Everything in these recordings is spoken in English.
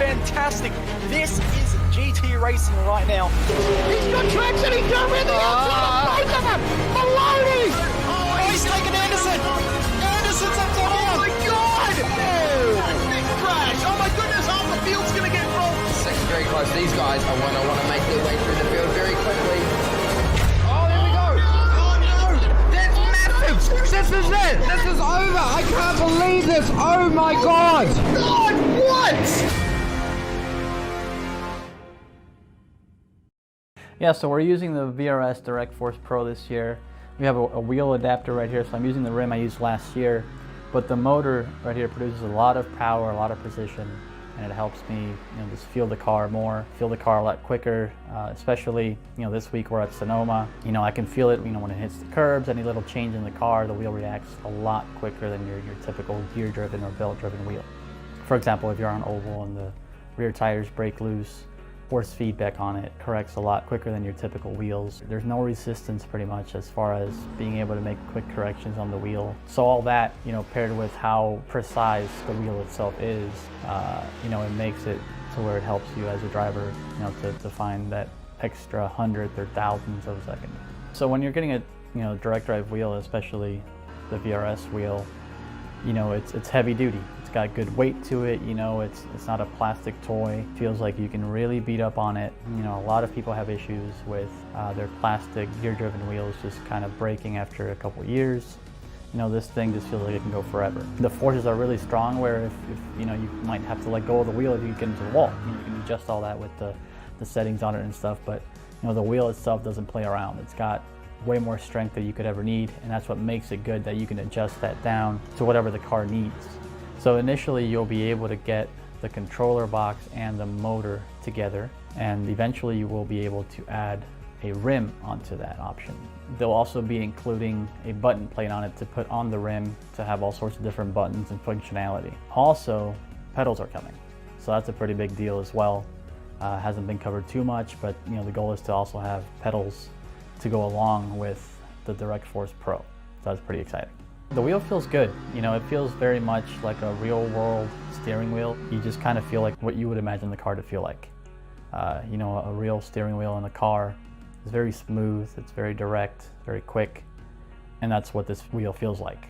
fantastic. This is GT racing right now. He's got traction, he's going with the outside of both of them. Maloney! Oh, he's taken Anderson. Anderson's up to him. Oh my God! Big crash. Oh my goodness, half the field's going to get rolled. Second very close. These guys are want to make their way through the field very quickly. Oh, there we go. Oh no! That's massive! This is it. This is over. I can't believe this. Oh my God. God, what? Yeah, so we're using the VRS Direct Force Pro this year. We have a wheel adapter right here, so I'm using the rim I used last year. But the motor right here produces a lot of power, a lot of precision, and it helps me, just feel the car more, feel the car a lot quicker. Especially, this week we're at Sonoma. I can feel it, when it hits the curbs. Any little change in the car, the wheel reacts a lot quicker than your typical gear-driven or belt-driven wheel. For example, if you're on oval and the rear tires break loose, force feedback on it corrects a lot quicker than your typical wheels. There's no resistance pretty much as far as being able to make quick corrections on the wheel. So all that, paired with how precise the wheel itself is, it makes it to where it helps you as a driver, to find that extra hundredth or thousandths of a second. So when you're getting a direct drive wheel, especially the VRS wheel, it's heavy duty. It's got good weight to it, it's not a plastic toy. It feels like you can really beat up on it. A lot of people have issues with their plastic gear-driven wheels just kind of breaking after a couple years. This thing just feels like it can go forever. The forces are really strong where if you might have to let go of the wheel if you get into the wall. You can adjust all that with the settings on it and stuff, but the wheel itself doesn't play around. It's got way more strength than you could ever need, and that's what makes it good, that you can adjust that down to whatever the car needs. So initially you'll be able to get the controller box and the motor together, and eventually you will be able to add a rim onto that option. They'll also be including a button plate on it to put on the rim to have all sorts of different buttons and functionality. Also, pedals are coming, so that's a pretty big deal as well. Hasn't been covered too much, but the goal is to also have pedals to go along with the Direct Force Pro. So that's pretty exciting. The wheel feels good. It feels very much like a real world steering wheel. You just kind of feel like what you would imagine the car to feel like. A real steering wheel in a car is very smooth, it's very direct, very quick, and that's what this wheel feels like.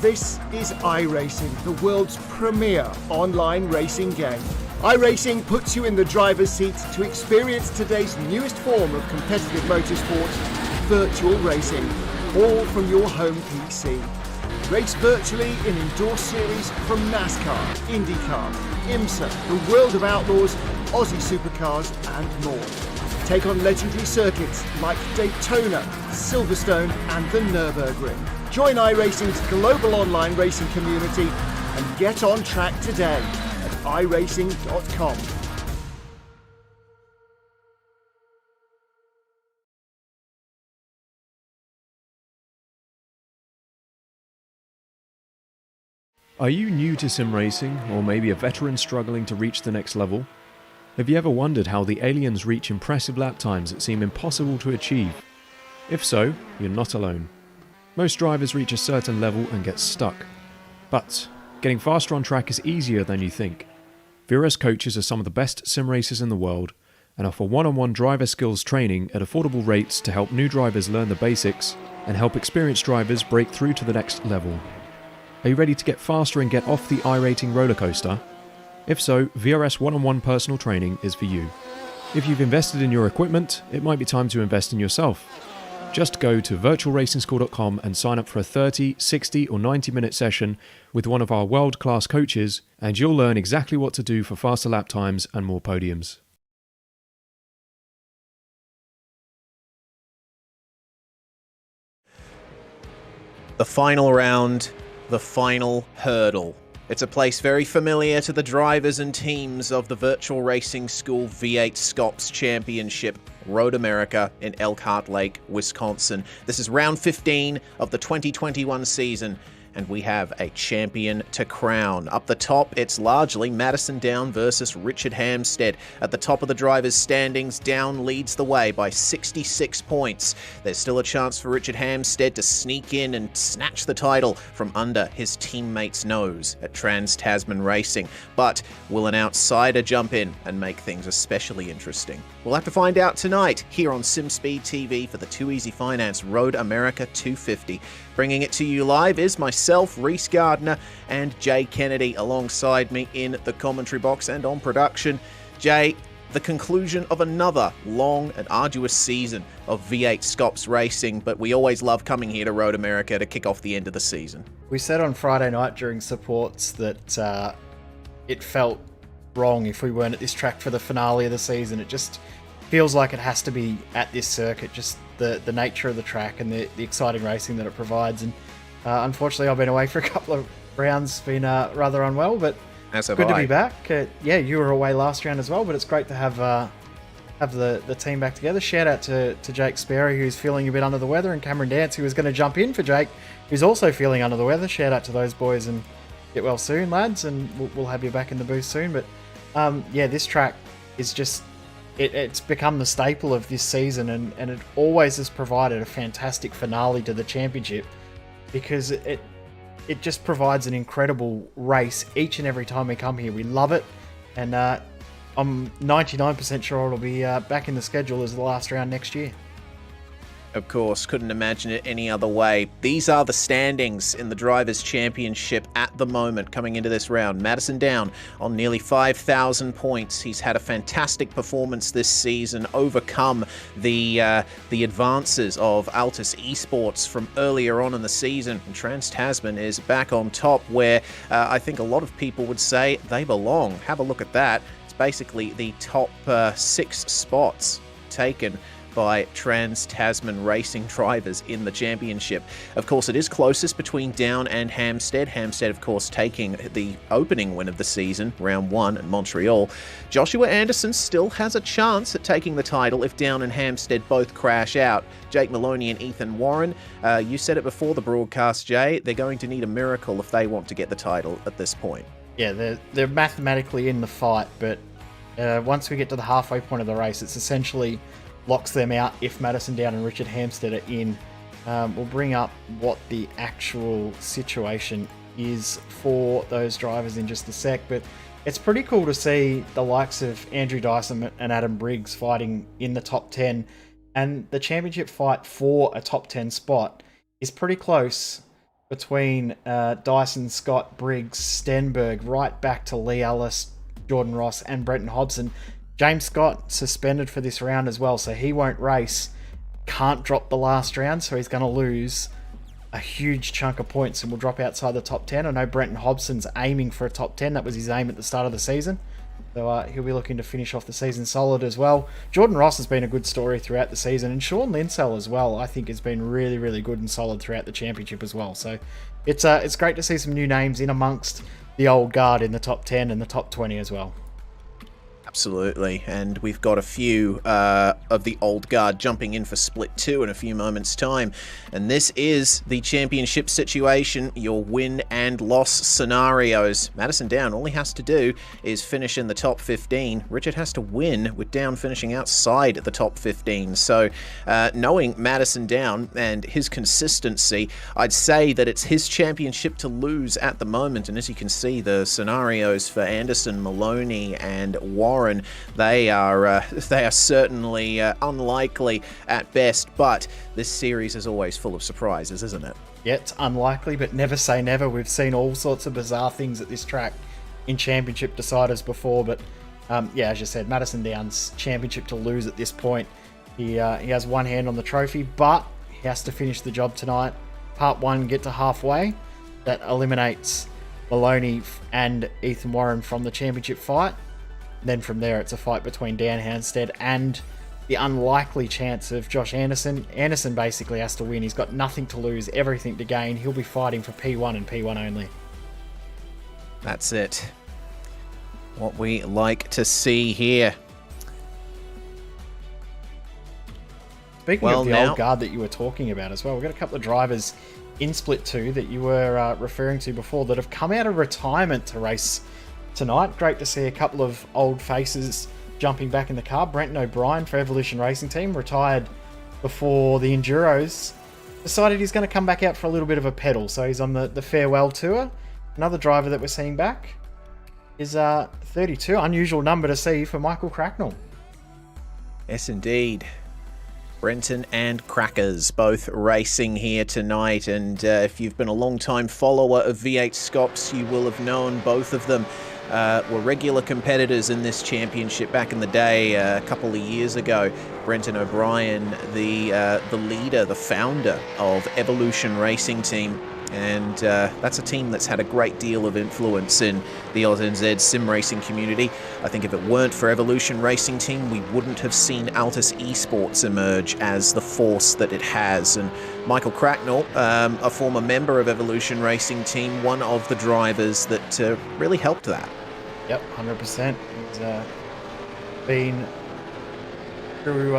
This is iRacing, the world's premier online racing game. iRacing puts you in the driver's seat to experience today's newest form of competitive motorsport, virtual racing, all from your home PC. Race virtually in endorsed series from NASCAR, IndyCar, IMSA, the World of Outlaws, Aussie Supercars and more. Take on legendary circuits like Daytona, Silverstone and the Nürburgring. Join iRacing's global online racing community and get on track today at iRacing.com. Are you new to sim racing, or maybe a veteran struggling to reach the next level? Have you ever wondered how the aliens reach impressive lap times that seem impossible to achieve? If so, you're not alone. Most drivers reach a certain level and get stuck. But getting faster on track is easier than you think. VRS coaches are some of the best sim racers in the world and offer one-on-one driver skills training at affordable rates to help new drivers learn the basics and help experienced drivers break through to the next level. Are you ready to get faster and get off the iRating roller coaster? If so, VRS one-on-one personal training is for you. If you've invested in your equipment, it might be time to invest in yourself. Just go to virtualracingschool.com and sign up for a 30, 60 or 90-minute session with one of our world-class coaches, and you'll learn exactly what to do for faster lap times and more podiums. The final round, the final hurdle. It's a place very familiar to the drivers and teams of the Virtual Racing School V8SCOPS Championship, Road America in Elkhart Lake, Wisconsin. This is round 15 of the 2021 season. and we have a champion to crown. Up the top, it's largely Madison Down versus Richard Hampstead. At the top of the drivers' standings, Down leads the way by 66 points. There's still a chance for Richard Hampstead to sneak in and snatch the title from under his teammate's nose at Trans-Tasman Racing. But will an outsider jump in and make things especially interesting? We'll have to find out tonight here on SimSpeed TV for the Too Easy Finance Road America 250. Bringing it to you live is myself, Reese Gardner, and Jay Kennedy alongside me in the commentary box and on production. Jay, the conclusion of another long and arduous season of V8SCOPS racing, but we always love coming here to Road America to kick off the end of the season. We said on Friday night during supports that it felt wrong if we weren't at this track for the finale of the season. It just feels like it has to be at this circuit, just the nature of the track and the exciting racing that it provides. And unfortunately, I've been away for a couple of rounds, been rather unwell, but good to be back. Yeah, you were away last round as well, but it's great to have the team back together. Shout out to Jake Sperry, who's feeling a bit under the weather, and Cameron Dance, who was going to jump in for Jake, who's also feeling under the weather. Shout out to those boys, and get well soon, lads, and we'll have you back in the booth soon. But yeah, this track is just, it's become the staple of this season, and it always has provided a fantastic finale to the championship, because it just provides an incredible race each and every time we come here. We love it, and I'm 99% sure it'll be back in the schedule as the last round next year. Of course, couldn't imagine it any other way. These are the standings in the Drivers' Championship at the moment coming into this round. Madison Down on nearly 5,000 points. He's had a fantastic performance this season, overcome the advances of Altus Esports from earlier on in the season. And Trans-Tasman is back on top, where I think a lot of people would say they belong. Have a look at that. It's basically the top 6 spots taken by Trans-Tasman Racing drivers in the championship. Of course, it is closest between Down and Hampstead. Hampstead, of course, taking the opening win of the season, round 1 at Montreal. Joshua Anderson still has a chance at taking the title if Down and Hampstead both crash out. Jake Maloney and Ethan Warren, you said it before the broadcast, Jay, they're going to need a miracle if they want to get the title at this point. Yeah, they're mathematically in the fight, but once we get to the halfway point of the race, it's essentially locks them out if Madison Down and Richard Hampstead are in. We'll bring up what the actual situation is for those drivers in just a sec, but it's pretty cool to see the likes of Andrew Dyson and Adam Briggs fighting in the top 10, and the championship fight for a top 10 spot is pretty close between Dyson, Scott, Briggs, Stenberg, right back to Lee Ellis, Jordan Ross and Brenton Hobson. James Scott suspended for this round as well, so he won't race. Can't drop the last round, so he's going to lose a huge chunk of points and will drop outside the top 10. I know Brenton Hobson's aiming for a top 10. That was his aim at the start of the season. So he'll be looking to finish off the season solid as well. Jordan Ross has been a good story throughout the season, and Sean Linsell as well, I think, has been really, really good and solid throughout the championship as well. So it's great to see some new names in amongst the old guard in the top 10 and the top 20 as well. Absolutely, and we've got a few of the old guard jumping in for Split 2 in a few moments' time. And this is the championship situation, your win and loss scenarios. Madison Down, all he has to do is finish in the top 15. Richard has to win with Down finishing outside the top 15. So knowing Madison Down and his consistency, I'd say that it's his championship to lose at the moment. And as you can see, the scenarios for Anderson, Maloney and Warren, they are certainly unlikely at best, but this series is always full of surprises, isn't it? Yeah, it's unlikely, but never say never. We've seen all sorts of bizarre things at this track in championship deciders before, but yeah, as you said, Madison Down's championship to lose at this point. He has one hand on the trophy, but he has to finish the job tonight. Part 1, get to halfway. That eliminates Maloney and Ethan Warren from the championship fight. Then from there, it's a fight between Dan Hampstead and the unlikely chance of Josh Anderson. Anderson basically has to win. He's got nothing to lose, everything to gain. He'll be fighting for P1 and P1 only. That's it. What we like to see here. Speaking of the old guard that you were talking about as well, we've got a couple of drivers in Split 2 that you were referring to before that have come out of retirement to race tonight. Great to see a couple of old faces jumping back in the car. Brenton O'Brien for Evolution Racing Team, retired before the Enduros, decided he's going to come back out for a little bit of a pedal. So he's on the farewell tour. Another driver that we're seeing back is 32. Unusual number to see for Michael Cracknell. Yes, indeed. Brenton and Crackers both racing here tonight, and if you've been a long-time follower of V8SCOPS, you will have known both of them were regular competitors in this championship back in the day, a couple of years ago. Brenton O'Brien, the leader, the founder of Evolution Racing Team, and that's a team that's had a great deal of influence in the AusNZ sim racing community. I think if it weren't for Evolution Racing Team, we wouldn't have seen Altus Esports emerge as the force that it has. And Michael Cracknell, a former member of Evolution Racing Team, one of the drivers that really helped that. Yep, 100%. He's been through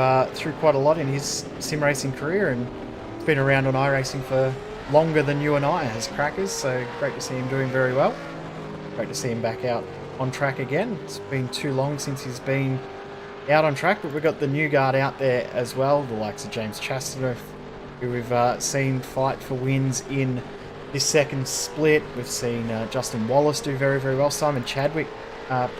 quite a lot in his sim racing career, and he's been around on iRacing for longer than you and I as Crackers, so great to see him doing very well. Great to see him back out on track again. It's been too long since he's been out on track, but we've got the new guard out there as well, the likes of James Chastanoff, who we've seen fight for wins in this second split. We've seen Justin Wallace do very, very well. Simon Chadwick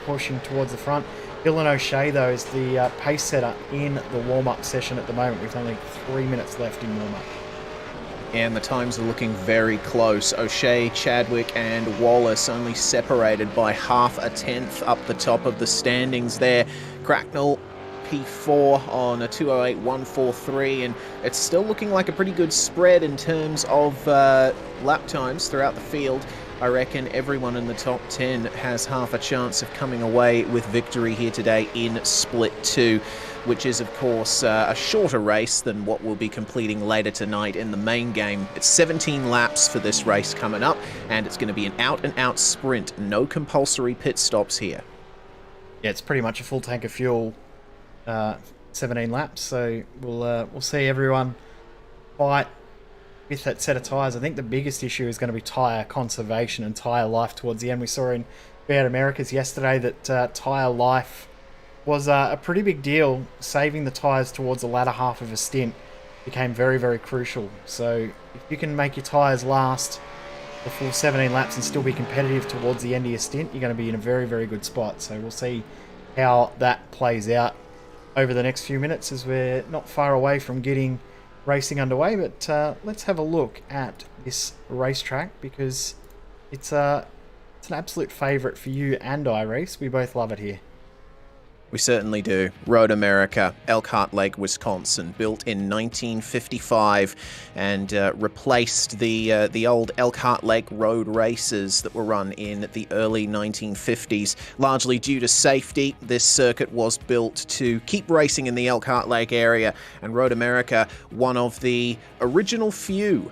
pushing towards the front. Dylan O'Shea, though, is the pace setter in the warm-up session at the moment, with only 3 minutes left in warm-up. And the times are looking very close. O'Shea, Chadwick and Wallace only separated by half a tenth up the top of the standings there. Cracknell P4 on a 2:08.143, and it's still looking like a pretty good spread in terms of lap times throughout the field. I reckon everyone in the top 10 has half a chance of coming away with victory here today in Split 2, which is, of course, a shorter race than what we'll be completing later tonight in the main game. It's 17 laps for this race coming up, and it's going to be an out-and-out sprint. No compulsory pit stops here. Yeah, it's pretty much a full tank of fuel, 17 laps, so we'll see everyone fight with that set of tyres. I think the biggest issue is going to be tyre conservation and tyre life towards the end. We saw in V8 Americas yesterday that tyre life was a pretty big deal. Saving the tyres towards the latter half of a stint became very, very crucial. So if you can make your tyres last the full 17 laps and still be competitive towards the end of your stint, you're going to be in a very, very good spot. So we'll see how that plays out over the next few minutes, as we're not far away from getting racing underway. But let's have a look at this racetrack, because it's an absolute favourite for you and I, Reese. We both love it here. We certainly do. Road America, Elkhart Lake, Wisconsin, built in 1955 and replaced the old Elkhart Lake road races that were run in the early 1950s. Largely due to safety, this circuit was built to keep racing in the Elkhart Lake area, and Road America, one of the original few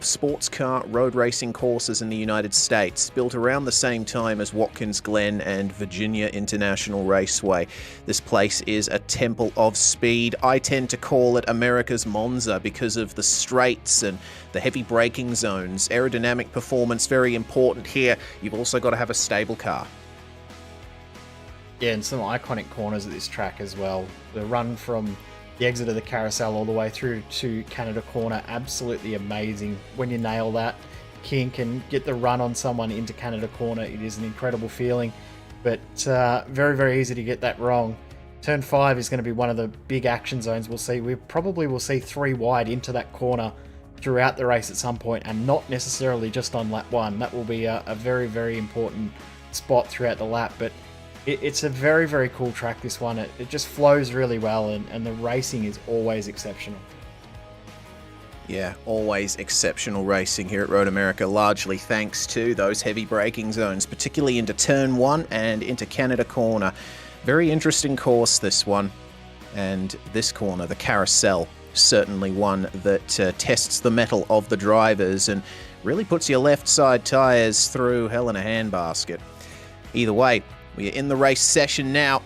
sports car road racing courses in the United States, built around the same time as Watkins Glen and Virginia International Raceway. This place is a temple of speed. I tend to call it America's Monza because of the straights and the heavy braking zones. Aerodynamic performance, very important here. You've also got to have a stable car. Yeah, and some iconic corners at this track as well. The run from the exit of the carousel all the way through to Canada Corner, absolutely amazing. When you nail that kink and get the run on someone into Canada Corner, it is an incredible feeling. But very, very easy to get that wrong. Turn 5 is going to be one of the big action zones we'll see. We probably will see 3 wide into that corner throughout the race at some point, and not necessarily just on lap 1. That will be a very, very important spot throughout the lap. But it's a very, very cool track, this one. It just flows really well, and the racing is always exceptional. Yeah, always exceptional racing here at Road America, largely thanks to those heavy braking zones, particularly into Turn 1 and into Canada Corner. Very interesting course, this one. And this corner, the carousel, certainly one that tests the mettle of the drivers and really puts your left side tyres through hell in a handbasket. Either way, we are in the race session now,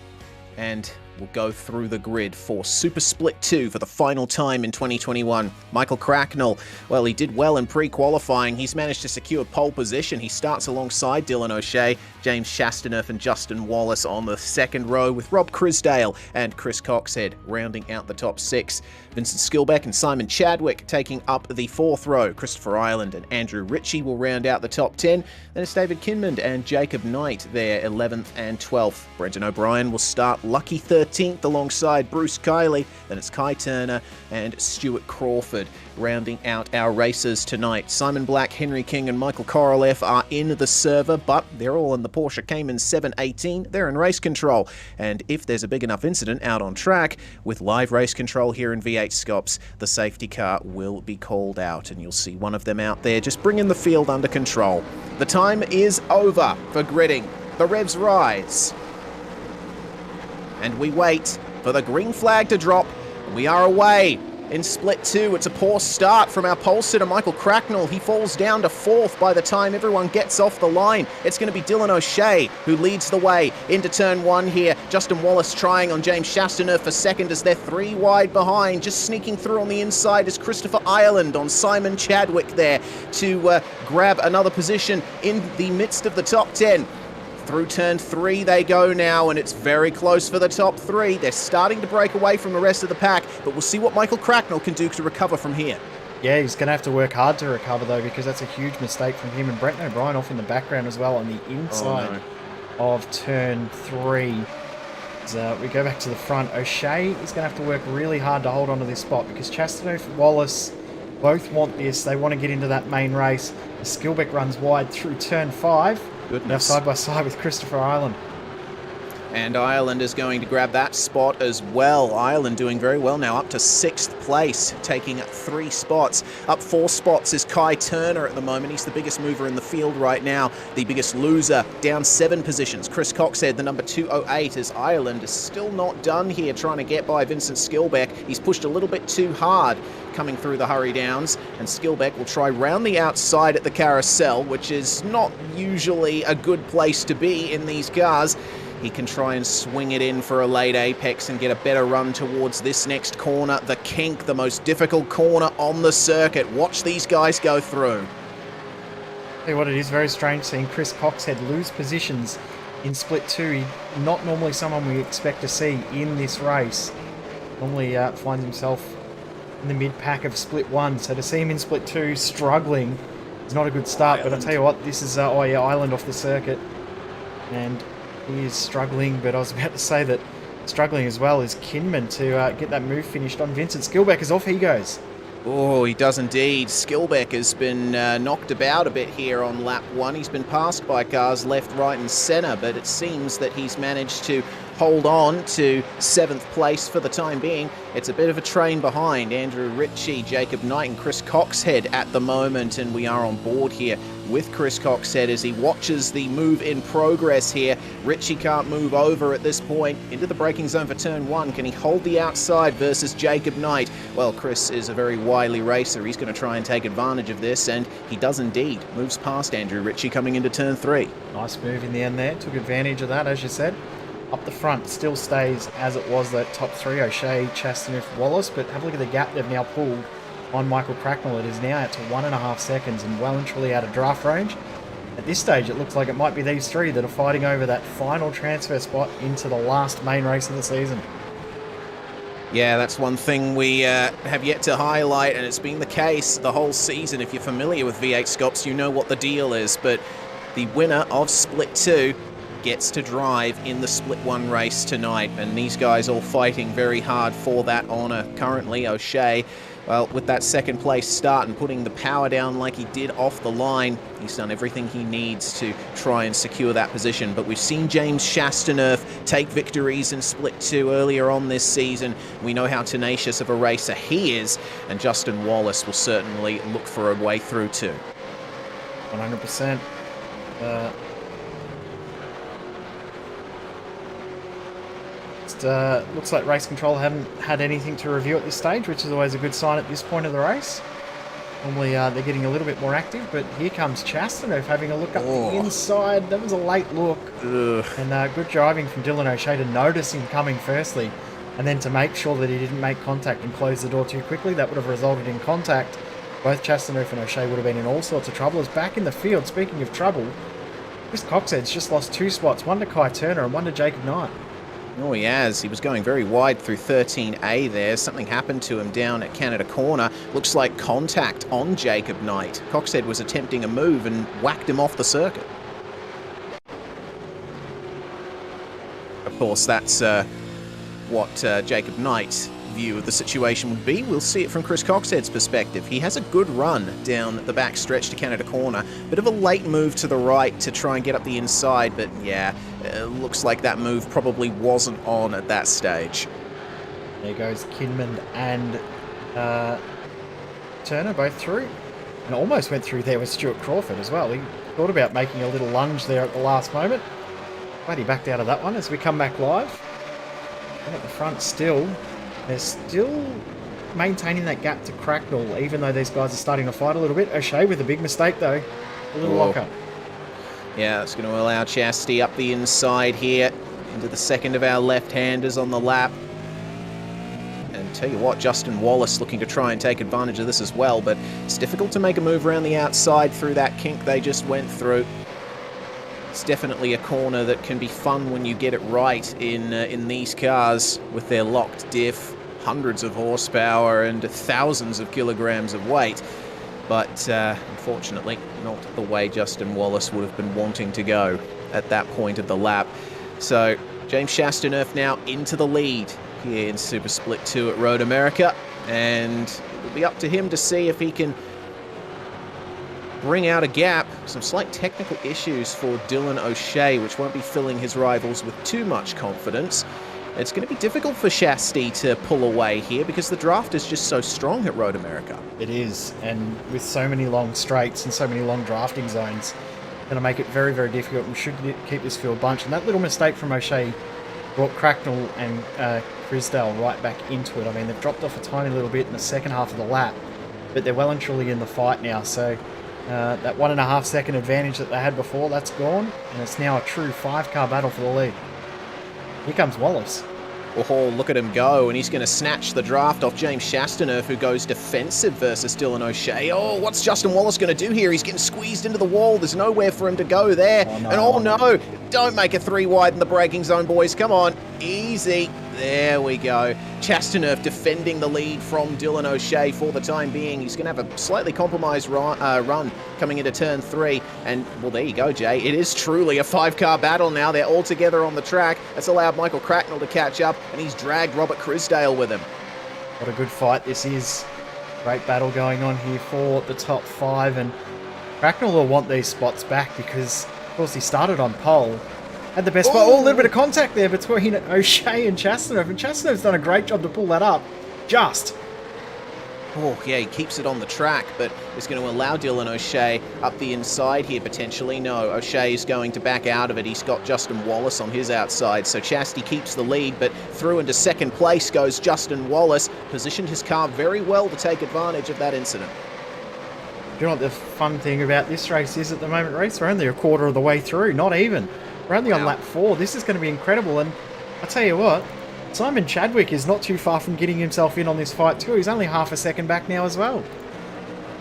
and will go through the grid for Super Split 2 for the final time in 2021. Michael Cracknell, well, he did well in pre-qualifying. He's managed to secure pole position. He starts alongside Dylan O'Shea, James Chastaneuf and Justin Wallace on the second row, with Rob Crisdale and Chris Coxhead rounding out the top 6. Vincent Skilbeck and Simon Chadwick taking up the 4th row. Christopher Ireland and Andrew Ritchie will round out the top 10. Then it's David Kinmond and Jacob Knight there, 11th and 12th. Brendan O'Brien will start lucky 13th alongside Bruce Kiley. Then it's Kai Turner and Stuart Crawford rounding out our racers tonight. Simon Black, Henry King and Michael Korolev are in the server, but they're all in the Porsche Cayman 718. They're in race control, and if there's a big enough incident out on track, with live race control here in V8SCOPS, the safety car will be called out, and you'll see one of them out there just bringing the field under control. The time is over for gridding. The revs rise, and we wait for the green flag to drop. We are away in Split 2. It's a poor start from our pole sitter, Michael Cracknell. He falls down to 4th by the time everyone gets off the line. It's going to be Dylan O'Shea who leads the way into turn 1 here. Justin Wallace trying on James Chastaneuf for second as they're 3 wide behind. Just sneaking through on the inside is Christopher Ireland on Simon Chadwick there to grab another position in the midst of the top 10. Through turn 3 they go now, and it's very close for the top 3. They're starting to break away from the rest of the pack, but we'll see what Michael Cracknell can do to recover from here. Yeah, he's going to have to work hard to recover, though, because that's a huge mistake from him. And Brenton O'Brien off in the background as well on the inside of turn 3. As we go back to the front, O'Shea is going to have to work really hard to hold on to this spot, because Chastaneuf and Wallace both want this. They want to get into that main race. Skilbeck runs wide through turn 5. Goodness. Now side by side with Christopher Ireland. And Ireland is going to grab that spot as well. Ireland doing very well now, up to 6th place, taking 3 spots. Up 4 spots is Kai Turner at the moment. He's the biggest mover in the field right now. The biggest loser, down 7 positions. Chris Coxhead, the number 208, as Ireland is still not done here, trying to get by Vincent Skilbeck. He's pushed a little bit too hard coming through the hurry downs, and Skilbeck will try round the outside at the carousel, which is not usually a good place to be in these cars. He can try and swing it in for a late apex and get a better run towards this next corner, the kink, the most difficult corner on the circuit. Watch these guys go through. Tell you what, it is very strange seeing Chris Coxhead lose positions in Split 2. He's not normally someone we expect to see in this race. Normally finds himself in the mid-pack of Split 1, so to see him in Split 2 struggling is not a good start. Ireland. But I'll tell you what, this is Ireland off the circuit, and he is struggling. But I was about to say that struggling as well is Kinman to get that move finished on Vincent Skilbeck. As off he goes. Oh, he does indeed. Skilbeck has been knocked about a bit here on lap 1. He's been passed by cars left, right and centre, but it seems that he's managed to hold on to 7th place for the time being. It's a bit of a train behind Andrew Ritchie, Jacob Knight and Chris Coxhead at the moment, and we are on board here with Chris Coxhead as he watches the move in progress here. Ritchie can't move over at this point into the braking zone for turn 1. Can he hold the outside versus Jacob Knight? Well, Chris is a very wily racer. He's going to try and take advantage of this, and he does indeed. Moves past Andrew Ritchie coming into turn 3. Nice move in the end there. Took advantage of that, as you said. Up the front still stays as it was, that top 3, O'Shea, Chastaneuf, Wallace, but have a look at the gap they've now pulled on Michael Cracknell. It is now out to 1.5 seconds and well and truly out of draft range. At this stage, it looks like it might be these 3 that are fighting over that final transfer spot into the last main race of the season. Yeah, that's one thing we have yet to highlight, and it's been the case the whole season. If you're familiar with V8SCOPS, you know what the deal is, but the winner of Split 2 gets to drive in the Split 1 race tonight, and these guys all fighting very hard for that honour. Currently, O'Shea, well, with that 2nd place start and putting the power down like he did off the line, he's done everything he needs to try and secure that position. But we've seen James Chastaneuf take victories in Split 2 earlier on this season. We know how tenacious of a racer he is, and Justin Wallace will certainly look for a way through too. 100%. Looks like race control haven't had anything to review at this stage, which is always a good sign at this point of the race. Normally they're getting a little bit more active, but here comes Chastanov having a look up the inside. That was a late look. And good driving from Dylan O'Shea to notice him coming firstly, and then to make sure that he didn't make contact and close the door too quickly. That would have resulted in contact. Both Chastanov and O'Shea would have been in all sorts of trouble. As back in the field, speaking of trouble, Chris Coxhead's just lost 2 spots, one to Kai Turner and one to Jacob Knight. Oh, he has. He was going very wide through 13A there. Something happened to him down at Canada Corner. Looks like contact on Jacob Knight. Coxhead was attempting a move and whacked him off the circuit. Of course, that's what Jacob Knight's view of the situation would be. We'll see it from Chris Coxhead's perspective. He has a good run down the back stretch to Canada Corner. Bit of a late move to the right to try and get up the inside, but yeah, looks like that move probably wasn't on at that stage. There goes Kinman and Turner both through. And almost went through there with Stuart Crawford as well. He thought about making a little lunge there at the last moment. But he backed out of that one as we come back live. And at the front still, they're still maintaining that gap to Cracknell, even though these guys are starting to fight a little bit. O'Shea with a big mistake though. A little lock-up. Yeah, that's going to allow Chastity up the inside here into the second of our left-handers on the lap. And tell you what, Justin Wallace looking to try and take advantage of this as well, but it's difficult to make a move around the outside through that kink they just went through. It's definitely a corner that can be fun when you get it right in these cars with their locked diff, hundreds of horsepower and thousands of kilograms of weight. But unfortunately, not the way Justin Wallace would have been wanting to go at that point of the lap. So James Chastaneuf now into the lead here in Super Split 2 at Road America, and it'll be up to him to see if he can bring out a gap. Some slight technical issues for Dylan O'Shea, which won't be filling his rivals with too much confidence. It's going to be difficult for Shasty to pull away here because the draft is just so strong at Road America. It is, and with so many long straights and so many long drafting zones, it's going to make it very, very difficult. We should keep this field bunched. And that little mistake from O'Shea brought Cracknell and Crisdale right back into it. I mean, they've dropped off a tiny little bit in the second half of the lap, but they're well and truly in the fight now. So that 1.5 second advantage that they had before, that's gone, and it's now a true 5-car battle for the lead. Here comes Wallace. Oh, look at him go, and he's going to snatch the draft off James Chastaneuf, who goes defensive versus Dylan O'Shea. Oh, what's Justin Wallace going to do here? He's getting squeezed into the wall. There's nowhere for him to go there. Oh, no. Don't make a 3 wide in the braking zone, boys. Come on. Easy. There we go. Chastaneuf defending the lead from Dylan O'Shea for the time being. He's going to have a slightly compromised run coming into turn 3. And, well, there you go, Jay. It is truly a 5-car battle now. They're all together on the track. That's allowed Michael Cracknell to catch up, and he's dragged Robert Crisdale with him. What a good fight this is. Great battle going on here for the top 5. And Cracknell will want these spots back because, of course, he started on pole. Had the best spot. Oh, a little bit of contact there between O'Shea and Chastaneuf. And Chastaneuf's done a great job to pull that up. Oh, yeah, he keeps it on the track, but is going to allow Dylan O'Shea up the inside here, potentially. No, O'Shea is going to back out of it. He's got Justin Wallace on his outside, so Chasty keeps the lead, but through into second place goes Justin Wallace. Positioned his car very well to take advantage of that incident. Do you know what the fun thing about this race is at the moment, Reece? We're only a quarter of the way through, not even. We're only on lap 4. This is going to be incredible, and I'll tell you what, Simon Chadwick is not too far from getting himself in on this fight too. He's only half a second back now as well.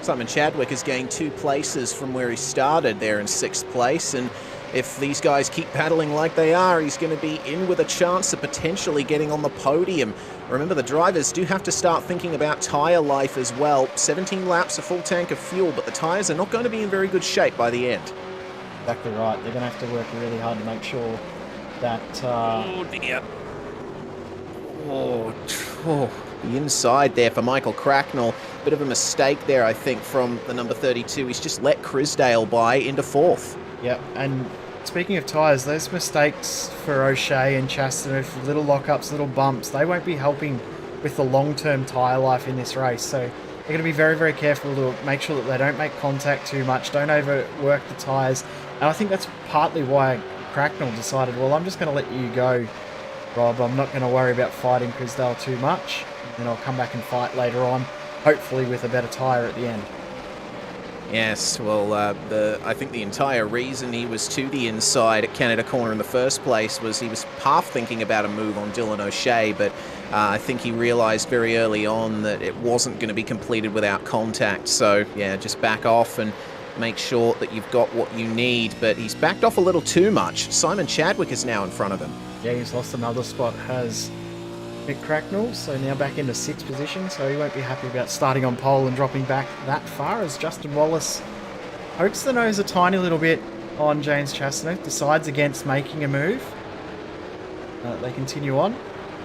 Simon Chadwick has gained 2 places from where he started there in 6th place, and if these guys keep battling like they are, he's going to be in with a chance of potentially getting on the podium. Remember, the drivers do have to start thinking about tyre life as well. 17 laps, a full tank of fuel, but the tyres are not going to be in very good shape by the end. Exactly right. They're going to have to work really hard to make sure that... Oh, dear. Oh, the inside there for Michael Cracknell. Bit of a mistake there, I think, from the number 32. He's just let Crisdale by into 4th. Yep, and speaking of tyres, those mistakes for O'Shea and Chastaneuf, little lockups, little bumps, they won't be helping with the long-term tyre life in this race. So they're going to be very, very careful to make sure that they don't make contact too much, don't overwork the tyres. And I think that's partly why Cracknell decided, well, I'm just going to let you go, Rob. I'm not going to worry about fighting Crisdale too much. Then I'll come back and fight later on, hopefully with a better tyre at the end. Yes, well, I think the entire reason he was to the inside at Canada Corner in the first place was he was half thinking about a move on Dylan O'Shea, but I think he realised very early on that it wasn't going to be completed without contact. So, yeah, just back off and make sure that you've got what you need. But he's backed off a little too much. Simon Chadwick is now in front of him. Yeah, he's lost another spot, has Mick Cracknell, so now back into 6th position, so he won't be happy about starting on pole and dropping back that far, as Justin Wallace pokes the nose a tiny little bit on James Chastanoff, decides against making a move. They continue on.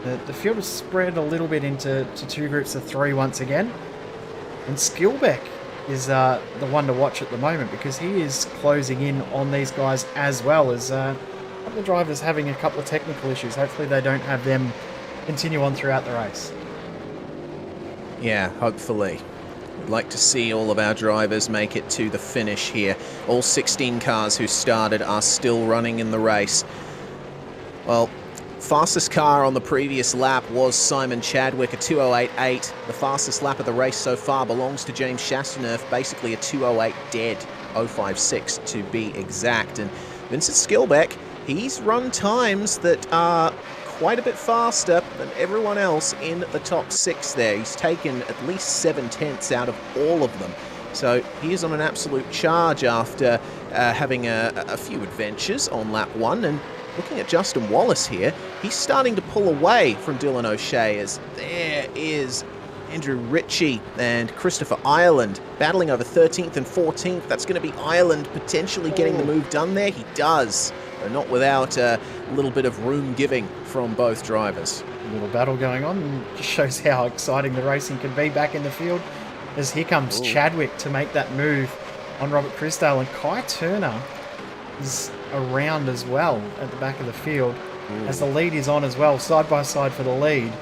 The field is spread a little bit into 2 groups of 3 once again, and Skillbeck is the one to watch at the moment, because he is closing in on these guys, as well as a couple of drivers having a couple of technical issues. Hopefully they don't have them continue on throughout the race. Yeah, hopefully. We'd like to see all of our drivers make it to the finish here. All 16 cars who started are still running in the race. Well, fastest car on the previous lap was Simon Chadwick, a 2:08.8. The fastest lap of the race so far belongs to James Chastanoff, basically a 2:08 dead, 0.56 to be exact. And Vincent Skillbeck, he's run times that are quite a bit faster than everyone else in the top 6 there. He's taken at least 7/10 out of all of them. So he is on an absolute charge after having a few adventures on lap 1. And looking at Justin Wallace here, he's starting to pull away from Dylan O'Shea, as there is Andrew Ritchie and Christopher Ireland battling over 13th and 14th. That's going to be Ireland potentially getting the move done there. He does, but not without a little bit of room giving from both drivers. A little battle going on, and just shows how exciting the racing can be back in the field, as here comes Chadwick to make that move on Robert Crisdale, and Kai Turner is around as well at the back of the field, as the lead is on as well, side by side for the lead.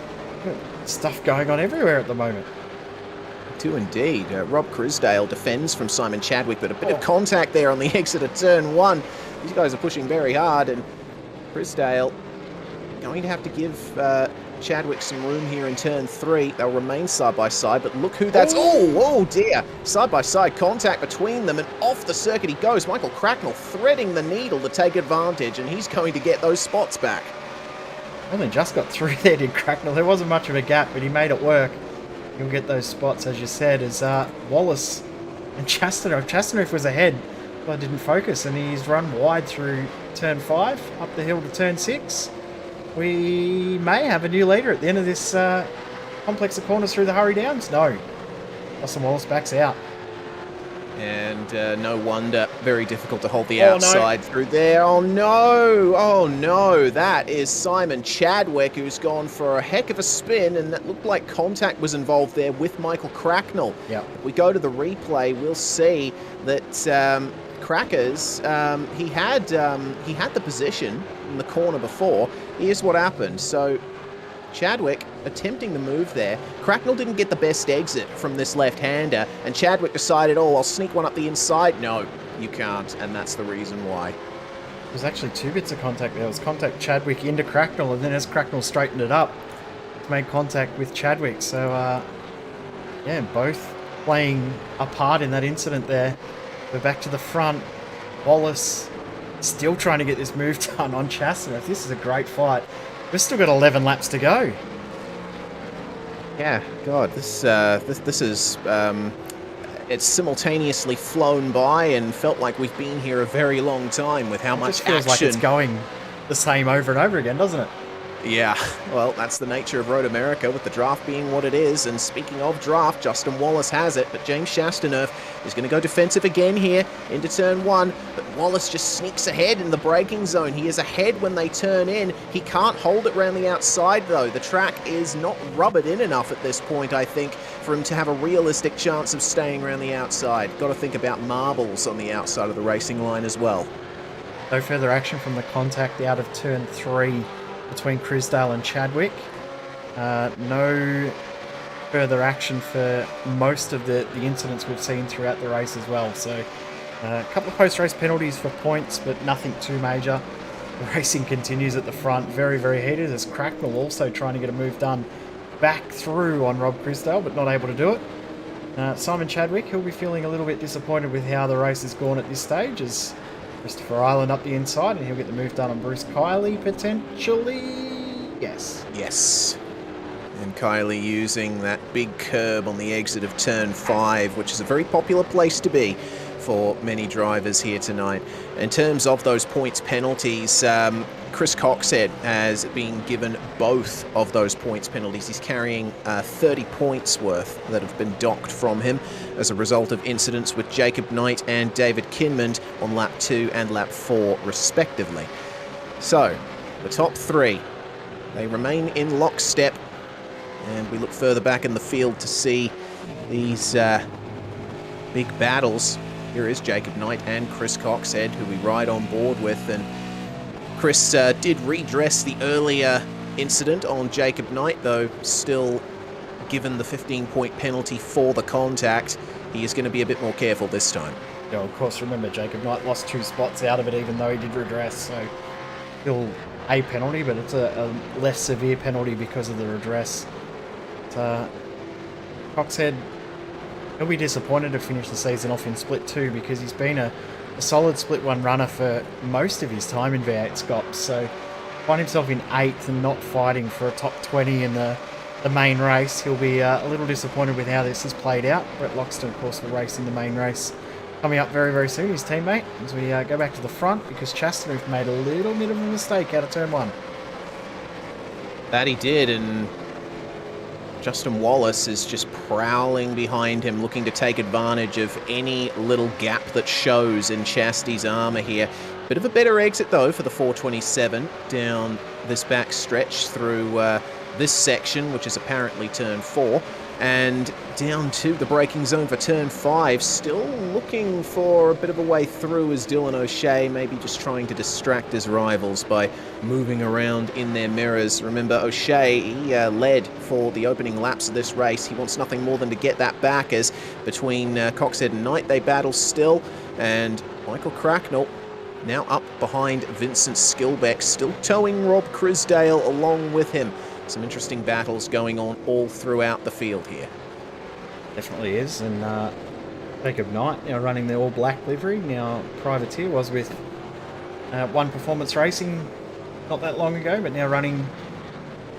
Stuff going on everywhere at the moment. Do indeed. Rob Crisdale defends from Simon Chadwick, but a bit of contact there on the exit of turn 1. These guys are pushing very hard, and Crisdale going to have to give Chadwick some room here in turn 3. They'll remain side by side, but look who that's... Oh dear! Side by side contact between them, and off the circuit he goes. Michael Cracknell threading the needle to take advantage, and he's going to get those spots back. Only just got through there, did Cracknell. There wasn't much of a gap, but he made it work. He'll get those spots, as you said, as Wallace and Chastanoff was ahead, but didn't focus, and he's run wide through turn 5, up the hill to turn 6. We may have a new leader at the end of this complex of corners through the Hurry Downs. No. Justin Wallace backs out. And no wonder, very difficult to hold the outside through there. Oh no, that is Simon Chadwick, who's gone for a heck of a spin, and that looked like contact was involved there with Michael Cracknell. Yep. If we go to the replay, we'll see that Crackers, he had the position in the corner before. Here's what happened. So Chadwick attempting the move there. Cracknell didn't get the best exit from this left-hander, and Chadwick decided, I'll sneak one up the inside. No, you can't, and that's the reason why. There's actually 2 bits of contact there. It was contact Chadwick into Cracknell, and then as Cracknell straightened it up, it made contact with Chadwick. So, yeah, both playing a part in that incident there. We're back to the front. Wallace still trying to get this move done on Chastanoff. This is a great fight. We've still got 11 laps to go. Yeah, God, this is it's simultaneously flown by and felt like we've been here a very long time with how much action. It just feels like it's going the same over and over again, doesn't it? Yeah, well, that's the nature of Road America, with the draft being what it is. And speaking of draft, Justin Wallace has it, but James Chastanoff is going to go defensive again here into turn 1. But Wallace just sneaks ahead in the braking zone. He is ahead when they turn in. He can't hold it around the outside, though. The track is not rubbered in enough at this point, I think, for him to have a realistic chance of staying around the outside. Got to think about marbles on the outside of the racing line as well. No further action from the contact out of turn 3 between Crisdale and Chadwick. No further action for most of the incidents we've seen throughout the race as well. So a couple of post-race penalties for points, but nothing too major. The racing continues at the front, very, very heated, as Cracknell also trying to get a move done back through on Rob Crisdale, but not able to do it. Simon Chadwick, he'll be feeling a little bit disappointed with how the race has gone at this stage, as Christopher Island up the inside, and he'll get the move done on Bruce Kiley, potentially. Yes. Yes. And Kylie using that big curb on the exit of turn 5, which is a very popular place to be for many drivers here tonight. In terms of those points penalties, Chris Coxhead has been given both of those points penalties. He's carrying 30 points worth that have been docked from him as a result of incidents with Jacob Knight and David Kinmond on lap 2 and lap 4 respectively. So, the top 3, they remain in lockstep, and we look further back in the field to see these big battles. Here is Jacob Knight and Chris Coxhead, who we ride on board with, and Chris did redress the earlier incident on Jacob Knight, though still given the 15-point penalty for the contact, he is going to be a bit more careful this time. Yeah, of course, remember, Jacob Knight lost 2 spots out of it, even though he did redress, so still a penalty, but it's a less severe penalty because of the redress. But, Coxhead, he'll be disappointed to finish the season off in Split 2 because he's been a solid Split 1 runner for most of his time in V8SCOPS, so find himself in 8th and not fighting for a top 20 in the main race. He'll be a little disappointed with how this has played out. Brett Loxton, of course, will race in the main race coming up very, very soon, his teammate, as we go back to the front, because Chastanuff made a little bit of a mistake out of turn 1. That he did, and Justin Wallace is just prowling behind him, looking to take advantage of any little gap that shows in Chastity's armour here. Bit of a better exit, though, for the 427 down this back stretch through this section, which is apparently turn 4, and down to the braking zone for turn 5. Still looking for a bit of a way through as Dylan O'Shea, maybe just trying to distract his rivals by moving around in their mirrors. Remember, O'Shea, he led for the opening laps of this race. He wants nothing more than to get that back, as between Coxhead and Knight they battle still, and Michael Cracknell now up behind Vincent Skilbeck, still towing Rob Crisdale along with him. Some interesting battles going on all throughout the field here. Definitely is, and Jacob Knight now running the all-black livery. Now, Privateer was with One Performance Racing not that long ago, but now running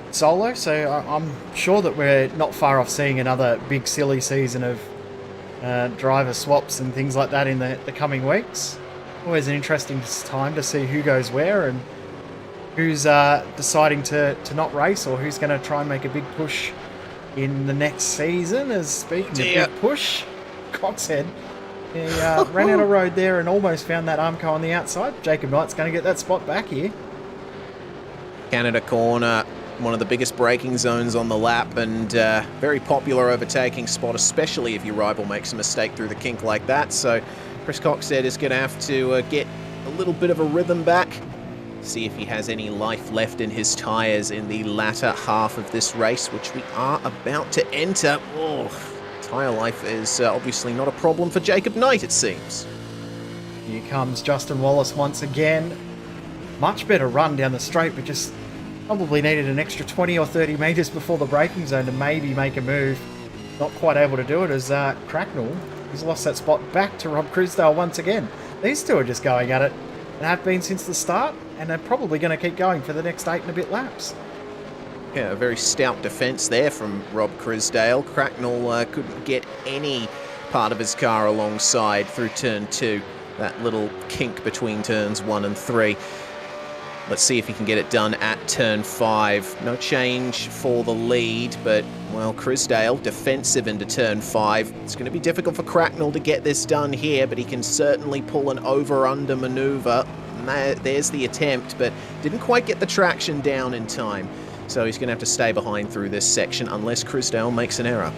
solo, so I'm sure that we're not far off seeing another big silly season of driver swaps and things like that in the coming weeks. Always an interesting time to see who goes where and who's deciding to not race, or who's going to try and make a big push in the next season. As speaking of big push, Coxhead, he ran out of road there and almost found that Armco on the outside. Jacob Knight's going to get that spot back here. Canada Corner, one of the biggest braking zones on the lap, and very popular overtaking spot, especially if your rival makes a mistake through the kink like that. So Chris Coxhead is going to have to get a little bit of a rhythm back, see if he has any life left in his tyres in the latter half of this race, which we are about to enter. Oh, tyre life is obviously not a problem for Jacob Knight, it seems. Here comes Justin Wallace once again. Much better run down the straight, but just probably needed an extra 20 or 30 metres before the braking zone to maybe make a move. Not quite able to do it, as Cracknell, he's lost that spot back to Rob Crisdale once again. These two are just going at it, and have been since the start, and they're probably going to keep going for the next 8 and a bit laps. Yeah, a very stout defence there from Rob Crisdale. Cracknell couldn't get any part of his car alongside through turn 2, that little kink between turns 1 and 3. Let's see if he can get it done at turn 5. No change for the lead, but, well, Crisdale defensive into turn 5. It's going to be difficult for Cracknell to get this done here, but he can certainly pull an over-under manoeuvre. There's the attempt, but didn't quite get the traction down in time. So he's going to have to stay behind through this section unless Crisdale makes an error.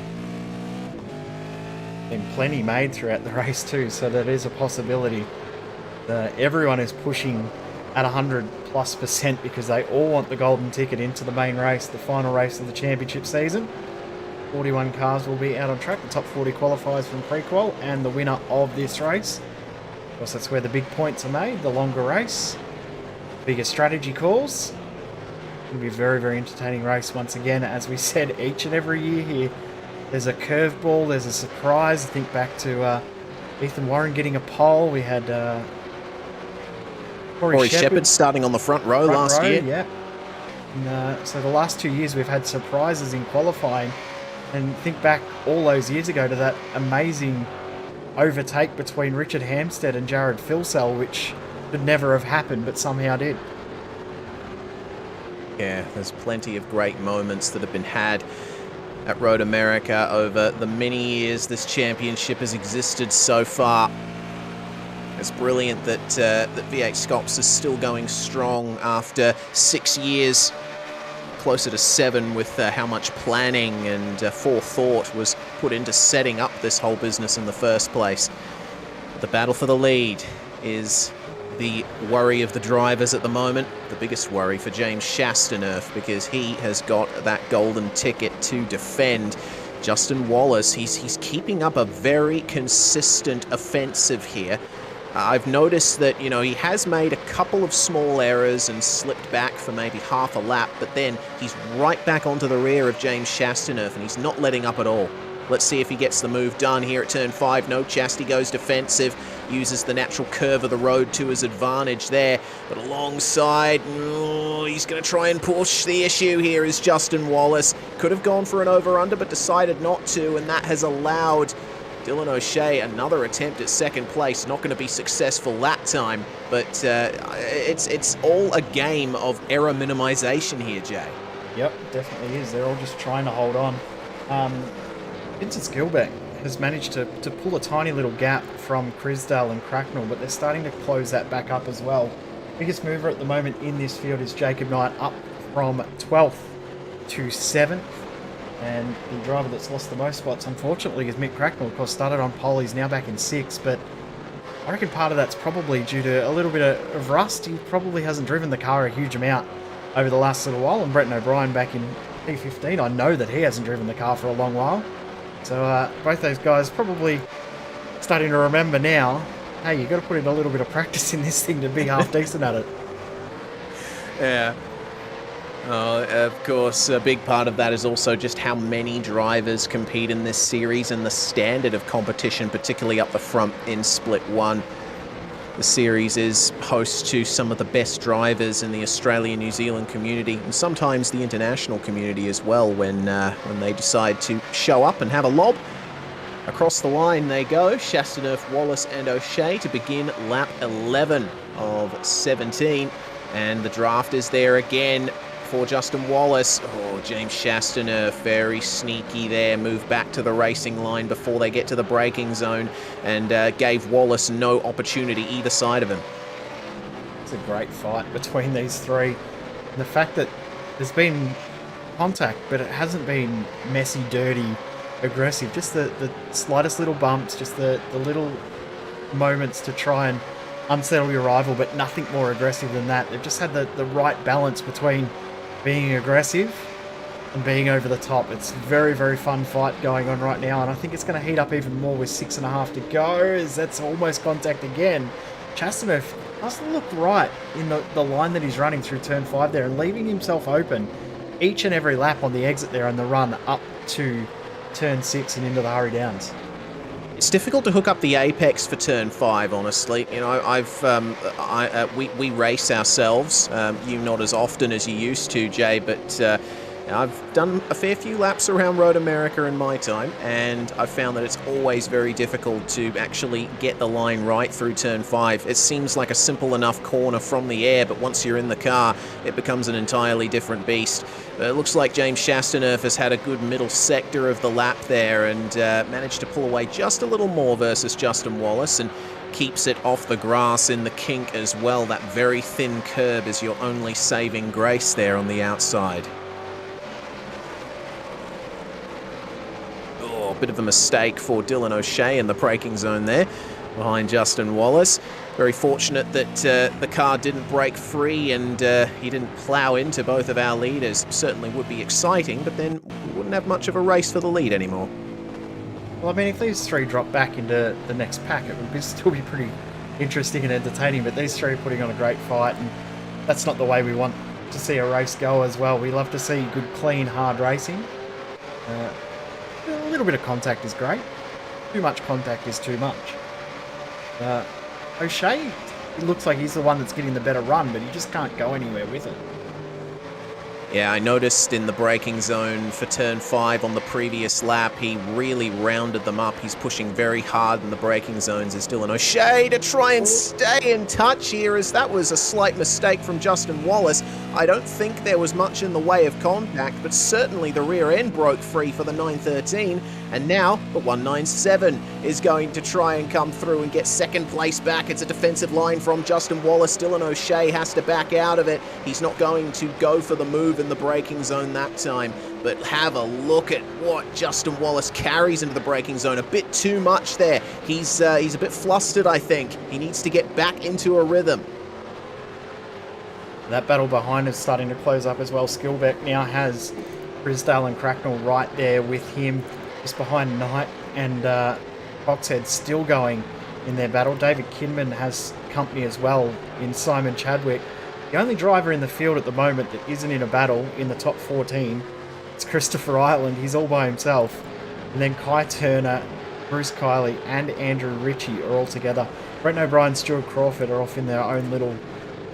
Been plenty made throughout the race too, so that is a possibility. Everyone is pushing at 100+% because they all want the golden ticket into the main race, the final race of the championship season. 41 cars will be out on track. The top 40 qualifies from pre-qual, and the winner of this race. Of course, that's where the big points are made, the longer race. Bigger strategy calls. It's going to be a very, very entertaining race once again, as we said each and every year here There's a curveball, there's a surprise. I think back to Ethan Warren getting a pole. We had Corey Shepard starting on the front row last year. Yeah. And, so the last 2 years we've had surprises in qualifying. And think back all those years ago to that amazing overtake between Richard Hampstead and Jared Filsell, which could never have happened, but somehow did. Yeah, there's plenty of great moments that have been had at Road America over the many years this championship has existed so far. It's brilliant that V8SCOPS is still going strong after 6 years, closer to 7, with how much planning and forethought was put into setting up this whole business in the first place. The battle for the lead is the worry of the drivers at the moment, the biggest worry for James Chastaneuf, because he has got that golden ticket to defend. Justin Wallace, he's keeping up a very consistent offensive here. I've noticed that, he has made a couple of small errors and slipped back for maybe half a lap, but then he's right back onto the rear of James Chastaneuf, and he's not letting up at all. Let's see if he gets the move done here at turn 5. No, Chasty goes defensive, uses the natural curve of the road to his advantage there, but alongside, he's going to try and push the issue here is Justin Wallace. Could have gone for an over-under, but decided not to, and that has allowed Dylan O'Shea another attempt at second place. Not going to be successful that time, but it's all a game of error minimization here, Jay. Yep, definitely is. They're all just trying to hold on. Vincent Skilbeck has managed to pull a tiny little gap from Crisdale and Cracknell, but they're starting to close that back up as well. Biggest mover at the moment in this field is Jacob Knight, up from 12th to 7th. And the driver that's lost the most spots, unfortunately, is Mick Cracknell. Of course, started on pole, he's now back in 6th, but I reckon part of that's probably due to a little bit of rust. He probably hasn't driven the car a huge amount over the last little while, and Brenton O'Brien back in P15, I know that he hasn't driven the car for a long while. So both those guys probably starting to remember now, hey, you've got to put in a little bit of practice in this thing to be half decent at it. Yeah. Of course, a big part of that is also just how many drivers compete in this series and the standard of competition, particularly up the front in Split 1. The series is host to some of the best drivers in the Australian-New Zealand community, and sometimes the international community as well, when they decide to show up and have a lob. Across the line they go, Chastaneuf, Wallace and O'Shea to begin lap 11 of 17. And the draft is there again for Justin Wallace. Oh, James Chastaneuf, very sneaky there. Moved back to the racing line before they get to the braking zone, and gave Wallace no opportunity either side of him. It's a great fight between these three. And the fact that there's been contact, but it hasn't been messy, dirty, aggressive. Just the slightest little bumps, just the little moments to try and unsettle your rival, but nothing more aggressive than that. They've just had the right balance between being aggressive and being over the top. It's a very, very fun fight going on right now, and I think it's going to heat up even more with 6.5 to go, as that's almost contact again. Chastaneuf doesn't look right in the line that he's running through turn 5 there, and leaving himself open each and every lap on the exit there and the run up to turn 6 and into the Hurry Downs. It's difficult to hook up the apex for turn 5, honestly. You know, we race ourselves. You not as often as you used to, Jay, but I've done a fair few laps around Road America in my time, and I've found that it's always very difficult to actually get the line right through turn 5. It seems like a simple enough corner from the air, but once you're in the car, it becomes an entirely different beast. It looks like James Chastaneuf has had a good middle sector of the lap there, and managed to pull away just a little more versus Justin Wallace, and keeps it off the grass in the kink as well. That very thin curb is your only saving grace there on the outside. Oh, a bit of a mistake for Dylan O'Shea in the braking zone there behind Justin Wallace. Very fortunate that the car didn't break free and he didn't plough into both of our leaders. Certainly would be exciting, but then we wouldn't have much of a race for the lead anymore. Well, I mean, if these three drop back into the next pack, it would still be pretty interesting and entertaining, but these three are putting on a great fight, and that's not the way we want to see a race go as well. We love to see good, clean, hard racing. A little bit of contact is great. Too much contact is too much. O'Shea, it looks like he's the one that's getting the better run, but he just can't go anywhere with it. Yeah, I noticed in the braking zone for turn 5 on the previous lap, he really rounded them up. He's pushing very hard in the braking zones. Is Dylan O'Shea to try and stay in touch here, as that was a slight mistake from Justin Wallace. I don't think there was much in the way of contact, but certainly the rear end broke free for the 913, and now the 197 is going to try and come through and get second place back. It's a defensive line from Justin Wallace. Dylan O'Shea has to back out of it. He's not going to go for the move in the braking zone that time, but have a look at what Justin Wallace carries into the braking zone. A bit too much there. He's a bit flustered, I think. He needs to get back into a rhythm. That battle behind is starting to close up as well. Skilbeck now has Brisdale and Cracknell right there with him, just behind Knight and Foxhead still going in their battle. David Kinman has company as well in Simon Chadwick. The only driver in the field at the moment that isn't in a battle in the top 14 is Christopher Ireland. He's all by himself. And then Kai Turner, Bruce Kiley and Andrew Ritchie are all together. Brent O'Brien, Stuart Crawford are off in their own little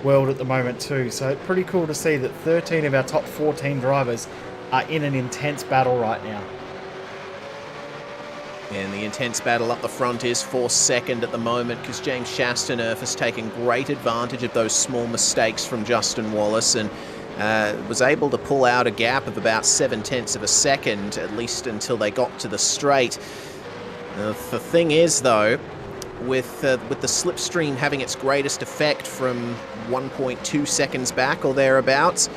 world at the moment too. So it's pretty cool to see that 13 of our top 14 drivers are in an intense battle right now. And the intense battle up the front is for second at the moment, because James Chastanerf has taken great advantage of those small mistakes from Justin Wallace and was able to pull out a gap of about 0.7 of a second, at least until they got to the straight. The thing is, though, with the slipstream having its greatest effect from 1.2 seconds back or thereabouts,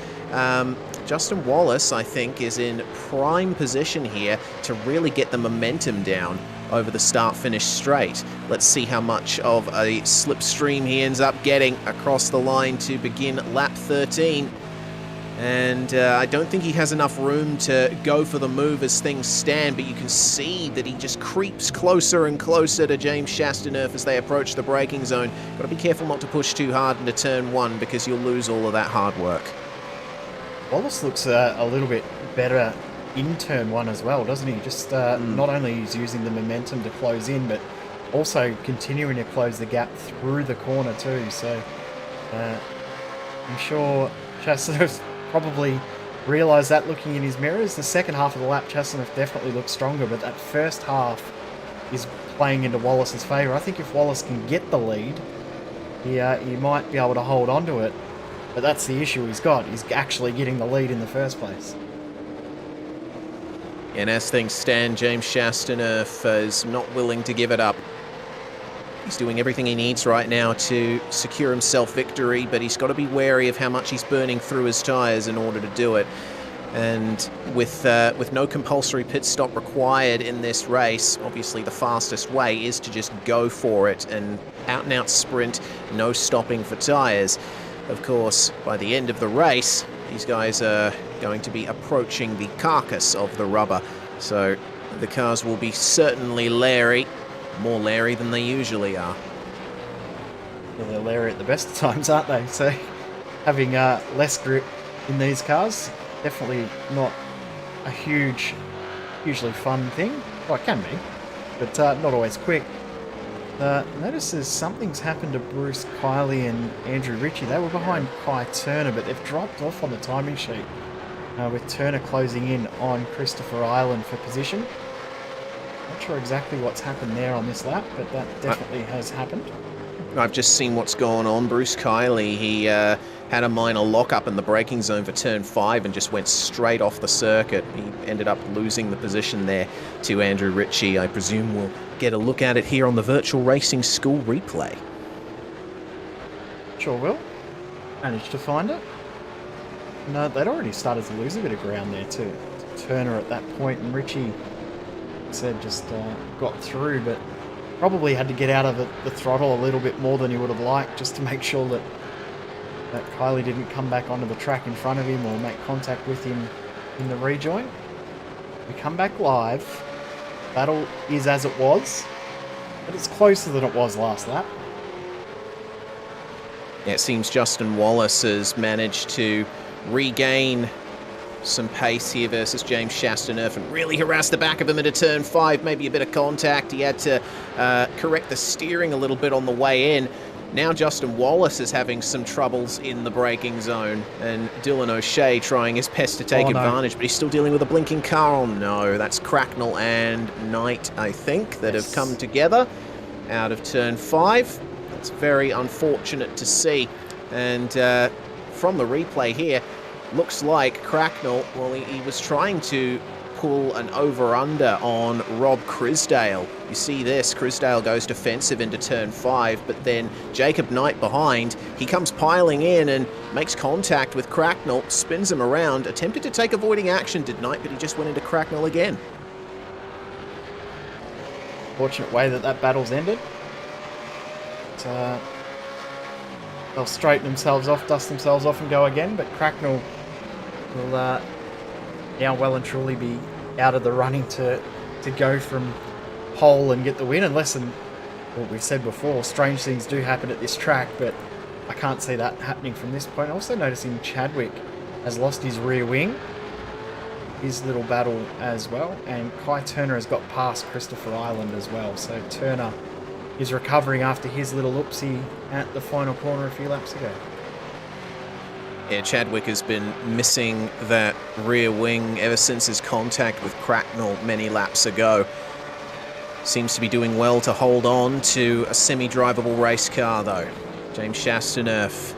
Justin Wallace, I think, is in prime position here to really get the momentum down over the start-finish straight. Let's see how much of a slipstream he ends up getting across the line to begin lap 13. And I don't think he has enough room to go for the move as things stand, but you can see that he just creeps closer and closer to James Chastanerf as they approach the braking zone. Got to be careful not to push too hard into turn 1, because you'll lose all of that hard work. Wallace looks a little bit better in turn 1 as well, doesn't he? Just not only he's using the momentum to close in, but also continuing to close the gap through the corner too. So I'm sure Chastanerf probably realised that looking in his mirrors. The second half of the lap, Chastanerf definitely looks stronger, but that first half is playing into Wallace's favour. I think if Wallace can get the lead, he might be able to hold on to it. But that's the issue he's got. He's actually getting the lead in the first place. And as things stand, James Chastanerf is not willing to give it up. He's doing everything he needs right now to secure himself victory, but he's got to be wary of how much he's burning through his tyres in order to do it. And with no compulsory pit stop required in this race, obviously the fastest way is to just go for it and out-and-out sprint, no stopping for tyres. Of course, by the end of the race, these guys are going to be approaching the carcass of the rubber. So the cars will be certainly leery, more leery than they usually are. Well, they're leery at the best of times, aren't they? So having less grip in these cars, definitely not a hugely fun thing. Well, it can be, but not always quick. Notices something's happened to Bruce Kiley and Andrew Ritchie. They were behind Kai Turner, but they've dropped off on the timing sheet, with Turner closing in on Christopher Ireland for position. Not sure exactly what's happened there on this lap, but that definitely has happened. I've just seen what's going on. Bruce Kiley, he had a minor lock-up in the braking zone for turn 5 and just went straight off the circuit. He ended up losing the position there to Andrew Ritchie. I presume we'll get a look at it here on the Virtual Racing School replay. Sure will. Managed to find it. No, they'd already started to lose a bit of ground there too. Turner at that point, and Ritchie, said, just got through, but probably had to get out of the throttle a little bit more than he would have liked, just to make sure that Kiley didn't come back onto the track in front of him or make contact with him in the rejoin. We come back live. Battle is as it was, but it's closer than it was last lap. Yeah, it seems Justin Wallace has managed to regain some pace here versus James Chastaneuf and really harassed the back of him into turn 5. Maybe a bit of contact. He had to correct the steering a little bit on the way in. Now Justin Wallace is having some troubles in the braking zone, and Dylan O'Shea trying his best to take advantage, but he's still dealing with a blinking car. Oh no, that's Cracknell and Knight, I think, that have come together out of turn 5. That's very unfortunate to see. And from the replay here, looks like Cracknell, well, he was trying to pull an over-under on Rob Crisdale. You see this, Crisdale goes defensive into turn 5, but then Jacob Knight behind, he comes piling in and makes contact with Cracknell, spins him around, attempted to take avoiding action, did Knight, but he just went into Cracknell again. Fortunate way that battle's ended. They'll straighten themselves off, dust themselves off and go again, but Cracknell will now well and truly be out of the running to go from pole and get the win, unless, and what we've said before, strange things do happen at this track, but I can't see that happening from this point. Also noticing Chadwick has lost his rear wing, his little battle as well, and Kai Turner has got past Christopher Island as well, so Turner is recovering after his little oopsie at the final corner a few laps ago. Yeah, Chadwick has been missing that rear wing ever since his contact with Cracknell many laps ago. Seems to be doing well to hold on to a semi-drivable race car, though. James Chastaneuf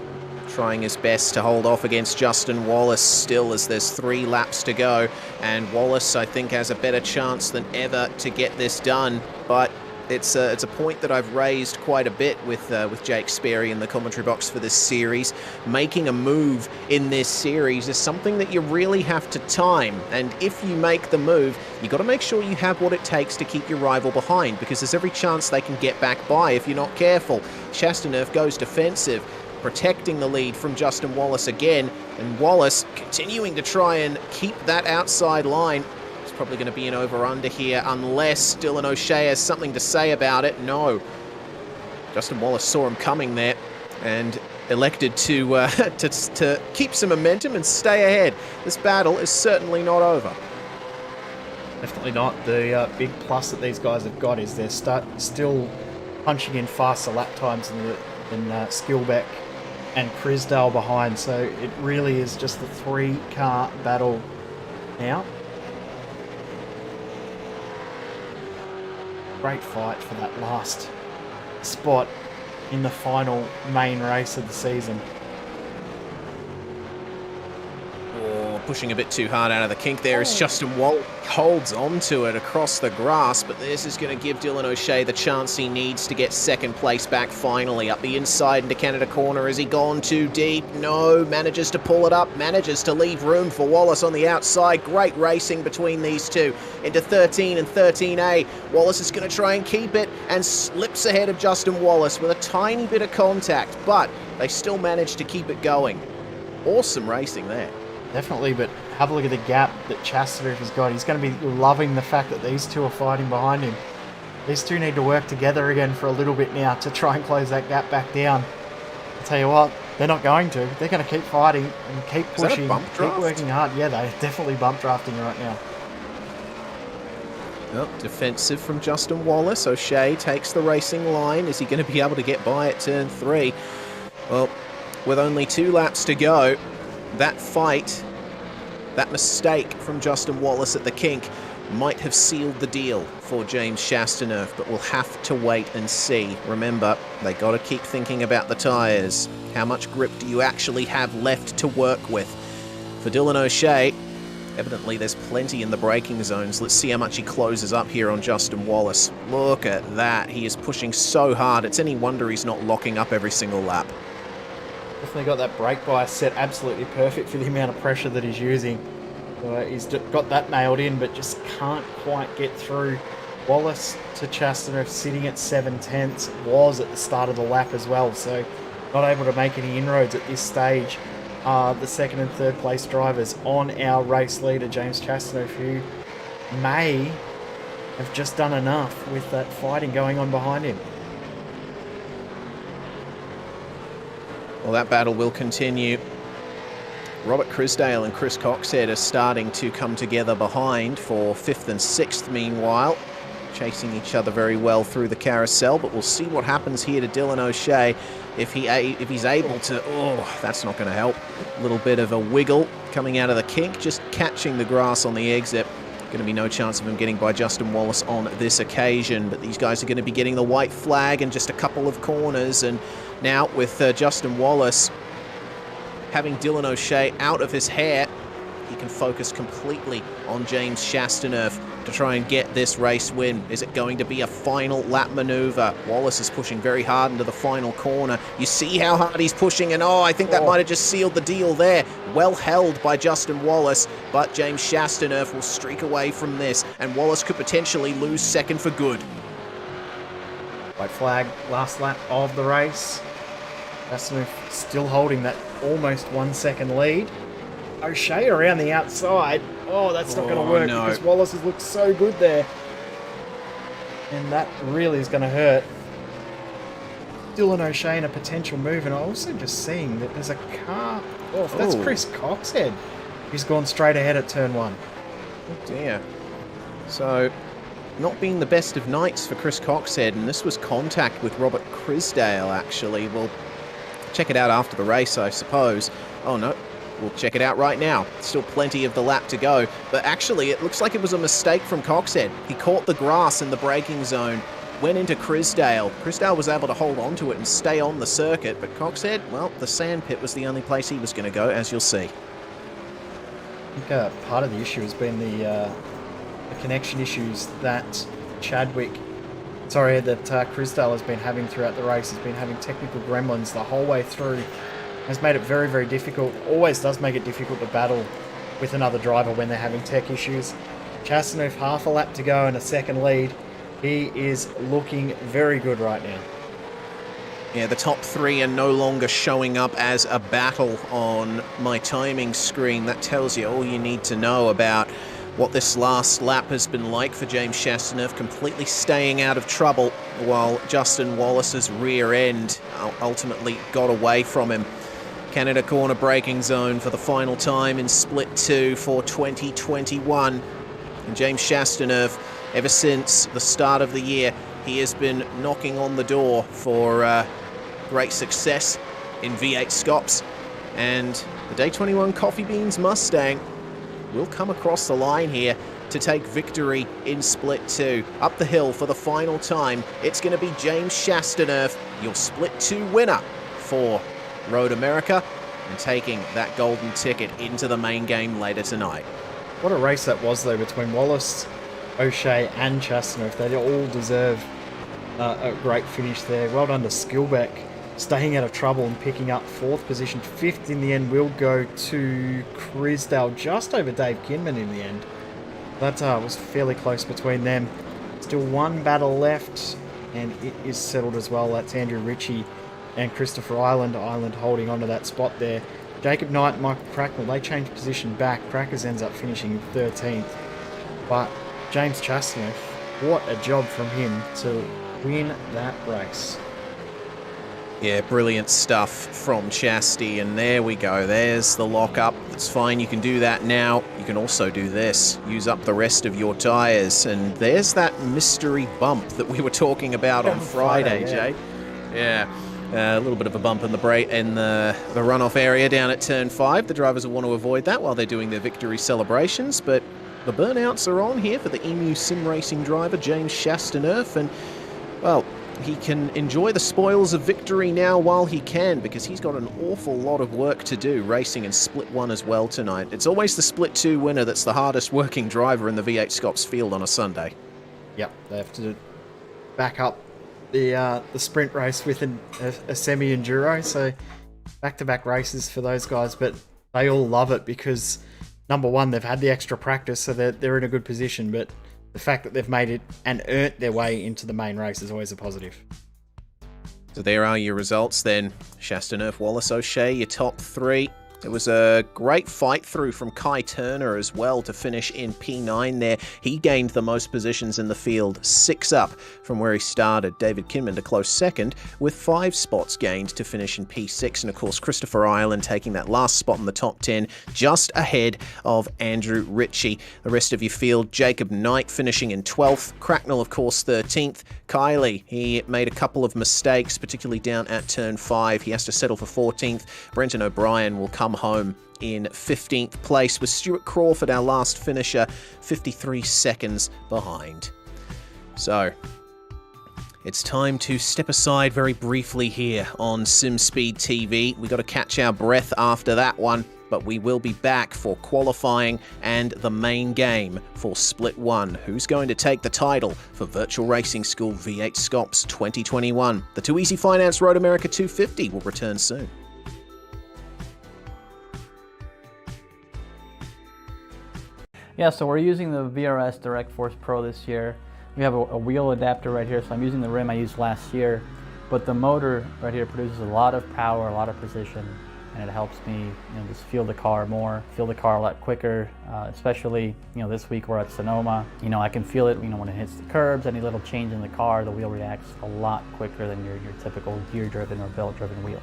trying his best to hold off against Justin Wallace still, as there's 3 laps to go. And Wallace, I think, has a better chance than ever to get this done. But it's a point that I've raised quite a bit with Jake Sperry in the commentary box for this series. Making a move in this series is something that you really have to time, and if you make the move, you got to make sure you have what it takes to keep your rival behind, because there's every chance they can get back by if you're not careful. Chastaneuf goes defensive, protecting the lead from Justin Wallace again, and Wallace continuing to try and keep that outside line. Probably going to be an over-under here, unless Dylan O'Shea has something to say about it. No. Justin Wallace saw him coming there and elected to keep some momentum and stay ahead. This battle is certainly not over. Definitely not. The big plus that these guys have got is they're still punching in faster lap times than Skillbeck and Crisdale behind, so it really is just the 3-car battle now. Great fight for that last spot in the final main race of the season. Oh, pushing a bit too hard out of the kink there as Justin Wallace holds on to it across the grass, but this is going to give Dylan O'Shea the chance he needs to get second place back finally. Up the inside into Canada corner. Has he gone too deep? No. Manages to pull it up, manages to leave room for Wallace on the outside. Great racing between these two into 13 and 13A. Wallace is going to try and keep it and slips ahead of Justin Wallace with a tiny bit of contact, but they still manage to keep it going. Awesome racing there. Definitely, but have a look at the gap that Chastaneuf has got. He's going to be loving the fact that these two are fighting behind him. These two need to work together again for a little bit now to try and close that gap back down. I'll tell you what, they're not going to. They're going to keep fighting and keep pushing, keep working hard. Yeah, they're definitely bump drafting right now. Well, defensive from Justin Wallace. O'Shea takes the racing line. Is he going to be able to get by at turn 3? Well, with only 2 laps to go, that fight, that mistake from Justin Wallace at the kink might have sealed the deal for James Chastaneuf, but we'll have to wait and see. Remember, they got to keep thinking about the tyres. How much grip do you actually have left to work with? For Dylan O'Shea, evidently there's plenty in the braking zones. Let's see how much he closes up here on Justin Wallace. Look at that. He is pushing so hard. It's any wonder he's not locking up every single lap. Definitely got that brake bias set absolutely perfect for the amount of pressure that he's using. He's got that nailed in, but just can't quite get through. Wallace to Chastaneuf sitting at 7/10 was at the start of the lap as well, so not able to make any inroads at this stage. The second and third place drivers on our race leader, James Chastaneuf, who may have just done enough with that fighting going on behind him. Well, that battle will continue Robert Crisdale and Chris Coxhead are starting to come together behind for 5th and 6th meanwhile. Chasing each other very well through the carousel, but we'll see what happens here to Dylan O'Shea if he's able to... Oh, that's not going to help. A little bit of a wiggle coming out of the kink, just catching the grass on the exit. Going to be no chance of him getting by Justin Wallace on this occasion, but these guys are going to be getting the white flag in just a couple of corners, and now with Justin Wallace having Dylan O'Shea out of his hair, he can focus completely on James Chastaneuf to try and get this race win. Is it going to be a final lap maneuver? Wallace is pushing very hard into the final corner. You see how hard he's pushing, and I think that might have just sealed the deal there. Well held by Justin Wallace, but James Chastaneuf will streak away from this, and Wallace could potentially lose second for good. White flag, last lap of the race. Chastaneuf still holding that almost 1 second lead. O'Shea around the outside. Oh, that's not going to work because Wallace has looked so good there. And that really is going to hurt. Dylan O'Shea in a potential move, and I'm also just seeing that there's a car off. That's Chris Coxhead. He's gone straight ahead at turn 1. Oh dear. So, not being the best of nights for Chris Coxhead, and this was contact with Robert Crisdale, actually. We'll check it out after the race, I suppose. Oh no. We'll check it out right now. Still plenty of the lap to go. But actually, it looks like it was a mistake from Coxhead. He caught the grass in the braking zone, went into Crisdale. Crisdale was able to hold on to it and stay on the circuit. But Coxhead, well, the sand pit was the only place he was going to go, as you'll see. I think part of the issue has been the connection issues that Chadwick... Sorry, that Crisdale has been having throughout the race. He's been having technical gremlins the whole way through. Has made it very, very difficult. Always does make it difficult to battle with another driver when they're having tech issues. Chastaneuf, half a lap to go and a second lead. He is looking very good right now. Yeah, the top 3 are no longer showing up as a battle on my timing screen. That tells you all you need to know about what this last lap has been like for James Chastaneuf, completely staying out of trouble while Justin Wallace's rear end ultimately got away from him. Canada corner braking zone for the final time in split 2 for 2021. And James Chastaneuf, ever since the start of the year, he has been knocking on the door for great success in V8SCOPS. And the Day 21 Coffee Beans Mustang will come across the line here to take victory in split 2. Up the hill for the final time, it's going to be James Chastaneuf, your split 2 winner for Road America, and taking that golden ticket into the main game later tonight. What a race that was, though, between Wallace, O'Shea and Chastaneuf. They all deserve a great finish there. Well done to Skillbeck, staying out of trouble and picking up 4th position. 5th in the end will go to Crisdale, just over Dave Kinman in the end. That was fairly close between them. Still one battle left, and it is settled as well. That's Andrew Ritchie and Christopher Ireland. Ireland holding onto that spot there. Jacob Knight and Michael Cracknell, they change position back. Crackers ends up finishing 13th. But James Chastaneuf, what a job from him to win that race. Yeah, brilliant stuff from Chasty, and there we go. There's the lock-up. It's fine, you can do that now. You can also do this. Use up the rest of your tyres. And there's that mystery bump that we were talking about on Friday, Jay. Yeah. A little bit of a bump in the runoff area down at turn 5. The drivers will want to avoid that while they're doing their victory celebrations, but the burnouts are on here for the EMU sim racing driver James Chastaneuf, and well, he can enjoy the spoils of victory now while he can, because he's got an awful lot of work to do racing in split 1 as well tonight. It's always the split 2 winner that's the hardest working driver in the V8SCOPS field on a Sunday. Yep, they have to back up the sprint race with a semi-enduro, so back-to-back races for those guys, but they all love it because, number one, they've had the extra practice, so they're in a good position, but the fact that they've made it and earned their way into the main race is always a positive. So there are your results then. Chastaneuf, Wallace, O'Shea, your top 3. It was a great fight through from Kai Turner as well to finish in P9 there. He gained the most positions in the field, 6 up from where he started. David Kinman to close second with 5 spots gained to finish in P6. And of course, Christopher Ireland taking that last spot in the top 10, just ahead of Andrew Ritchie. The rest of your field, Jacob Knight finishing in 12th. Cracknell, of course, 13th. Kylie, he made a couple of mistakes, particularly down at turn 5. He has to settle for 14th. Brenton O'Brien will come home in 15th place, with Stuart Crawford, our last finisher, 53 seconds behind. So, it's time to step aside very briefly here on SimSpeed TV. We got to catch our breath after that one, but we will be back for qualifying and the main game for Split 1. Who's going to take the title for Virtual Racing School V8SCOPS 2021? The Too Easy Finance Road America 250 will return soon. Yeah, so we're using the VRS Direct Force Pro this year. We have a wheel adapter right here, so I'm using the rim I used last year, but the motor right here produces a lot of power, a lot of precision, and it helps me, just feel the car more, feel the car a lot quicker, especially, this week we're at Sonoma. I can feel it, when it hits the curbs, any little change in the car, the wheel reacts a lot quicker than your typical gear-driven or belt-driven wheel.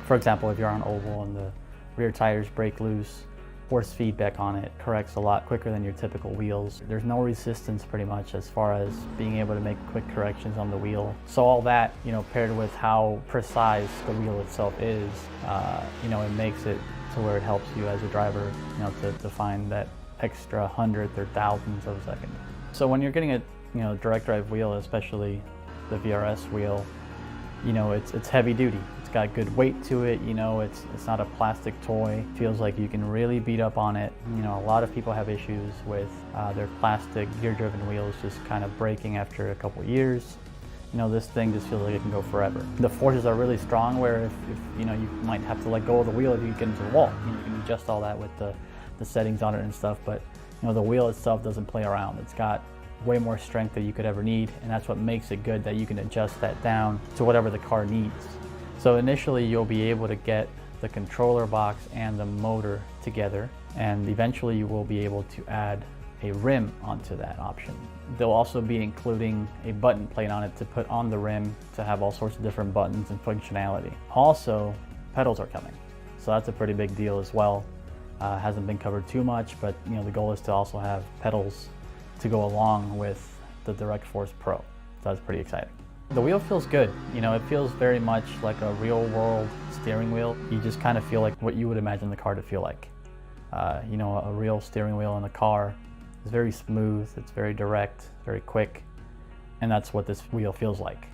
For example, if you're on oval and the rear tires break loose, force feedback on it corrects a lot quicker than your typical wheels. There's no resistance pretty much as far as being able to make quick corrections on the wheel. So all that, paired with how precise the wheel itself is, it makes it to where it helps you as a driver, to find that extra hundredth or thousandths of a second. So when you're getting a direct drive wheel, especially the VRS wheel, it's heavy duty. It's got good weight to it, it's not a plastic toy. It feels like you can really beat up on it. A lot of people have issues with their plastic gear-driven wheels just kind of breaking after a couple years. This thing just feels like it can go forever. The forces are really strong where if you might have to let go of the wheel if you get into the wall. You can adjust all that with the settings on it and stuff, but the wheel itself doesn't play around. It's got way more strength than you could ever need, and that's what makes it good, that you can adjust that down to whatever the car needs. So initially you'll be able to get the controller box and the motor together, and eventually you will be able to add a rim onto that option. They'll also be including a button plate on it to put on the rim to have all sorts of different buttons and functionality. Also, pedals are coming, so that's a pretty big deal as well. Hasn't been covered too much, but the goal is to also have pedals to go along with the Direct Force Pro. So that's pretty exciting. The wheel feels good. It feels very much like a real world steering wheel. You just kind of feel like what you would imagine the car to feel like. A real steering wheel in a car is very smooth, it's very direct, very quick, and that's what this wheel feels like.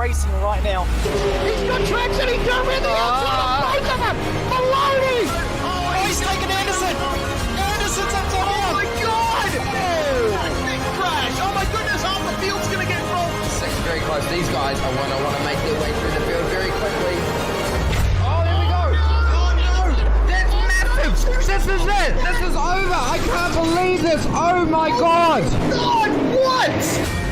racing right now. He's got traction, he's going around the outside of both of them! Maloney! Oh, he's taken Anderson! Anderson's up top now! Oh my god! Big crash! Oh my goodness, half the field's gonna get rolled! Second very close. These guys I want to make their way through the field very quickly. Oh, there we go! Oh no! That's massive! This is it! This is over! I can't believe this! Oh my god! God, what?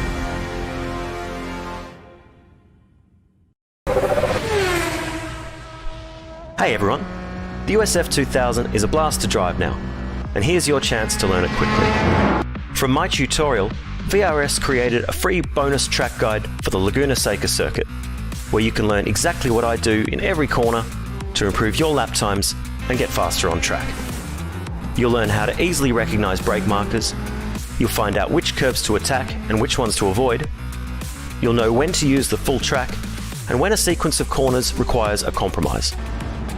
Hey everyone, the USF 2000 is a blast to drive now, and here's your chance to learn it quickly. From my tutorial, VRS created a free bonus track guide for the Laguna Seca circuit, where you can learn exactly what I do in every corner to improve your lap times and get faster on track. You'll learn how to easily recognise brake markers, you'll find out which curves to attack and which ones to avoid, you'll know when to use the full track and when a sequence of corners requires a compromise.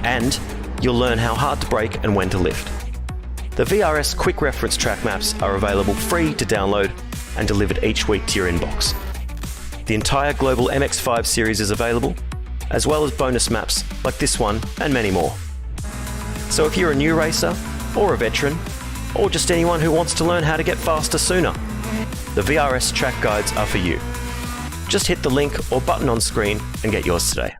And you'll learn how hard to brake and when to lift. The VRS Quick Reference track maps are available free to download and delivered each week to your inbox. The entire Global MX5 series is available, as well as bonus maps like this one and many more. So if you're a new racer, or a veteran, or just anyone who wants to learn how to get faster sooner, the VRS track guides are for you. Just hit the link or button on screen and get yours today.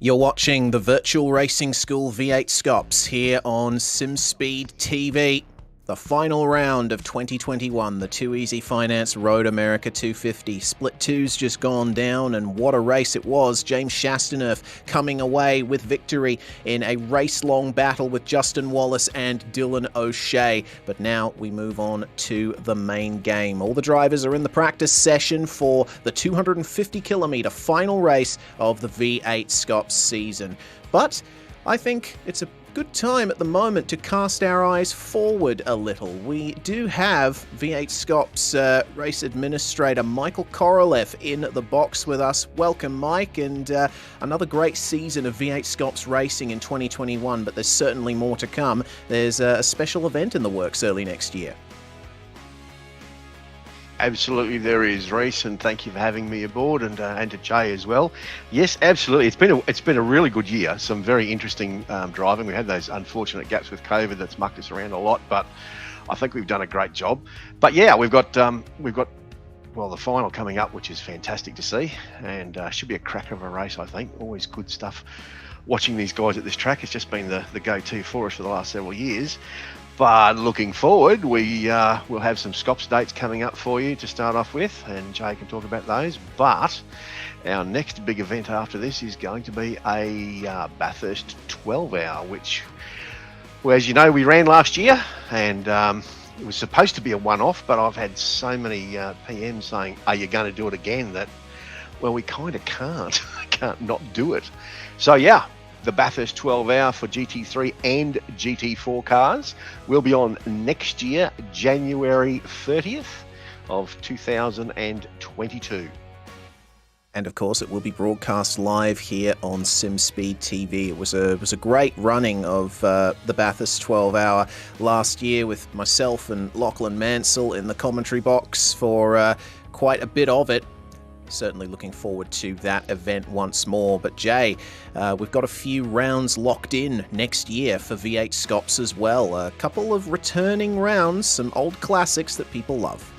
You're watching the Virtual Racing School V8SCOPS here on SimSpeed TV. The final round of 2021, the Too Easy Finance Road America 250. Split 2's just gone down, and what a race it was. James Chastaneuf coming away with victory in a race-long battle with Justin Wallace and Dylan O'Shea. But now we move on to the main game. All the drivers are in the practice session for the 250-kilometre final race of the V8SCOPS season. But I think it's a good time at the moment to cast our eyes forward a little. We do have V8SCOPS race administrator Michael Korolev in the box with us. Welcome, Mike, and another great season of V8SCOPS racing in 2021, but there's certainly more to come. There's a special event in the works early next year. Absolutely, there is, Reese, and thank you for having me aboard, and to Jay as well. Yes, absolutely. It's been a really good year. Some very interesting driving. We had those unfortunate gaps with COVID that's mucked us around a lot, but I think we've done a great job. But yeah, we've got well, the final coming up, which is fantastic to see, and should be a cracker of a race. I think always good stuff. Watching these guys at this track, it's just been the go-to for us for the last several years. But looking forward, we'll have some SCOPS dates coming up for you to start off with, and Jay can talk about those. But our next big event after this is going to be a Bathurst 12-hour, which, well, as you know, we ran last year, and it was supposed to be a one-off, but I've had so many PMs saying, are you going to do it again, that, well, we kind of can't not do it. So yeah, the Bathurst 12-hour for GT3 and GT4 cars will be on next year, January 30th of 2022. And of course, it will be broadcast live here on SimSpeed TV. It was a great running of the Bathurst 12-hour last year, with myself and Lachlan Mansell in the commentary box for quite a bit of it. Certainly looking forward to that event once more. But Jay, we've got a few rounds locked in next year for V8SCOPS as well. A couple of returning rounds, some old classics that people love.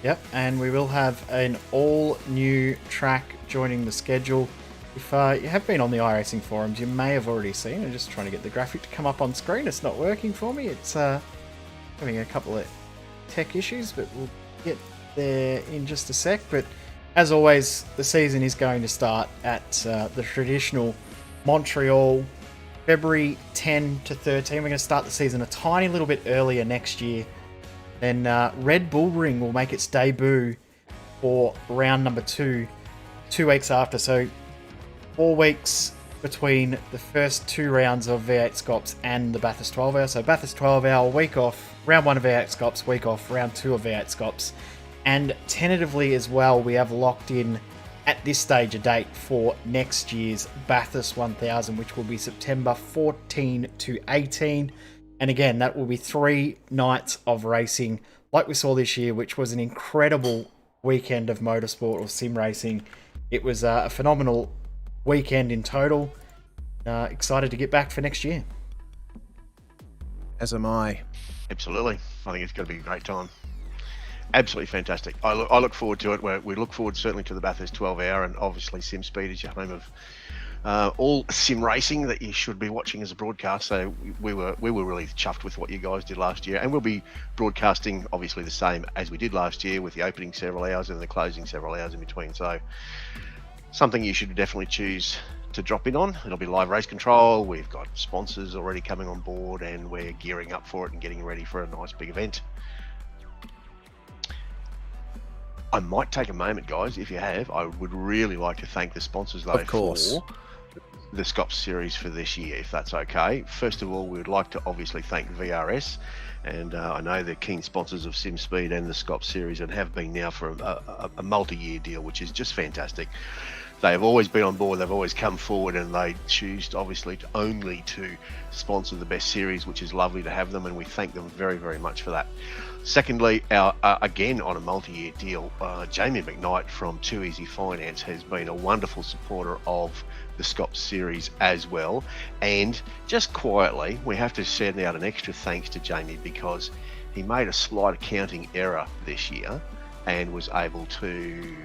Yep, and we will have an all-new track joining the schedule. If you have been on the iRacing forums, you may have already seen. I'm just trying to get the graphic to come up on screen. It's not working for me. It's having a couple of tech issues, but we'll get there in just a sec. But as always, the season is going to start at the traditional Montreal, February 10 to 13. We're going to start the season a tiny little bit earlier next year. Then Red Bull Ring will make its debut for round number 2 weeks after. So 4 weeks between the first 2 rounds of V8SCOPS and the Bathurst 12-hour. So Bathurst 12-hour, week off, round 1 of V8SCOPS, week off, round 2 of V8SCOPS. And tentatively as well, we have locked in at this stage a date for next year's Bathurst 1000, which will be September 14 to 18. And again, that will be 3 nights of racing like we saw this year, which was an incredible weekend of motorsport or sim racing. It was a phenomenal weekend in total. Excited to get back for next year. As am I. Absolutely. I think it's going to be a great time. Absolutely fantastic. I look forward to it. We look forward certainly to the Bathurst 12 hour, and obviously SimSpeed is your home of all sim racing that you should be watching as a broadcast. So we were really chuffed with what you guys did last year, and we'll be broadcasting obviously the same as we did last year, with the opening several hours and the closing several hours in between. So something you should definitely choose to drop in on. It'll be live race control. We've got sponsors already coming on board, and we're gearing up for it and getting ready for a nice big event. I might take a moment, guys, if you have. I would really like to thank the sponsors, though, of course, for the SCOPS series for this year, if that's okay. First of all, we would like to obviously thank VRS, and I know they're keen sponsors of SimSpeed and the SCOPS series, and have been now for a multi-year deal, which is just fantastic. They have always been on board, they've always come forward, and they choose obviously only to sponsor the best series, which is lovely to have them, and we thank them very, very much for that. Secondly, again on a multi-year deal, Jamie McKnight from Too Easy Finance has been a wonderful supporter of the SCOPS series as well. And just quietly, we have to send out an extra thanks to Jamie, because he made a slight accounting error this year and was able to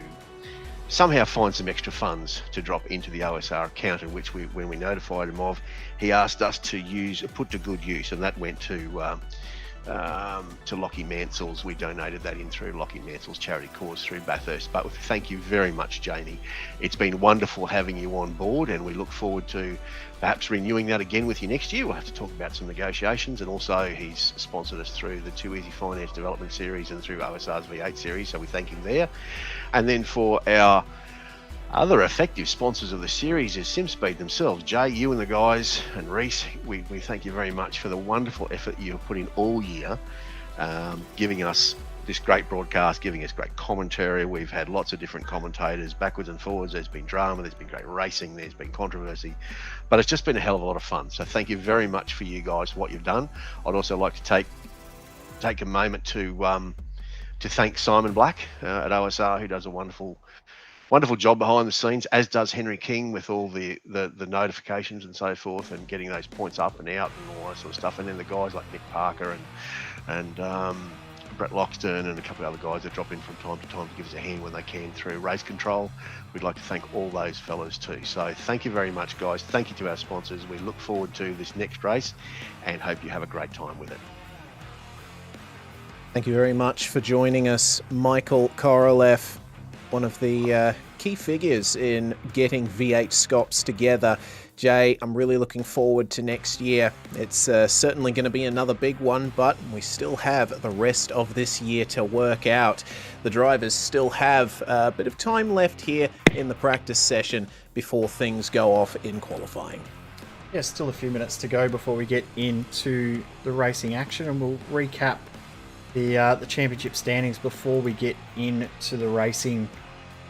somehow find some extra funds to drop into the OSR account, in which when we notified him of, he asked us to put to good use, and that went to Lockie Mansell's. We donated that in through Lockie Mansell's charity cause through Bathurst. But thank you very much, Jamie. It's been wonderful having you on board, and we look forward to perhaps renewing that again with you next year. We'll have to talk about some negotiations, and also he's sponsored us through the Too Easy Finance Development Series and through OSR's V8 series, so we thank him there. And then for our other effective sponsors of the series is SimSpeed themselves. Jay, you and the guys, and Reese, we thank you very much for the wonderful effort you have put in all year, giving us this great broadcast, giving us great commentary. We've had lots of different commentators, backwards and forwards. There's been drama, there's been great racing, there's been controversy, but it's just been a hell of a lot of fun. So thank you very much for you guys for what you've done. I'd also like to take a moment to thank Simon Black at OSR, who does a wonderful job behind the scenes, as does Henry King, with all the notifications and so forth, and getting those points up and out and all that sort of stuff. And then the guys like Nick Parker and Brett Loxton and a couple of other guys that drop in from time to time to give us a hand when they can through race control. We'd like to thank all those fellas too. So thank you very much, guys. Thank you to our sponsors. We look forward to this next race and hope you have a great time with it. Thank you very much for joining us, Michael Korolev, one of the key figures in getting V8SCOPS together. Jay, I'm really looking forward to next year. It's certainly going to be another big one, but we still have the rest of this year to work out. The drivers still have a bit of time left here in the practice session before things go off in qualifying. Yeah, still a few minutes to go before we get into the racing action, and we'll recap the championship standings before we get into the racing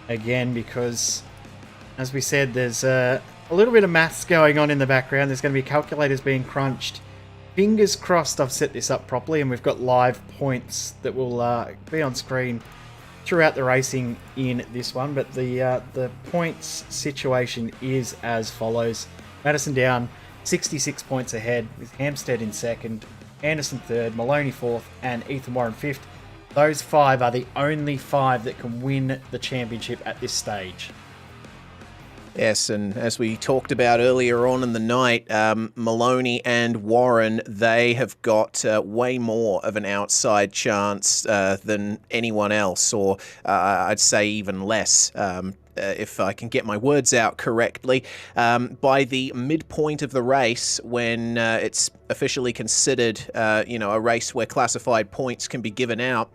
again, because as we said, there's a little bit of maths going on in the background. There's going to be calculators being crunched. Fingers crossed I've set this up properly, and we've got live points that will be on screen throughout the racing in this one. But the points situation is as follows. Madison Down 66 points ahead, with Hampstead in second, Anderson third, Maloney fourth, and Ethan Warren fifth. Those five are the only five that can win the championship at this stage. Yes, and as we talked about earlier on in the night, Maloney and Warren, they have got way more of an outside chance than anyone else, or I'd say even less, if I can get my words out correctly. By the midpoint of the race, when it's officially considered, a race where classified points can be given out,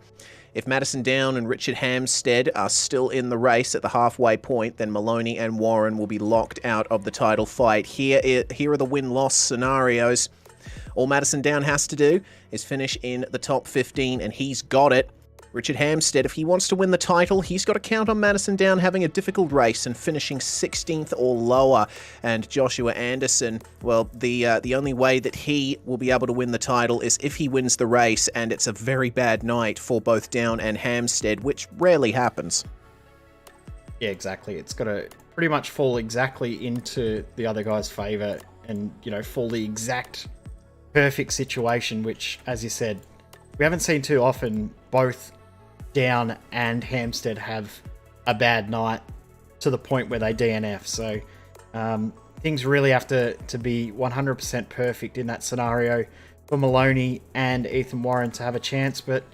if Madison Down and Richard Hampstead are still in the race at the halfway point, then Maloney and Warren will be locked out of the title fight. Here are the win-loss scenarios. All Madison Down has to do is finish in the top 15, and he's got it. Richard Hampstead, if he wants to win the title, he's got to count on Madison Down having a difficult race and finishing 16th or lower. And Joshua Anderson, well, the only way that he will be able to win the title is if he wins the race, and it's a very bad night for both Down and Hampstead, which rarely happens. Yeah, exactly. It's got to pretty much fall exactly into the other guy's favour and, you know, fall the exact perfect situation, which, as you said, we haven't seen too often. Both Down and Hampstead have a bad night to the point where they DNF. So things really have to be 100% perfect in that scenario for Maloney and Ethan Warren to have a chance. But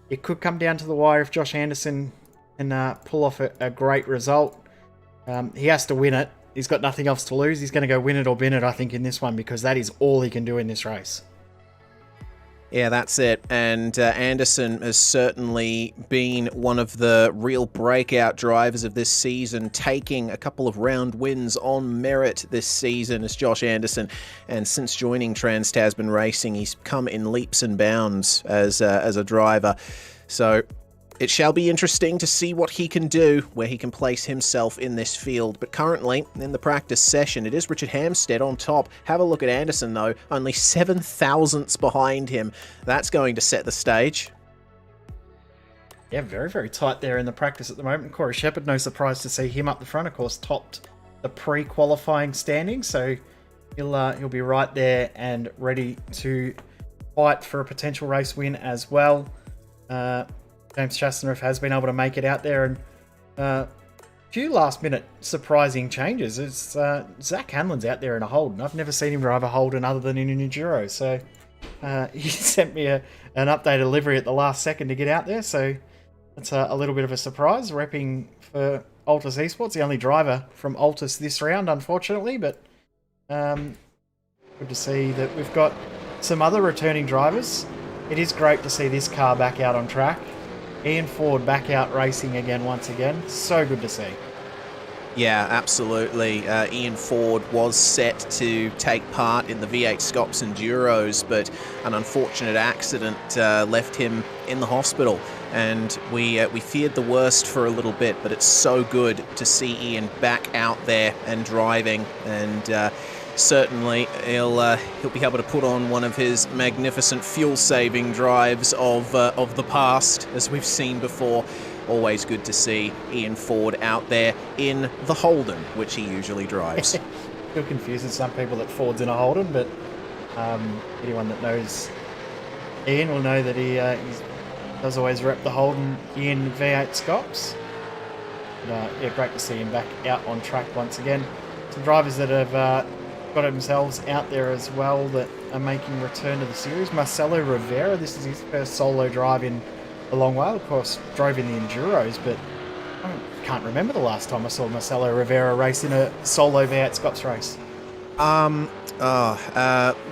it could come down to the wire if Josh Anderson can pull off a great result. He has to win it. He's got nothing else to lose. He's going to go win it or bin it, I think, in this one, because that is all he can do in this race. Yeah, that's it. And Anderson has certainly been one of the real breakout drivers of this season, taking a couple of round wins on merit this season as Josh Anderson. And since joining Trans-Tasman Racing, he's come in leaps and bounds as a driver. So it shall be interesting to see what he can do, where he can place himself in this field. But currently, in the practice session, it is Richard Hampstead on top. Have a look at Anderson, though. Only 7 thousandths behind him. That's going to set the stage. Yeah, very, very tight there in the practice at the moment. Corey Shepard, no surprise to see him up the front. Of course, topped the pre-qualifying standing, so he'll be right there and ready to fight for a potential race win as well. James Chastanerif has been able to make it out there, and a few last-minute surprising changes. It's Zach Hanlon's out there in a Holden. I've never seen him drive a Holden other than in an Enduro, so he sent me an updated livery at the last second to get out there, so that's a little bit of a surprise. Repping for Altus Esports, the only driver from Altus this round, unfortunately, but good to see that we've got some other returning drivers. It is great to see this car back out on track. Ian Ford back out racing again once again. So good to see. Yeah, absolutely. Ian Ford was set to take part in the V8SCOPS Enduros, but an unfortunate accident left him in the hospital. And we feared the worst for a little bit, but it's so good to see Ian back out there and driving. And certainly he'll be able to put on one of his magnificent fuel-saving drives of the past, as we've seen before. Always good to see Ian Ford out there in the Holden, which he usually drives. Still confusing some people that Ford's in a Holden, but anyone that knows Ian will know that he does always rep the Holden in V8SCOPS. Yeah, great to see him back out on track once again. Some drivers that have got themselves out there as well that are making return to the series. Marcelo Rivera, this is his first solo drive in a long while. Of course, drove in the Enduros, but I can't remember the last time I saw Marcelo Rivera race in a solo V8SCOPS race.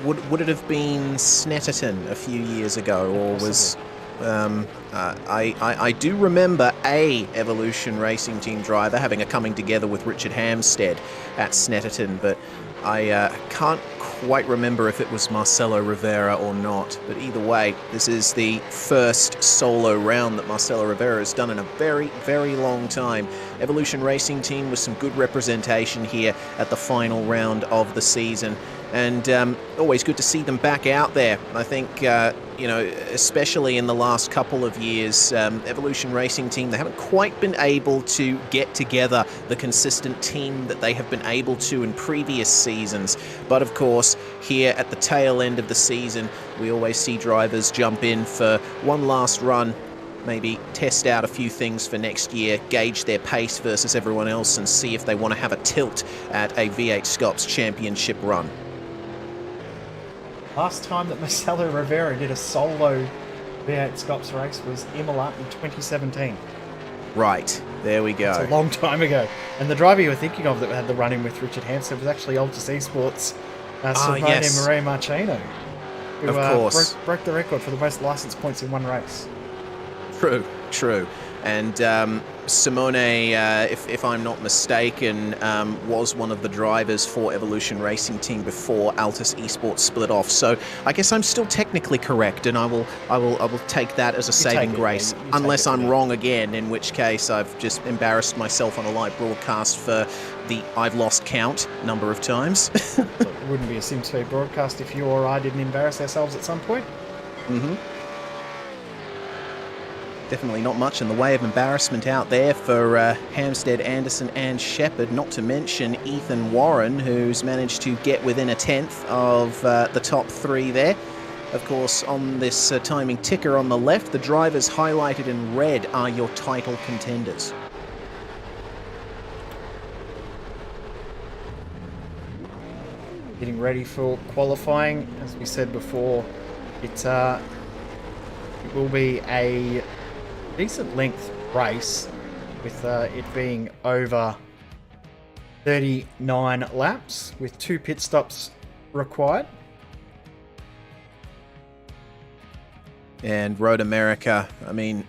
Would it have been Snetterton a few years ago, or was I do remember a Evolution Racing Team driver having a coming together with Richard Hampstead at Snetterton, but I can't quite remember if it was Marcelo Rivera or not. But either way, this is the first solo round that Marcelo Rivera has done in a very, very long time. Evolution Racing Team with some good representation here at the final round of the season. And always good to see them back out there. I think, especially in the last couple of years, Evolution Racing Team, they haven't quite been able to get together the consistent team that they have been able to in previous seasons. But of course, here at the tail end of the season, we always see drivers jump in for one last run, maybe test out a few things for next year, gauge their pace versus everyone else, and see if they want to have a tilt at a V8SCOPS championship run. Last time that Marcelo Rivera did a solo V8SCOPS race was Imola in 2017. Right, there we go. It's a long time ago. And the driver you were thinking of that had the run-in with Richard Hampstead was actually Altus Esports' Silvano Maria Marchino, who of course broke the record for the most licence points in one race. True. And Simone, if I'm not mistaken, was one of the drivers for Evolution Racing Team before Altus Esports split off. So I guess I'm still technically correct, and I will take that as a saving grace, unless I'm wrong again, in which case I've just embarrassed myself on a live broadcast for the I've lost count number of times. So it wouldn't be a SimSpeed broadcast if you or I didn't embarrass ourselves at some point. Mm-hmm. Definitely not much in the way of embarrassment out there for Hampstead, Anderson and Shepard, not to mention Ethan Warren, who's managed to get within a tenth of the top three there. Of course, on this timing ticker on the left, the drivers highlighted in red are your title contenders. Getting ready for qualifying. As we said before, it will be a decent length race, with it being over 39 laps with 2 pit stops required. And Road America, I mean,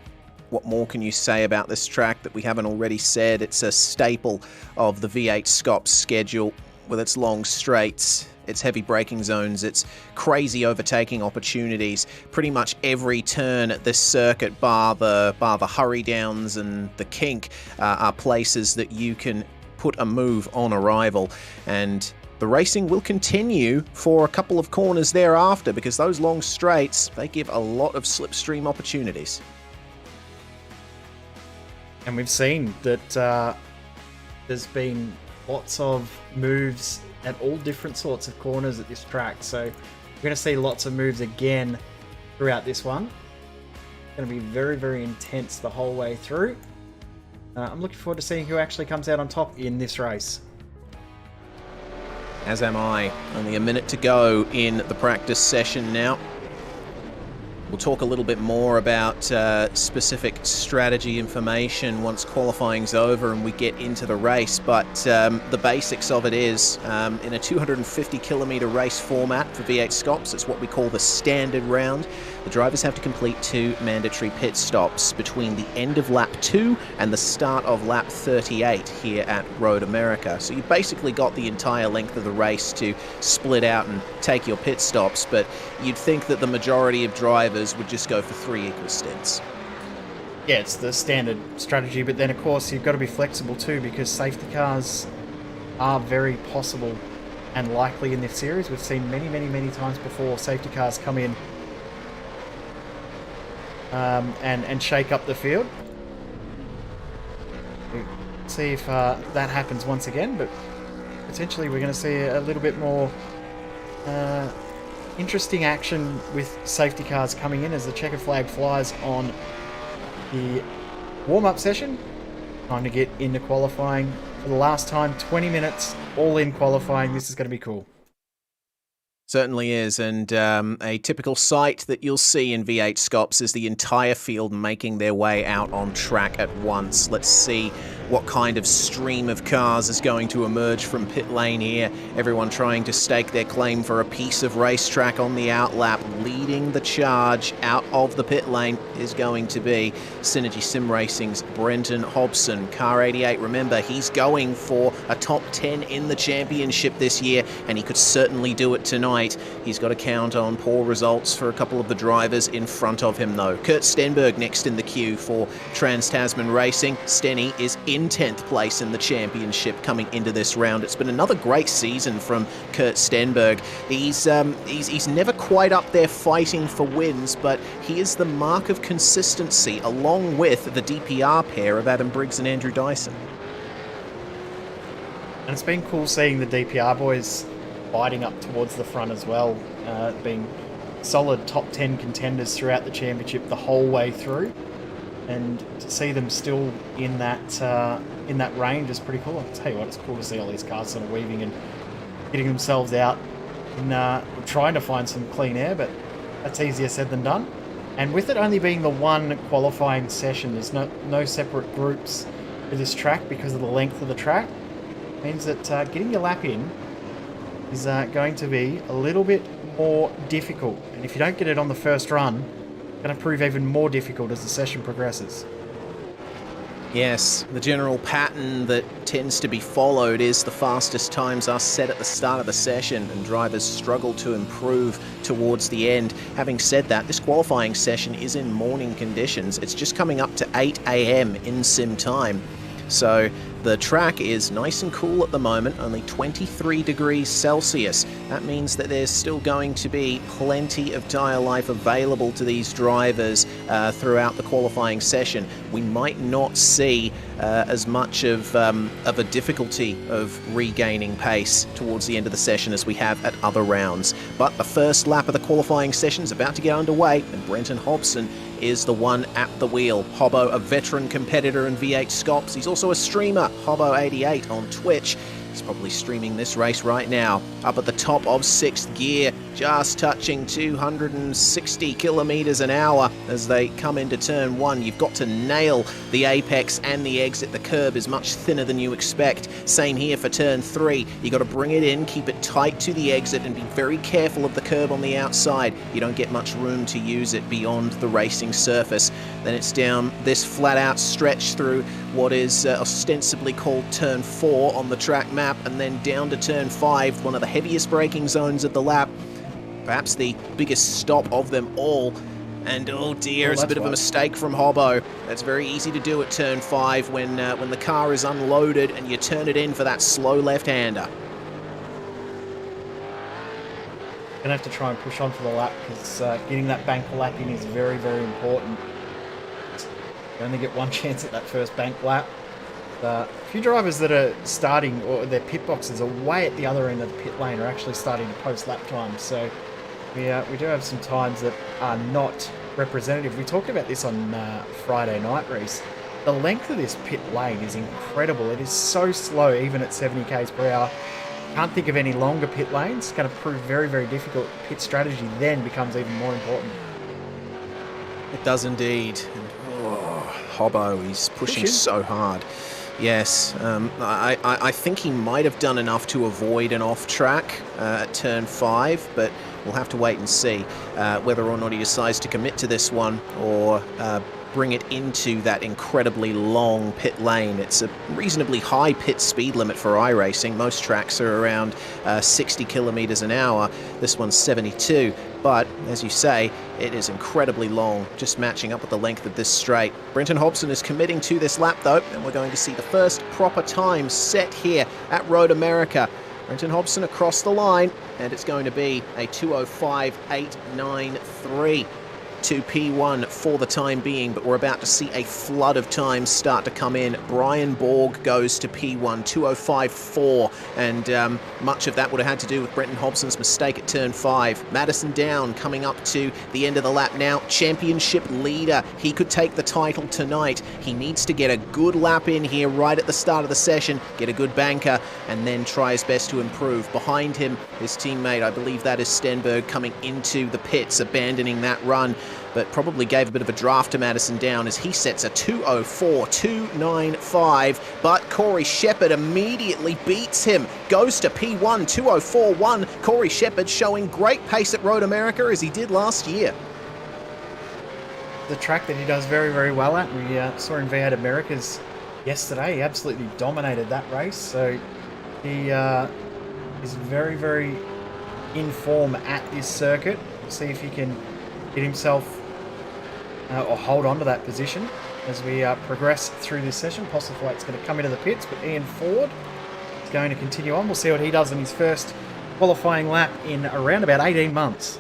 what more can you say about this track that we haven't already said? It's a staple of the V8SCOPS schedule, with its long straights, its heavy braking zones, its crazy overtaking opportunities. Pretty much every turn at this circuit, bar the hurry downs and the kink, are places that you can put a move on arrival. And the racing will continue for a couple of corners thereafter, because those long straights, they give a lot of slipstream opportunities. And we've seen that there's been lots of moves at all different sorts of corners at this track, so we're going to see lots of moves again throughout this one. It's going to be very, very intense the whole way through. I'm looking forward to seeing who actually comes out on top in this race. As am I. Only a minute to go in the practice session now. We'll talk a little bit more about specific strategy information once qualifying's over and we get into the race, but the basics of it is, in a 250 kilometre race format for V8SCOPS, it's what we call the standard round. The drivers have to complete 2 mandatory pit stops between the end of lap 2 and the start of lap 38 here at Road America. So you've basically got the entire length of the race to split out and take your pit stops, but you'd think that the majority of drivers would just go for 3 equal stints. Yeah, it's the standard strategy, but then of course you've got to be flexible too, because safety cars are very possible and likely in this series. We've seen many times before safety cars come in and shake up the field. We'll see if that happens once again, but potentially we're going to see a little bit more interesting action with safety cars coming in as the checkered flag flies on the warm-up session. Time to get into qualifying for the last time. 20 minutes all in qualifying. This is going to be cool. Certainly is, and a typical sight that you'll see in V8SCOPS is the entire field making their way out on track at once. Let's see what kind of stream of cars is going to emerge from pit lane here. Everyone trying to stake their claim for a piece of racetrack on the outlap. Leading the charge out of the pit lane is going to be Synergy Sim Racing's Brenton Hobson. Car 88, remember, he's going for a top 10 in the championship this year, and he could certainly do it tonight. He's got to count on poor results for a couple of the drivers in front of him, though. Kurt Stenberg next in the queue for Trans-Tasman Racing. Stenny is in 10th place in the championship coming into this round. It's been another great season from Kurt Stenberg. He's never quite up there fighting for wins, but he is the mark of consistency, along with the DPR pair of Adam Briggs and Andrew Dyson. And it's been cool seeing the DPR boys fighting up towards the front as well, being solid top 10 contenders throughout the championship the whole way through, and to see them still in that range is pretty cool. I'll tell you what, it's cool to see all these cars sort of weaving and getting themselves out and trying to find some clean air, but that's easier said than done. And with it only being the one qualifying session, there's no separate groups for this track because of the length of the track. It means that getting your lap in is going to be a little bit more difficult, and if you don't get it on the first run, it's going to prove even more difficult as the session progresses. Yes, the general pattern that tends to be followed is the fastest times are set at the start of the session and drivers struggle to improve towards the end. Having said that, this qualifying session is in morning conditions. It's just coming up to 8 a.m. in sim time. So the track is nice and cool at the moment, only 23 degrees Celsius. That means that there's still going to be plenty of tyre life available to these drivers throughout the qualifying session. We might not see as much of a difficulty of regaining pace towards the end of the session as we have at other rounds. But the first lap of the qualifying session is about to get underway, and Brenton Hobson is the one at the wheel. Hobbo, a veteran competitor in V8SCOPS. He's also a streamer, Hobbo88 on Twitch. He's probably streaming this race right now. Up at the top of 6th gear, just touching 260 kilometers an hour as they come into turn 1. You've got to nail the apex and the exit. The curb is much thinner than you expect. Same here for turn 3. You've got to bring it in, keep it tight to the exit, and be very careful of the curb on the outside. You don't get much room to use it beyond the racing surface. Then it's down this flat-out stretch through what is ostensibly called turn 4 on the track map, and then down to turn 5, one of the heaviest braking zones of the lap. Perhaps the biggest stop of them all. And oh dear, it's a bit of a mistake from Hobbo. That's very easy to do at turn 5 when the car is unloaded and you turn it in for that slow left-hander. Gonna have to try and push on for the lap because getting that bank lap in is very, very important. You only get one chance at that first bank lap. A few drivers that are starting, or their pit boxes are way at the other end of the pit lane, are actually starting to post lap times. So we do have some times that are not representative. We talked about this on Friday night, Reese. The length of this pit lane is incredible. It is so slow, even at 70 k's per hour. Can't think of any longer pit lanes. It's going to prove very, very difficult. Pit strategy then becomes even more important. It does indeed. Hobbo, he's pushing so hard. Yes, I think he might have done enough to avoid an off-track at turn 5, but we'll have to wait and see whether or not he decides to commit to this one or bring it into that incredibly long pit lane. It's a reasonably high pit speed limit for iRacing. Most tracks are around 60 kilometers an hour. This one's 72. But, as you say, it is incredibly long, just matching up with the length of this straight. Brenton Hobson is committing to this lap, though, and we're going to see the first proper time set here at Road America. Brenton Hobson across the line, and it's going to be a 2:05.893 to P1 for the time being, but we're about to see a flood of times start to come in. Brian Borg goes to P1, 2:05.4, and much of that would have had to do with Brenton Hobson's mistake at turn 5. Madison Down coming up to the end of the lap now. Championship leader. He could take the title tonight. He needs to get a good lap in here right at the start of the session, get a good banker, and then try his best to improve. Behind him, his teammate, I believe that is Stenberg, coming into the pits, abandoning that run, but probably gave a bit of a draft to Madison Down as he sets a 2:04.295, but Corey Shepard immediately beats him, goes to P1, 2:04.1. Corey Shepard showing great pace at Road America as he did last year. The track that he does very, very well at. We saw in V8 Americas yesterday. He absolutely dominated that race, so he is very, very in form at this circuit. We'll see if he can get himself or hold on to that position as we progress through this session. Postlethwaite's going to come into the pits, but Ian Ford is going to continue on. We'll see what he does in his first qualifying lap in around about 18 months.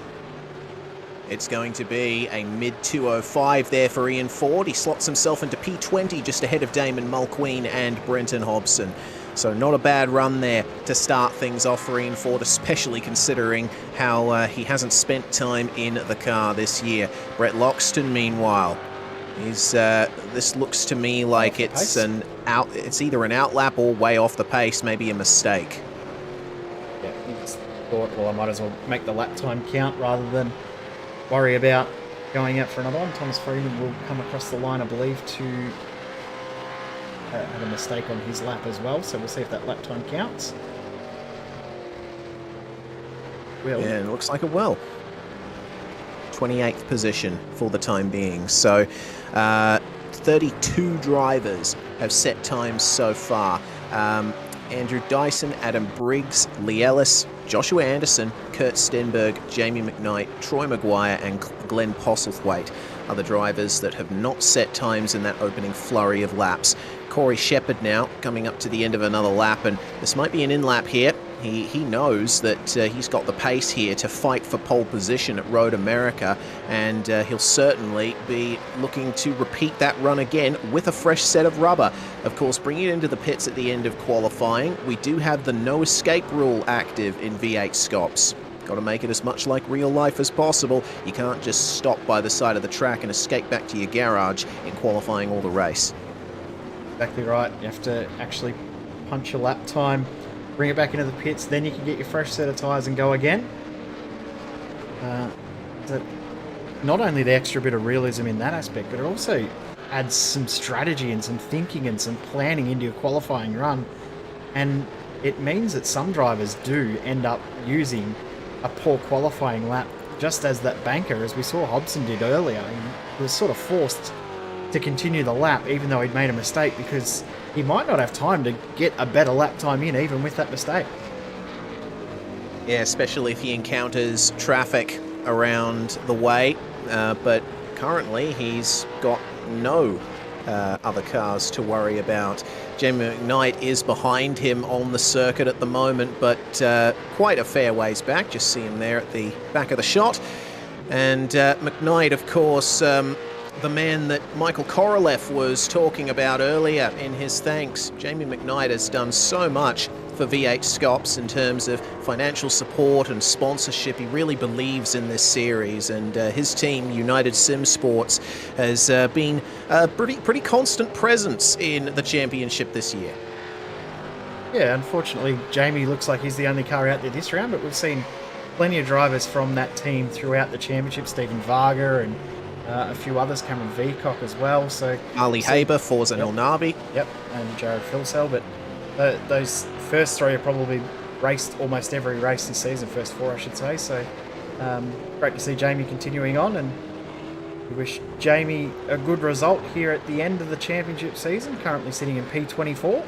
It's going to be a mid-2:05 there for Ian Ford. He slots himself into P20 just ahead of Damon Mulqueen and Brenton Hobson. So not a bad run there to start things off for Ian Ford, especially considering how he hasn't spent time in the car this year. Brett Loxton, meanwhile, this looks to me like it's either an outlap or way off the pace, maybe a mistake. Yeah, he just thought, well, I might as well make the lap time count rather than worry about going out for another one. Thomas Freeman will come across the line, I believe, to had a mistake on his lap as well, so we'll see if that lap time counts. Yeah, it looks like it will. 28th position for the time being. So 32 drivers have set times so far. Andrew Dyson, Adam Briggs, Lee Ellis, Joshua Anderson, Kurt Stenberg, Jamie McKnight, Troy Maguire and Glenn Postlethwaite are the drivers that have not set times in that opening flurry of laps. Corey Shepard now coming up to the end of another lap, and this might be an in-lap here. He knows that he's got the pace here to fight for pole position at Road America, and he'll certainly be looking to repeat that run again with a fresh set of rubber. Of course, bringing it into the pits at the end of qualifying, we do have the no escape rule active in V8SCOPS. Got to make it as much like real life as possible. You can't just stop by the side of the track and escape back to your garage in qualifying or the race. Exactly right. You have to actually punch your lap time, bring it back into the pits, then you can get your fresh set of tyres and go again. Not only the extra bit of realism in that aspect, but it also adds some strategy and some thinking and some planning into your qualifying run. And it means that some drivers do end up using a poor qualifying lap just as that banker, as we saw Hobson did earlier. He was sort of forced to continue the lap even though he'd made a mistake, because he might not have time to get a better lap time in even with that mistake. Yeah, especially if he encounters traffic around the way, but currently he's got no other cars to worry about. Jamie McKnight is behind him on the circuit at the moment, but quite a fair ways back. Just see him there at the back of the shot. And McKnight, of course, the man that Michael Korolev was talking about earlier in his thanks. Jamie McKnight has done so much for V8SCOPS in terms of financial support and sponsorship. He really believes in this series, and his team, United Sim Sports, has been a pretty constant presence in the championship this year. Yeah, unfortunately, Jamie looks like he's the only car out there this round, but we've seen plenty of drivers from that team throughout the championship. Stephen Varga and a few others, Cameron Veacock as well. So Ali Haber, Forza Nilnabi. Yep, and Jared Filsell. But those first three have probably raced almost every race this season, first four I should say. So great to see Jamie continuing on, and we wish Jamie a good result here at the end of the championship season, currently sitting in P24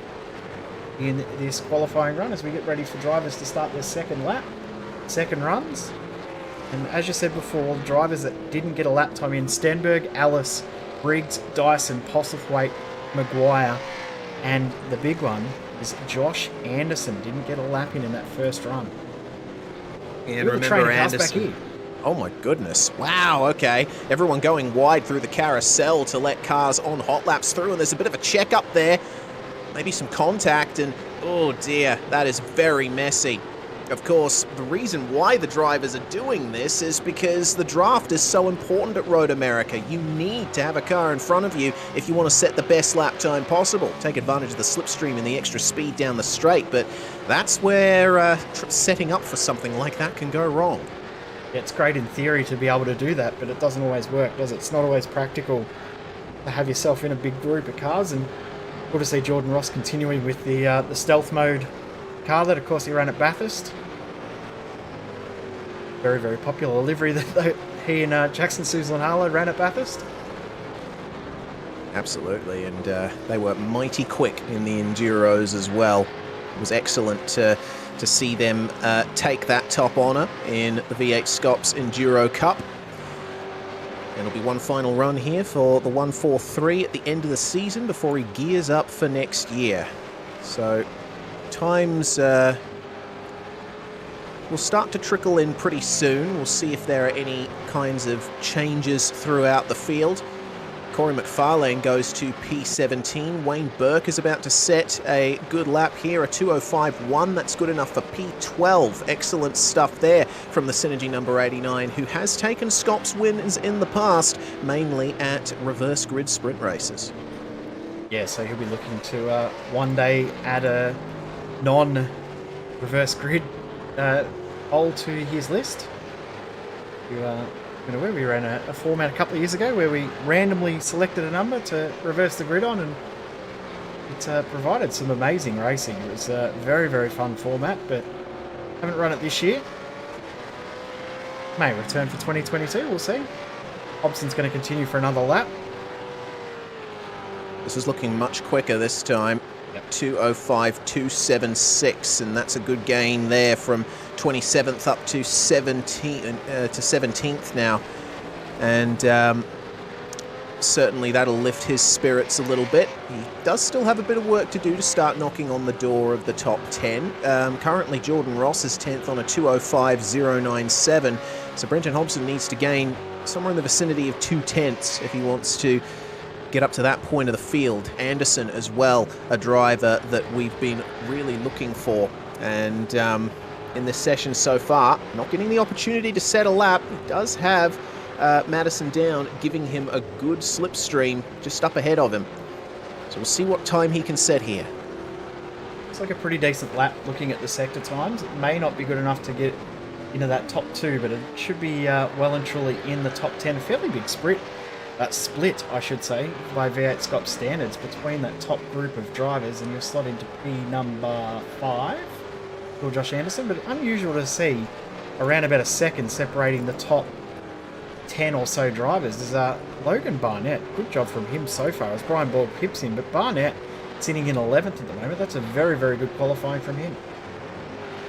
in this qualifying run as we get ready for drivers to start their second runs. And as you said before, the drivers that didn't get a lap time in: Stenberg, Ellis, Briggs, Dyson, Postlethwaite, Maguire, and the big one is Josh Anderson didn't get a lap in that first run. And remember Anderson. Oh my goodness. Wow, okay. Everyone going wide through the carousel to let cars on hot laps through, and there's a bit of a check up there. Maybe some contact, and oh dear, that is very messy. Of course, the reason why the drivers are doing this is because the draft is so important at Road America. You need to have a car in front of you if you want to set the best lap time possible. Take advantage of the slipstream and the extra speed down the straight, but that's where setting up for something like that can go wrong. Yeah, it's great in theory to be able to do that, but it doesn't always work, does it? It's not always practical to have yourself in a big group of cars, and good to see Jordan Ross continuing with the stealth mode car that, of course, he ran at Bathurst. Very, very popular livery that he and Jackson Suzulan-Harlow ran at Bathurst. Absolutely, and they were mighty quick in the Enduros as well. It was excellent to see them take that top honour in the V8SCOPS Enduro Cup. And it'll be one final run here for the 143 at the end of the season before he gears up for next year. So times will start to trickle in pretty soon. We'll see if there are any kinds of changes throughout the field. Corey McFarlane goes to P17. Wayne Burke is about to set a good lap here, a 2:05.1. That's good enough for P12. Excellent stuff there from the Synergy number 89, who has taken Scops wins in the past, mainly at reverse grid sprint races. Yeah, so he'll be looking to one day add a non-reverse grid hole to his list. We ran a format a couple of years ago where we randomly selected a number to reverse the grid on, and it provided some amazing racing. It was a very, very fun format, but haven't run it this year. May return for 2022, we'll see. Hobson's going to continue for another lap. This is looking much quicker this time. 2:05.276, and that's a good gain there from 27th up to 17th now. And certainly that'll lift his spirits a little bit. He does still have a bit of work to do to start knocking on the door of the top 10. Currently Jordan Ross is 10th on a 2:05.097, so Brenton Hobson needs to gain somewhere in the vicinity of 2/10 if he wants to get up to that point of the field. Anderson as well, a driver that we've been really looking for, and in this session so far, not getting the opportunity to set a lap. He does have Madison down, giving him a good slipstream just up ahead of him. So we'll see what time he can set here. It's like a pretty decent lap looking at the sector times. It may not be good enough to get into that top 2, but it should be well and truly in the top 10. A fairly big split, I should say, by V8SCOPS standards between that top group of drivers, and you'll slot into P number 5 for Josh Anderson, but unusual to see around about a second separating the top 10 or so drivers. There's Logan Barnett. Good job from him so far as Brian Ball pips him, but Barnett sitting in 11th at the moment. That's a very, very good qualifying from him.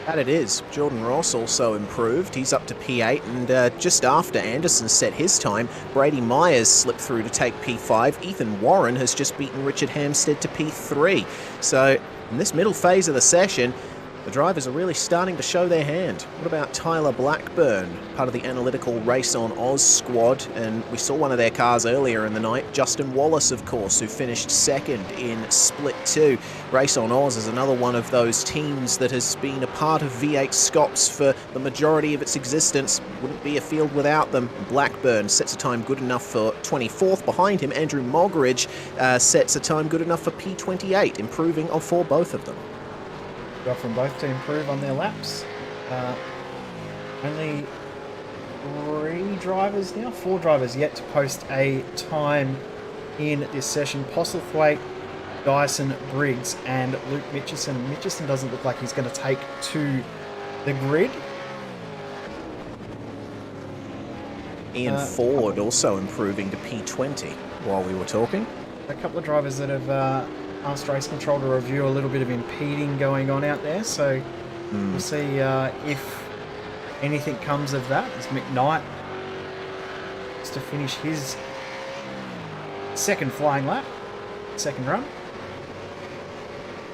That it is. Jordan Ross also improved. He's up to P8, and just after Anderson set his time, Brady Myers slipped through to take P5. Ethan Warren has just beaten Richard Hampstead to P3. So in this middle phase of the session, the drivers are really starting to show their hand. What about Tyler Blackburn, part of the Analytical Race on Oz squad? And we saw one of their cars earlier in the night, Justin Wallace, of course, who finished second in Split 2. Race on Oz is another one of those teams that has been a part of V8SCOPS for the majority of its existence. Wouldn't be a field without them. Blackburn sets a time good enough for 24th. Behind him, Andrew Mogridge sets a time good enough for P28, improving for both of them. Got from both to improve on their laps. Only 4 drivers yet to post a time in this session. Postlethwaite, Dyson, Briggs, and Luke Mitchison. Mitchison doesn't look like he's going to take to the grid. Ian Ford also improving to P20 while we were talking. A couple of drivers that have asked race control to review a little bit of impeding going on out there, so we'll see if anything comes of that. As McKnight is to finish his second flying lap, second run.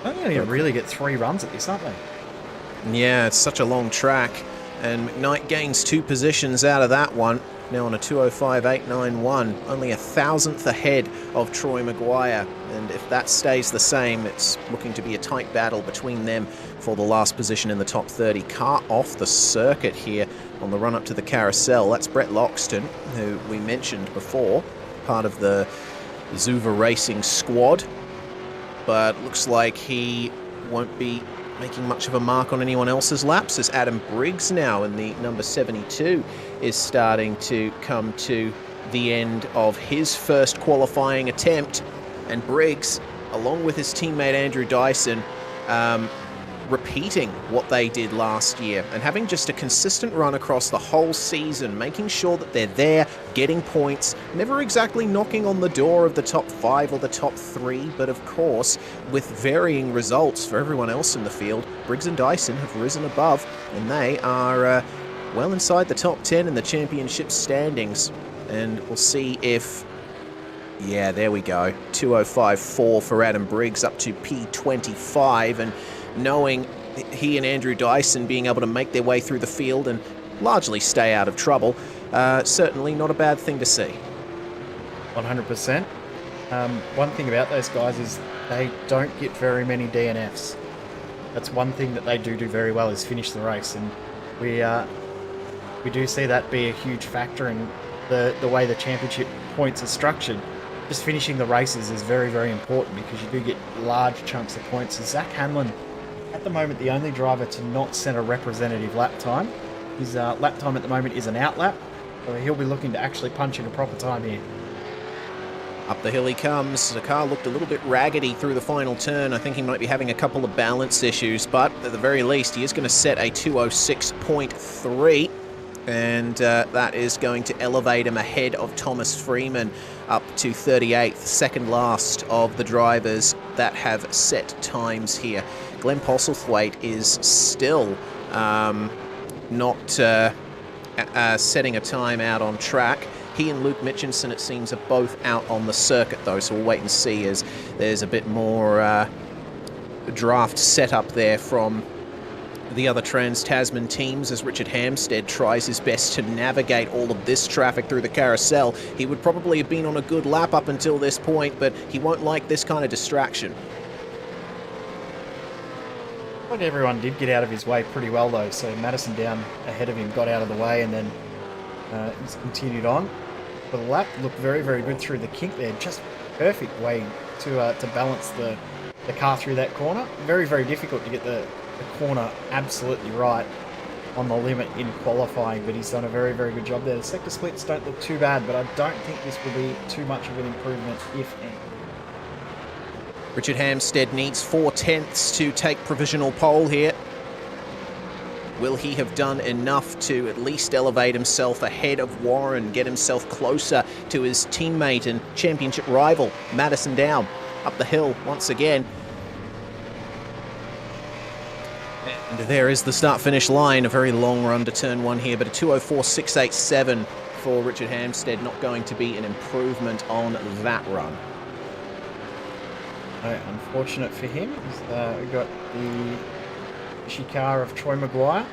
I think they'll really get 3 runs at this, aren't they? Yeah, it's such a long track, and McKnight gains 2 positions out of that one. Now on a 2:05.891, only 1,000th ahead of Troy Maguire. And if that stays the same, it's looking to be a tight battle between them for the last position in the top 30. Car off the circuit here on the run up to the carousel. That's Brett Loxton, who we mentioned before, part of the Zuva Racing squad. But looks like he won't be making much of a mark on anyone else's laps, as Adam Briggs now in the number 72 is starting to come to the end of his first qualifying attempt. And Briggs, along with his teammate Andrew Dyson, repeating what they did last year and having just a consistent run across the whole season, making sure that they're there, getting points, never exactly knocking on the door of the top 5 or the top 3, but of course, with varying results for everyone else in the field, Briggs and Dyson have risen above, and they are well inside the top 10 in the championship standings. And we'll see if... yeah, there we go. 2:05.4 for Adam Briggs, up to P25, and knowing he and Andrew Dyson being able to make their way through the field and largely stay out of trouble, certainly not a bad thing to see. 100%. One thing about those guys is they don't get very many DNFs. That's one thing that they do very well, is finish the race, and we do see that be a huge factor in the way the championship points are structured. Just finishing the races is very, very important, because you do get large chunks of points. Zach Hanlon, at the moment, the only driver to not set a representative lap time. His lap time at the moment is an out lap, so he'll be looking to actually punch in a proper time here. Up the hill he comes. The car looked a little bit raggedy through the final turn. I think he might be having a couple of balance issues, but at the very least, he is going to set a 2:06.3. And that is going to elevate him ahead of Thomas Freeman up to 38th, second last of the drivers that have set times here. Glenn Postlethwaite is still not setting a time out on track. He and Luke Mitchinson, it seems, are both out on the circuit, though, so we'll wait and see as there's a bit more draft setup there from the other Trans-Tasman teams as Richard Hampstead tries his best to navigate all of this traffic through the carousel. He would probably have been on a good lap up until this point, but he won't like this kind of distraction. But everyone did get out of his way pretty well, though, so Madison down ahead of him got out of the way and then he's continued on. The lap looked very, very good through the kink there. Just perfect way to balance the car through that corner. Very, very difficult to get the corner absolutely right on the limit in qualifying, but he's done a very, very good job there. The sector splits don't look too bad, but I don't think this will be too much of an improvement, if any. Richard Hampstead needs 4/10 to take provisional pole here. Will he have done enough to at least elevate himself ahead of Warren, get himself closer to his teammate and championship rival, Madison Down, up the hill once again? And there is the start-finish line, a very long run to turn one here, but a 2:04.687 for Richard Hampstead, not going to be an improvement on that run. Unfortunate for him, we've got the fishy car of Troy Maguire.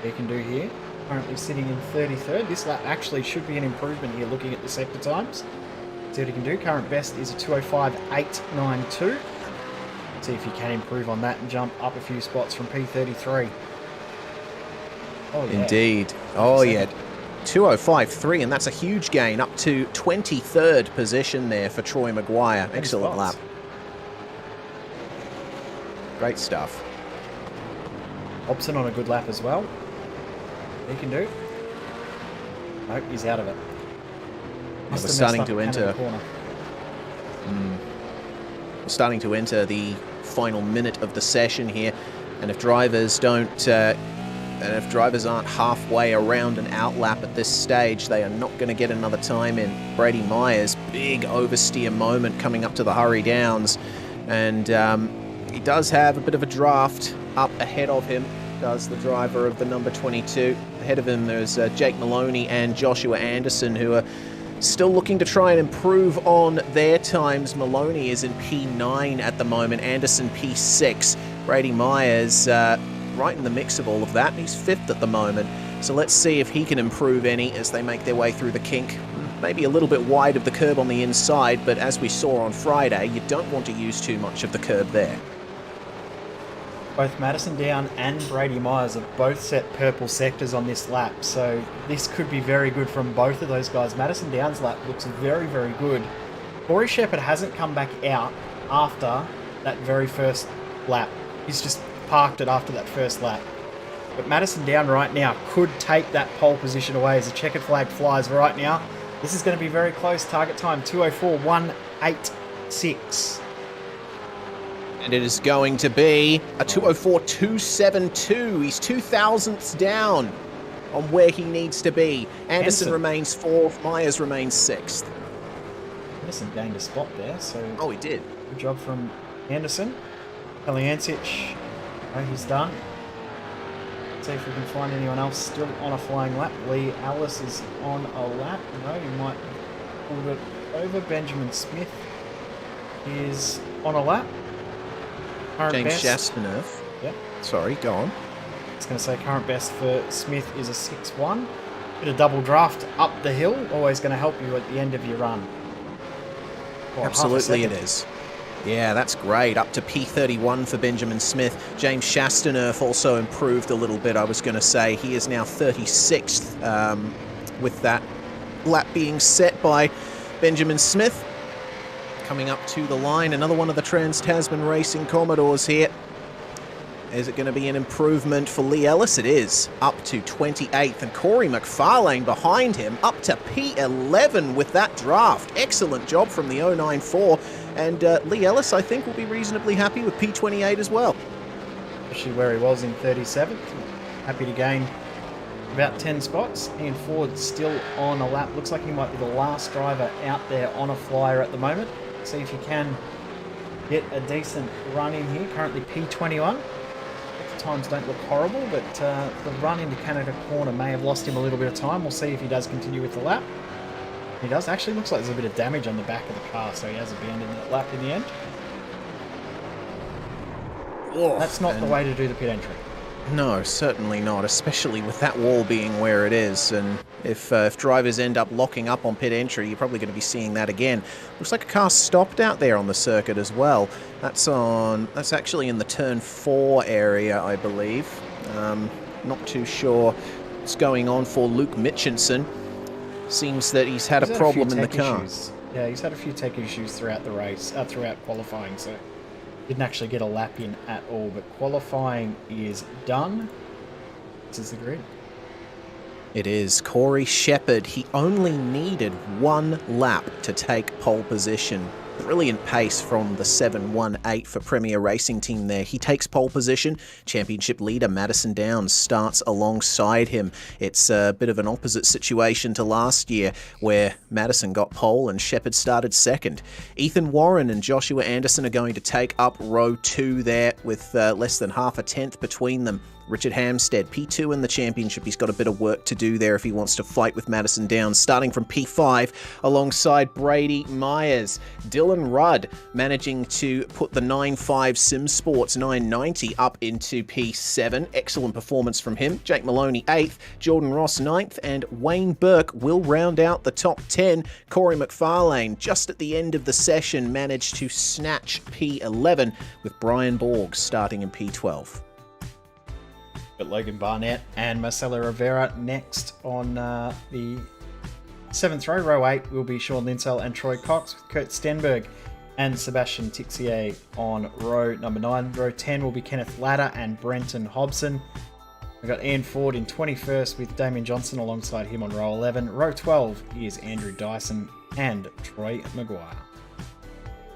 He can do here. Currently sitting in 33rd. This lap actually should be an improvement here looking at the sector times. See what he can do. Current best is a 2:05.892. See if he can improve on that and jump up a few spots from P33. Oh, yeah. Indeed. Oh, yeah. 2:05.3, and that's a huge gain up to 23rd position there for Troy Maguire. Excellent lap. Great stuff. Hobson on a good lap as well. He can do. Nope, he's out of it. We're starting to enter. We're starting to enter the final minute of the session here, and if drivers don't. And if drivers aren't halfway around an outlap at this stage, they are not going to get another time in. Brady Myers, big oversteer moment coming up to the Hurry Downs. And he does have a bit of a draft up ahead of him, does the driver of the number 22. Ahead of him there's Jake Maloney and Joshua Anderson, who are still looking to try and improve on their times. Maloney is in P9 at the moment, Anderson P6. Brady Myers right in the mix of all of that. He's 5th at the moment. So let's see if he can improve any as they make their way through the kink. Maybe a little bit wide of the curb on the inside, but as we saw on Friday, you don't want to use too much of the curb there. Both Madison Down and Brady Myers have both set purple sectors on this lap, so this could be very good from both of those guys. Madison Down's lap looks very, very good. Corey Shepard hasn't come back out after that very first lap. He's just parked it after that first lap. But Madison Down right now could take that pole position away as the checkered flag flies right now. This is going to be very close. Target time 2:04.186. And it is going to be a 2:04.272. He's 2,000ths down on where he needs to be. Anderson remains 4th, Myers remains 6th. Anderson gained a spot there, so... Oh, he did. Good job from Anderson. Kalyancic, he's done. Let's see if we can find anyone else still on a flying lap. Lee Ellis is on a lap. No, he might have pulled it over. Benjamin Smith is on a lap. Current James best. Shaspinoff. Yep. Sorry, go on. I was going to say current best for Smith is a 6.1. Bit of double draft up the hill. Always going to help you at the end of your run. Well, absolutely it is. Yeah, that's great. Up to P31 for Benjamin Smith. James Shaspinoff also improved a little bit, I was going to say. He is now 36th with that lap being set by Benjamin Smith. Coming up to the line, another one of the Trans-Tasman Racing Commodores here. Is it going to be an improvement for Lee Ellis? It is. Up to 28th, and Corey McFarlane behind him, up to P11 with that draft. Excellent job from the 094, and Lee Ellis, I think, will be reasonably happy with P28 as well. Especially where he was in 37th. Happy to gain about 10 spots. Ian Ford still on a lap. Looks like he might be the last driver out there on a flyer at the moment. See if you can get a decent run in here. Currently P21. The times don't look horrible, but the run into Canada Corner may have lost him a little bit of time. We'll see if he does continue with the lap. He does. Actually looks like there's a bit of damage on the back of the car, so he has abandoned that lap in the end. That's not the way to do the pit entry. No, certainly not, especially with that wall being where it is. And if drivers end up locking up on pit entry, you're probably going to be seeing that again. Looks like a car stopped out there on the circuit as well. That's actually in the turn 4 area, I believe. Not too sure what's going on for Luke Mitchinson. Seems that he's had a problem in the car. Yeah, he's had a few tech issues throughout the race, throughout qualifying, so didn't actually get a lap in at all. But qualifying is done. This is the grid. It is Corey Shepard. He only needed 1 lap to take pole position. Brilliant pace from the 718 for Premier Racing Team there. He takes pole position. Championship leader Madison Downs starts alongside him. It's a bit of an opposite situation to last year where Madison got pole and Shepard started second. Ethan Warren and Joshua Anderson are going to take up row 2 there with less than half a tenth between them. Richard Hamstead, P2 in the championship. He's got a bit of work to do there if he wants to fight with Madison Downs, starting from P5 alongside Brady Myers. Dylan Rudd managing to put the 9.5 Sim Sports 990 up into P7. Excellent performance from him. Jake Maloney 8th, Jordan Ross 9th, and Wayne Burke will round out the top 10. Corey McFarlane, just at the end of the session, managed to snatch P11 with Brian Borg starting in P12. But Logan Barnett and Marcelo Rivera next on the 7th row. Row 8 will be Sean Linsell and Troy Cox, with Kurt Stenberg and Sebastian Tixier on row number 9. Row 10 will be Kenneth Latta and Brenton Hobson. We've got Ian Ford in 21st with Damien Johnson alongside him on row 11. Row 12 is Andrew Dyson and Troy Maguire.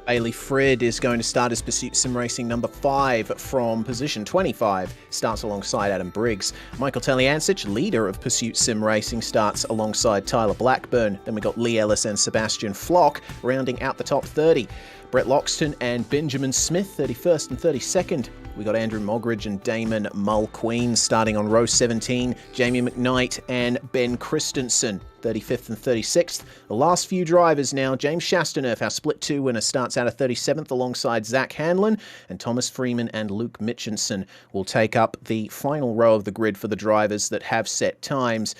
Bailey Fred is going to start his Pursuit Sim Racing number 5 from position 25, starts alongside Adam Briggs. Michael Taliancic, leader of Pursuit Sim Racing, starts alongside Tyler Blackburn. Then we got Lee Ellis and Sebastian Flock rounding out the top 30. Brett Loxton and Benjamin Smith, 31st and 32nd. We got Andrew Mogridge and Damon Mulqueen starting on row 17. Jamie McKnight and Ben Christensen, 35th and 36th. The last few drivers now. James Chastaneuf, our Split 2 winner, starts out of 37th alongside Zach Hanlon, and Thomas Freeman and Luke Mitchinson will take up the final row of the grid for the drivers that have set times.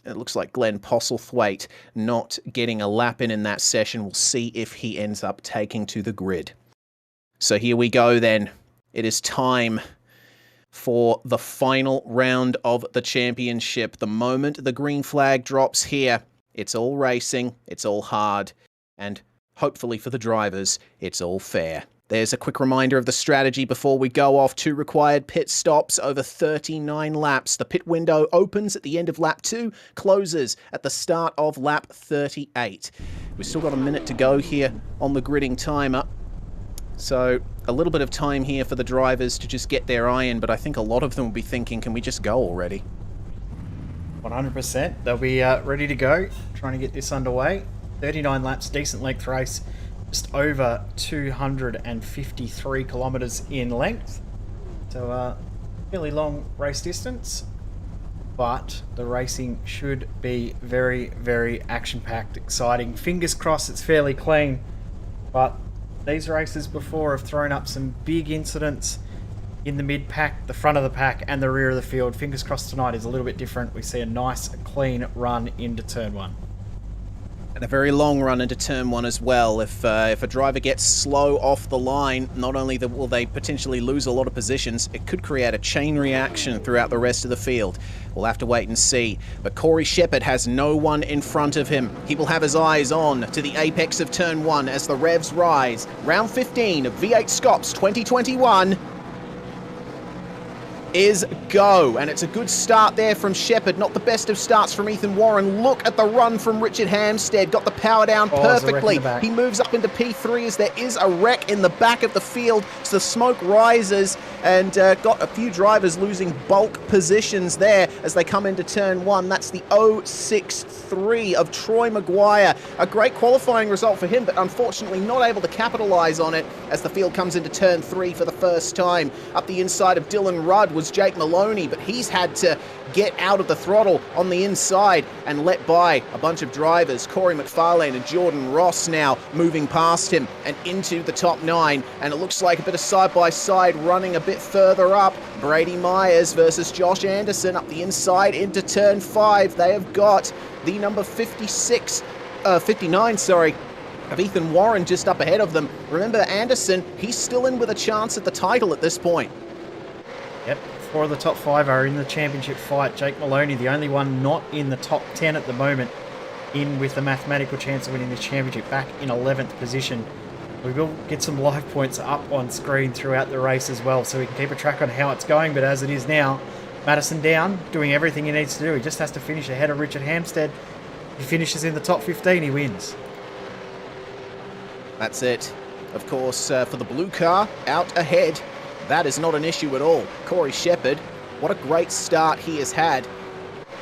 It looks like Glenn Postlethwaite not getting a lap in that session. We'll see if he ends up taking to the grid. So here we go then. It is time for the final round of the championship. The moment the green flag drops here, it's all racing, it's all hard, and hopefully for the drivers, it's all fair. There's a quick reminder of the strategy before we go off. 2 required pit stops over 39 laps. The pit window opens at the end of lap 2, closes at the start of lap 38. We've still got a minute to go here on the gridding timer. So a little bit of time here for the drivers to just get their eye in, but I think a lot of them will be thinking, can we just go already? 100%. They'll be ready to go, trying to get this underway. 39 laps, decent length race. Just over 253 kilometres in length. So fairly long race distance. But the racing should be very, very action-packed, exciting. Fingers crossed it's fairly clean. But these races before have thrown up some big incidents in the mid-pack, the front of the pack and the rear of the field. Fingers crossed tonight is a little bit different. We see a nice, clean run into turn 1. And a very long run into turn 1 as well. If a driver gets slow off the line, not only will they potentially lose a lot of positions, it could create a chain reaction throughout the rest of the field. We'll have to wait and see. But Corey Shepard has no one in front of him. He will have his eyes on to the apex of turn 1 as the revs rise. Round 15 of V8SCOPS 2021 is go, and it's a good start there from Shepard. Not the best of starts from Ethan Warren. Look at the run from Richard Hamstead. Got the power down perfectly. He moves up into P3 as there is a wreck in the back of the field, so the smoke rises. and got a few drivers losing bulk positions there as they come into turn 1. That's the 0.63 of Troy Maguire. A great qualifying result for him, but unfortunately not able to capitalise on it as the field comes into turn 3 for the first time. Up the inside of Dylan Rudd was Jake Maloney, but he's had to get out of the throttle on the inside and let by a bunch of drivers. Corey McFarlane and Jordan Ross now moving past him and into the top 9, and it looks like a bit of side-by-side running a bit further up. Brady Myers versus Josh Anderson up the inside into turn 5. They have got the number 59, of Ethan Warren just up ahead of them. Remember, Anderson, he's still in with a chance at the title at this point. Yep, 4 of the top 5 are in the championship fight. Jake Maloney, the only one not in the top 10 at the moment, in with the mathematical chance of winning this championship, back in 11th position. We will get some live points up on screen throughout the race as well, so we can keep a track on how it's going. But as it is now, Madison down, doing everything he needs to do. He just has to finish ahead of Richard Hampstead. If he finishes in the top 15, he wins. That's it. Of course, for the blue car, out ahead, that is not an issue at all. Corey Shepard, what a great start he has had.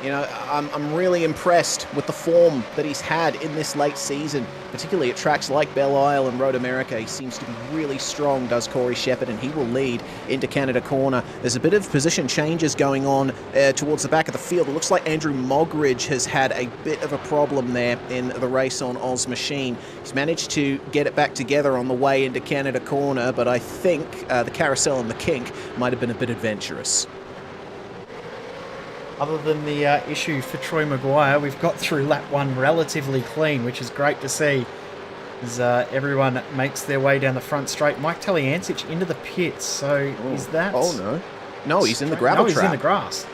You know, I'm really impressed with the form that he's had in this late season, particularly at tracks like Belle Isle and Road America. He seems to be really strong, does Corey Shepard, and he will lead into Canada Corner. There's a bit of position changes going on towards the back of the field. It looks like Andrew Mogridge has had a bit of a problem there in the race on Oz Machine. He's managed to get it back together on the way into Canada Corner, but I think the carousel and the kink might have been a bit adventurous. Other than the issue for Troy Maguire, we've got through lap 1 relatively clean, which is great to see as everyone makes their way down the front straight. Mike Taliancic into the pits, so is that... Oh, no. No, he's in the gravel trap. No, he's in the grass.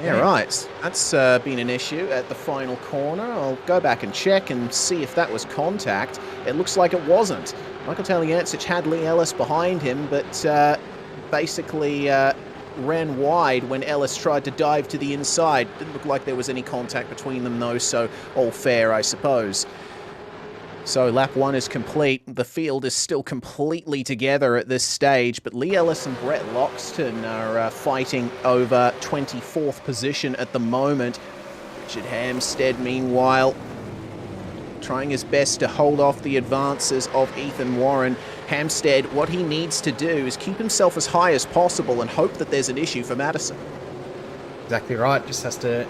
Yeah, right. That's been an issue at the final corner. I'll go back and check and see if that was contact. It looks like it wasn't. Michael Taliancic had Lee Ellis behind him, but basically... ran wide when Ellis tried to dive to the inside. Didn't look like there was any contact between them though, so all fair, I suppose. So lap 1 is complete. The field is still completely together at this stage, but Lee Ellis and Brett Loxton are fighting over 24th position at the moment. Richard Hampstead, meanwhile, trying his best to hold off the advances of Ethan Warren. Hampstead, what he needs to do is keep himself as high as possible and hope that there's an issue for Madison. Exactly right. Just has to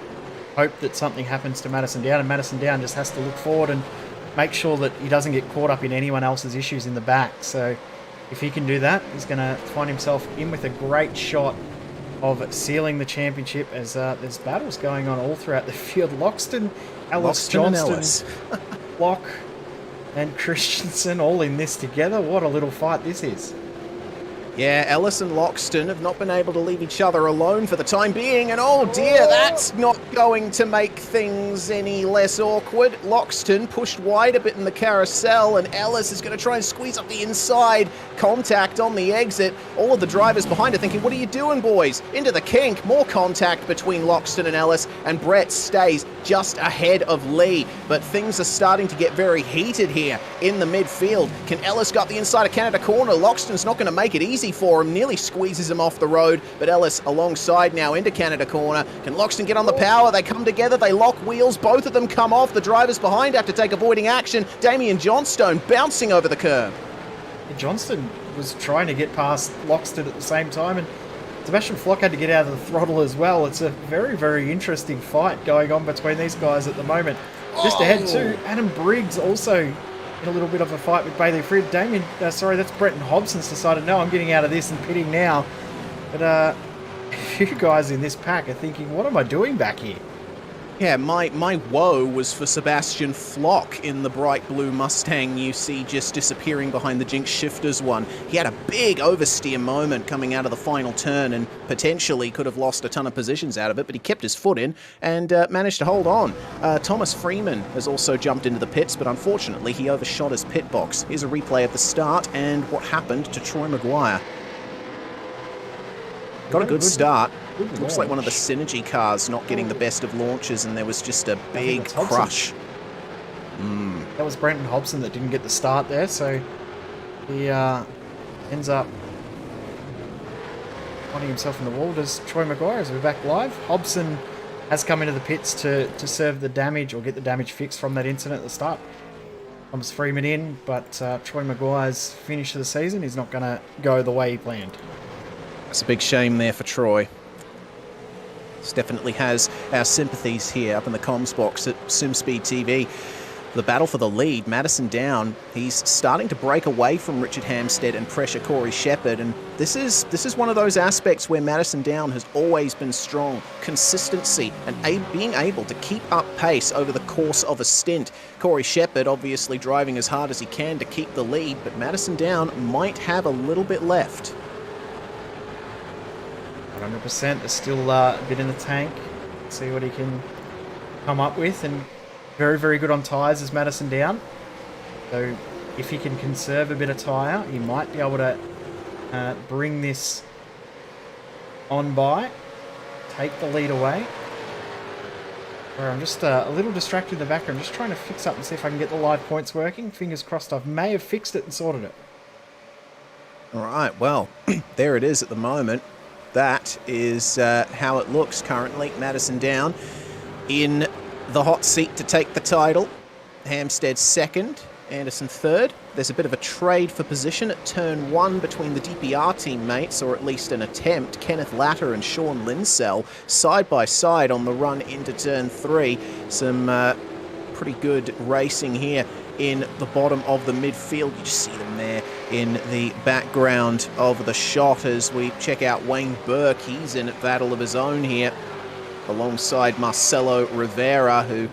hope that something happens to Madison Down, and Madison Down just has to look forward and make sure that he doesn't get caught up in anyone else's issues in the back. So if he can do that, he's going to find himself in with a great shot of sealing the championship, as there's battles going on all throughout the field. Loxton, Ellis, Johnston, Block and Christensen all in this together. What a little fight this is. Yeah, Ellis and Loxton have not been able to leave each other alone for the time being, and oh dear, that's not going to make things any less awkward. Loxton pushed wide a bit in the carousel, and Ellis is going to try and squeeze up the inside. Contact on the exit. All of the drivers behind are thinking, what are you doing, boys? Into the kink. More contact between Loxton and Ellis, and Brett stays just ahead of Lee. But things are starting to get very heated here in the midfield. Can Ellis got the inside of Canada Corner? Loxton's not going to make it easy for him, nearly squeezes him off the road, but Ellis alongside now into Canada Corner. Can Loxton get on the power? They come together, they lock wheels, both of them come off. The drivers behind have to take avoiding action. Damian Johnstone bouncing over the curb. Johnston was trying to get past Loxton at the same time, and Sebastian Flock had to get out of the throttle as well. It's a very, very interesting fight going on between these guys at the moment. Just ahead too, Adam Briggs also in a little bit of a fight with Bailey Frid. That's Brenton Hobson's decided, no, I'm getting out of this and pitting now. But a few guys in this pack are thinking, what am I doing back here? Yeah, my woe was for Sebastian Flock in the bright blue Mustang you see just disappearing behind the Jinx Shifters one. He had a big oversteer moment coming out of the final turn and potentially could have lost a ton of positions out of it, but he kept his foot in and managed to hold on. Thomas Freeman has also jumped into the pits, but unfortunately he overshot his pit box. Here's a replay of the start and what happened to Troy Maguire. Got a good start. Looks like one of the Synergy cars not getting the best of launches, and there was just a big crush. That was Brenton Hobson that didn't get the start there, so he ends up finding himself in the wall. Does Troy Maguire as we're back live? Hobson has come into the pits to serve the damage or get the damage fixed from that incident at the start. Comes Freeman in, but Troy Maguire's finish of the season is not going to go the way he planned. That's a big shame there for Troy. This definitely has our sympathies here up in the comms box at SimSpeed TV. The battle for the lead, Madison down. He's starting to break away from Richard Hampstead and pressure Corey Shepard, and this is one of those aspects where Madison down has always been strong. Consistency and being able to keep up pace over the course of a stint. Corey Shepard obviously driving as hard as he can to keep the lead, but Madison down might have a little bit left. 100%. There's still a bit in the tank. See what he can come up with, and very, very good on tyres is Madison down. So if he can conserve a bit of tyre, he might be able to bring this on by, take the lead away. Where I'm just a little distracted in the background, just trying to fix up and see if I can get the live points working. Fingers crossed I may have fixed it and sorted it. All right, well, there it is at the moment. That is how it looks currently. Madison down in the hot seat to take the title. Hampstead second, Anderson third. There's a bit of a trade for position at turn 1 between the DPR teammates, or at least an attempt. Kenneth Latter and Sean Linsell side by side on the run into turn 3. Some pretty good racing here in the bottom of the midfield. You just see them there in the background of the shot as we check out Wayne Burke. He's in a battle of his own here alongside Marcelo Rivera, who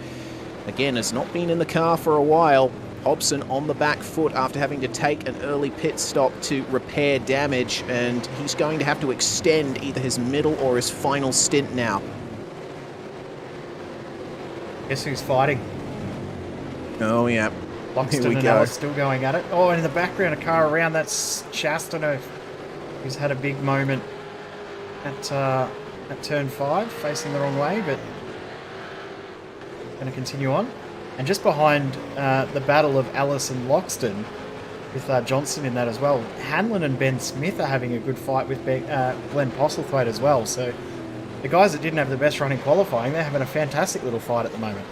again has not been in the car for a while. Hobson on the back foot after having to take an early pit stop to repair damage, and he's going to have to extend either his middle or his final stint now. Guess who's fighting? Oh yeah, Loxton and Ellis still going at it. Oh, and in the background, a car around. That's Chastanoff, who's had a big moment at turn 5, facing the wrong way, but going to continue on. And just behind the battle of Ellis and Loxton, with Johnson in that as well, Hanlon and Ben Smith are having a good fight with Glenn Postlethwaite as well. So the guys that didn't have the best run in qualifying, they're having a fantastic little fight at the moment.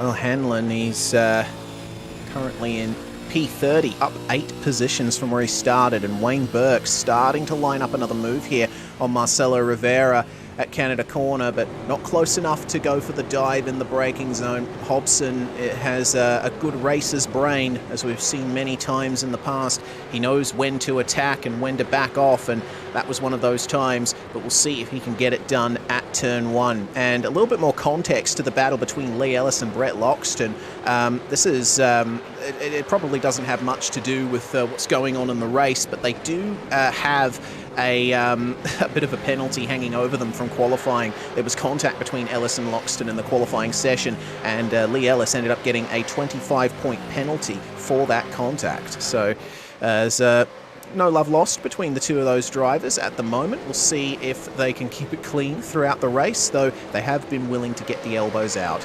Well, Hanlon, he's currently in P30, up 8 positions from where he started, and Wayne Burke starting to line up another move here on Marcelo Rivera at Canada Corner, but not close enough to go for the dive in the braking zone. Hobson has a good racer's brain, as we've seen many times in the past. He knows when to attack and when to back off, and that was one of those times, but we'll see if he can get it done at turn 1. And a little bit more context to the battle between Lee Ellis and Brett Loxton. This is, it probably doesn't have much to do with what's going on in the race, but they do have a bit of a penalty hanging over them from qualifying. There was contact between Ellis and Loxton in the qualifying session, and Lee Ellis ended up getting a 25-point penalty for that contact. So there's no love lost between the two of those drivers at the moment. We'll see if they can keep it clean throughout the race, though they have been willing to get the elbows out.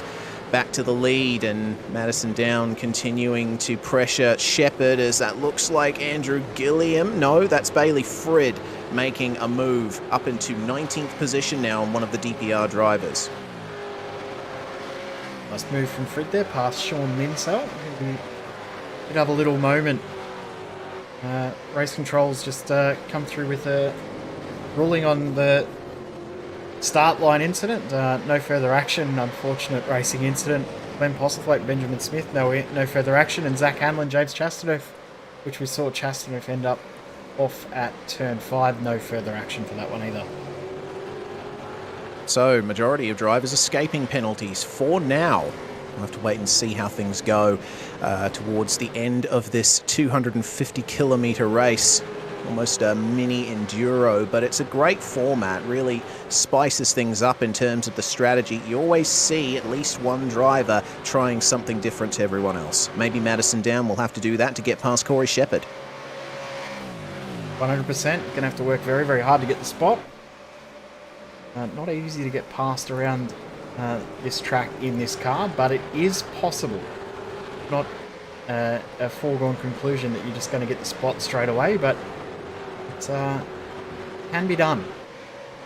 Back to the lead, and Madison down continuing to pressure Shepard, as that looks like Andrew Gilliam. No, that's Bailey Frid making a move up into 19th position now on one of the DPR drivers. Nice move from Frid there past Sean Linsell. He did have a little moment. Race controls just come through with a ruling on the start line incident. No further action. Unfortunate racing incident. Glenn Postlethwaite, Benjamin Smith, no further action. And Zach Hanlon, James Chastanoff, which we saw Chastanoff end up off at turn 5. No further action for that one either. So, majority of drivers escaping penalties for now. We'll have to wait and see how things go towards the end of this 250-kilometre race. Almost a mini enduro, but it's a great format. Really spices things up in terms of the strategy. You always see at least one driver trying something different to everyone else. Maybe Madison down will have to do that to get past Corey Shepard. 100%. Going to have to work very, very hard to get the spot. Not easy to get past around this track in this car, but it is possible. Not a foregone conclusion that you're just going to get the spot straight away, but it can be done.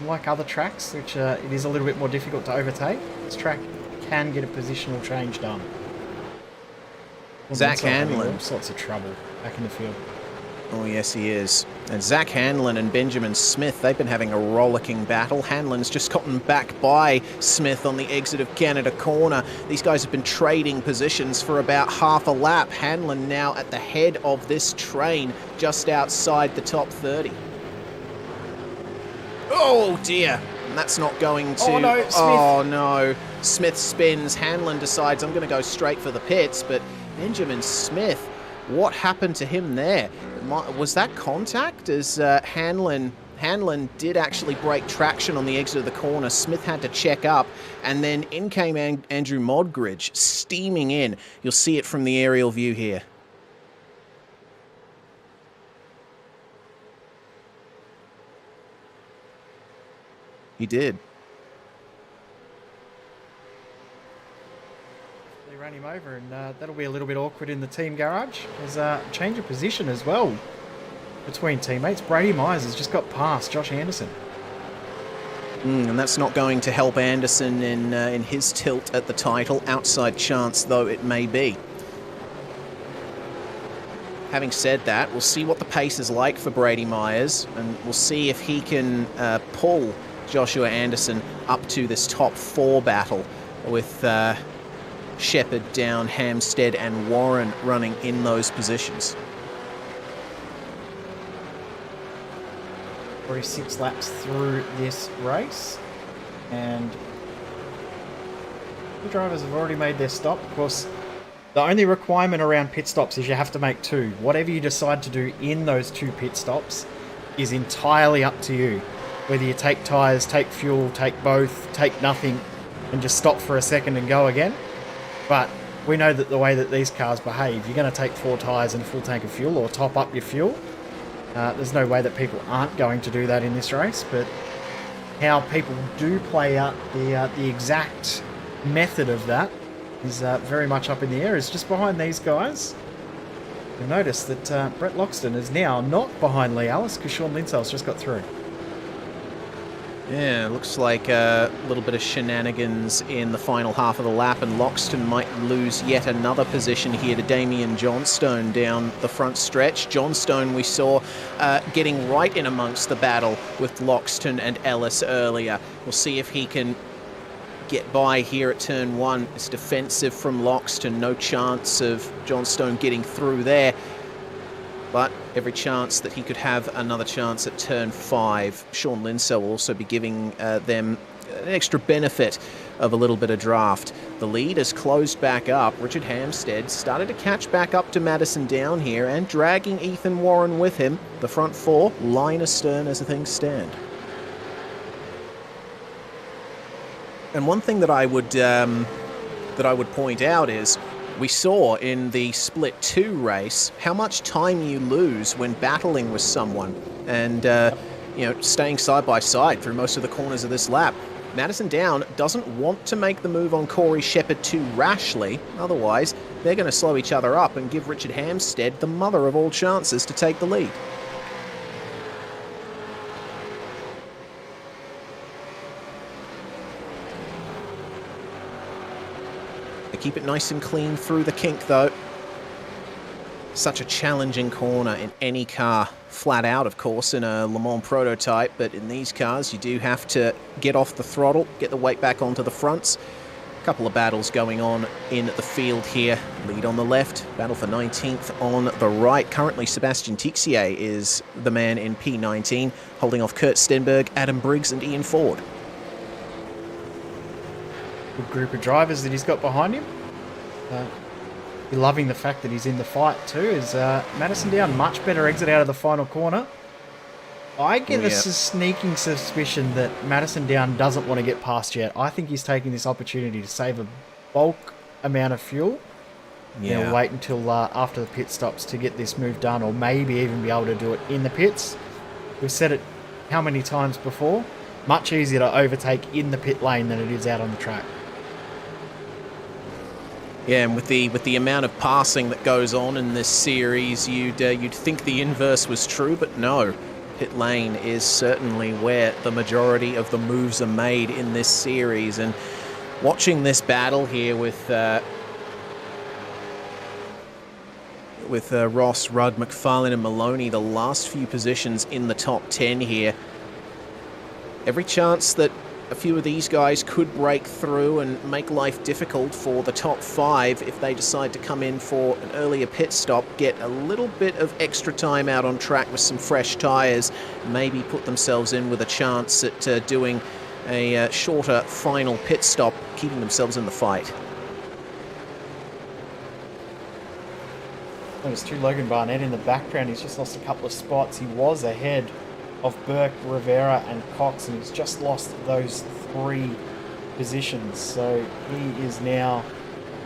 Unlike other tracks, which it is a little bit more difficult to overtake, this track can get a positional change done. Zach Hanlon. All sorts of trouble back in the field. Oh, yes, he is. And Zach Hanlon and Benjamin Smith, they've been having a rollicking battle. Hanlon's just gotten back by Smith on the exit of Canada Corner. These guys have been trading positions for about half a lap. Hanlon now at the head of this train, just outside the top 30. Oh, dear. And that's not going to... Oh, no, Smith. Oh, no. Smith spins. Hanlon decides, I'm going to go straight for the pits, but Benjamin Smith... What happened to him there? Was that contact? As Hanlon did actually break traction on the exit of the corner. Smith had to check up, and then in came Andrew Modgridge, steaming in. You'll see it from the aerial view here. He did. Ran him over, and that'll be a little bit awkward in the team garage. There's a change of position as well between teammates. Brady Myers has just got past Josh Anderson. And that's not going to help Anderson in his tilt at the title, outside chance though it may be. Having said that, we'll see what the pace is like for Brady Myers, and we'll see if he can pull Joshua Anderson up to this top 4 battle with... Shepard, Down, Hampstead and Warren running in those positions. 46 laps through this race, and the drivers have already made their stop. Of course, the only requirement around pit stops is you have to make 2. Whatever you decide to do in those 2 pit stops is entirely up to you. Whether you take tyres, take fuel, take both, take nothing, and just stop for a second and go again. But we know that the way that these cars behave, you're going to take 4 tyres and a full tank of fuel or top up your fuel. There's no way that people aren't going to do that in this race, but how people do play out the exact method of that is very much up in the air. It's just behind these guys. You'll notice that Brett Loxton is now not behind Lee Ellis because Sean Linsell's just got through. Yeah, looks like a little bit of shenanigans in the final half of the lap, and Loxton might lose yet another position here to Damien Johnstone down the front stretch. Johnstone we saw getting right in amongst the battle with Loxton and Ellis earlier. We'll see if he can get by here at turn 1. It's defensive from Loxton, no chance of Johnstone getting through there. But every chance that he could have another chance at turn 5. Sean Linsell will also be giving them an extra benefit of a little bit of draft. The lead has closed back up. Richard Hampstead started to catch back up to Madison Down here and dragging Ethan Warren with him. The front 4 line astern as things stand. And one thing that I would point out is, we saw in the Split 2 race how much time you lose when battling with someone and, staying side by side through most of the corners of this lap. Madison Down doesn't want to make the move on Corey Shepard too rashly, otherwise they're going to slow each other up and give Richard Hampstead the mother of all chances to take the lead. Keep it nice and clean through the kink though. Such a challenging corner in any car. Flat out, of course, in a Le Mans prototype, but in these cars you do have to get off the throttle, get the weight back onto the fronts. A couple of battles going on in the field here. Lead on the left, battle for 19th on the right. Currently Sebastian Tixier is the man in P19, holding off Kurt Stenberg, Adam Briggs and Ian Ford. Good group of drivers that he's got behind him. You're loving the fact that he's in the fight too. Is Madison Down much better exit out of the final corner? I get a sneaking suspicion that Madison Down doesn't want to get past yet. I think he's taking this opportunity to save a bulk amount of fuel. Yeah. He'll wait until after the pit stops to get this move done, or maybe even be able to do it in the pits. We've said it how many times before? Much easier to overtake in the pit lane than it is out on the track. Yeah, and with the amount of passing that goes on in this series, you'd think the inverse was true, but no. Pit lane is certainly where the majority of the moves are made in this series. And watching this battle here with Ross, Rudd, McFarlane and Maloney, the last few positions in the top 10 here, every chance that a few of these guys could break through and make life difficult for the top 5 if they decide to come in for an earlier pit stop, get a little bit of extra time out on track with some fresh tyres, maybe put themselves in with a chance at doing a shorter final pit stop, keeping themselves in the fight. There's two Logan Barnett in the background. He's just lost a couple of spots. He was ahead of Burke, Rivera and Cox, and he's just lost those 3 positions. So he is now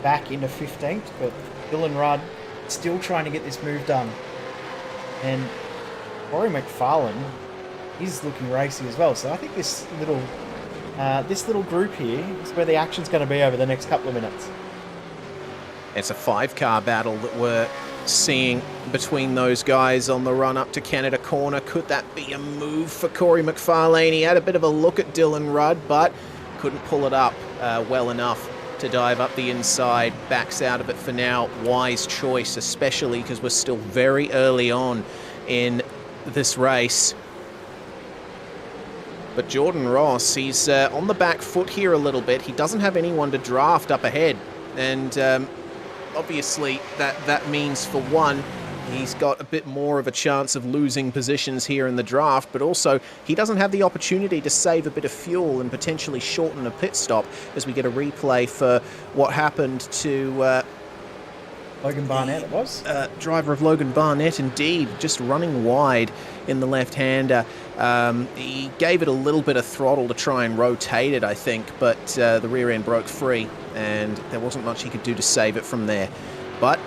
back into 15th, but Dylan Rudd still trying to get this move done. And Rory McFarlane, he's looking racy as well. So I think this little group here is where the action's going to be over the next couple of minutes. It's a 5-car battle that we're seeing between those guys on the run up to Canada Corner. Could that be a move for Corey McFarlane? He had a bit of a look at Dylan Rudd, but couldn't pull it up well enough to dive up the inside. Backs out of it for now. Wise choice, especially because we're still very early on in this race. But Jordan Ross, he's on the back foot here a little bit. He doesn't have anyone to draft up ahead, and obviously that means, for one, he's got a bit more of a chance of losing positions here in the draft, but also he doesn't have the opportunity to save a bit of fuel and potentially shorten a pit stop as we get a replay for what happened to Logan Barnett, it was? Driver of Logan Barnett, indeed, just running wide in the left-hander. He gave it a little bit of throttle to try and rotate it, I think, but the rear end broke free, and there wasn't much he could do to save it from there. But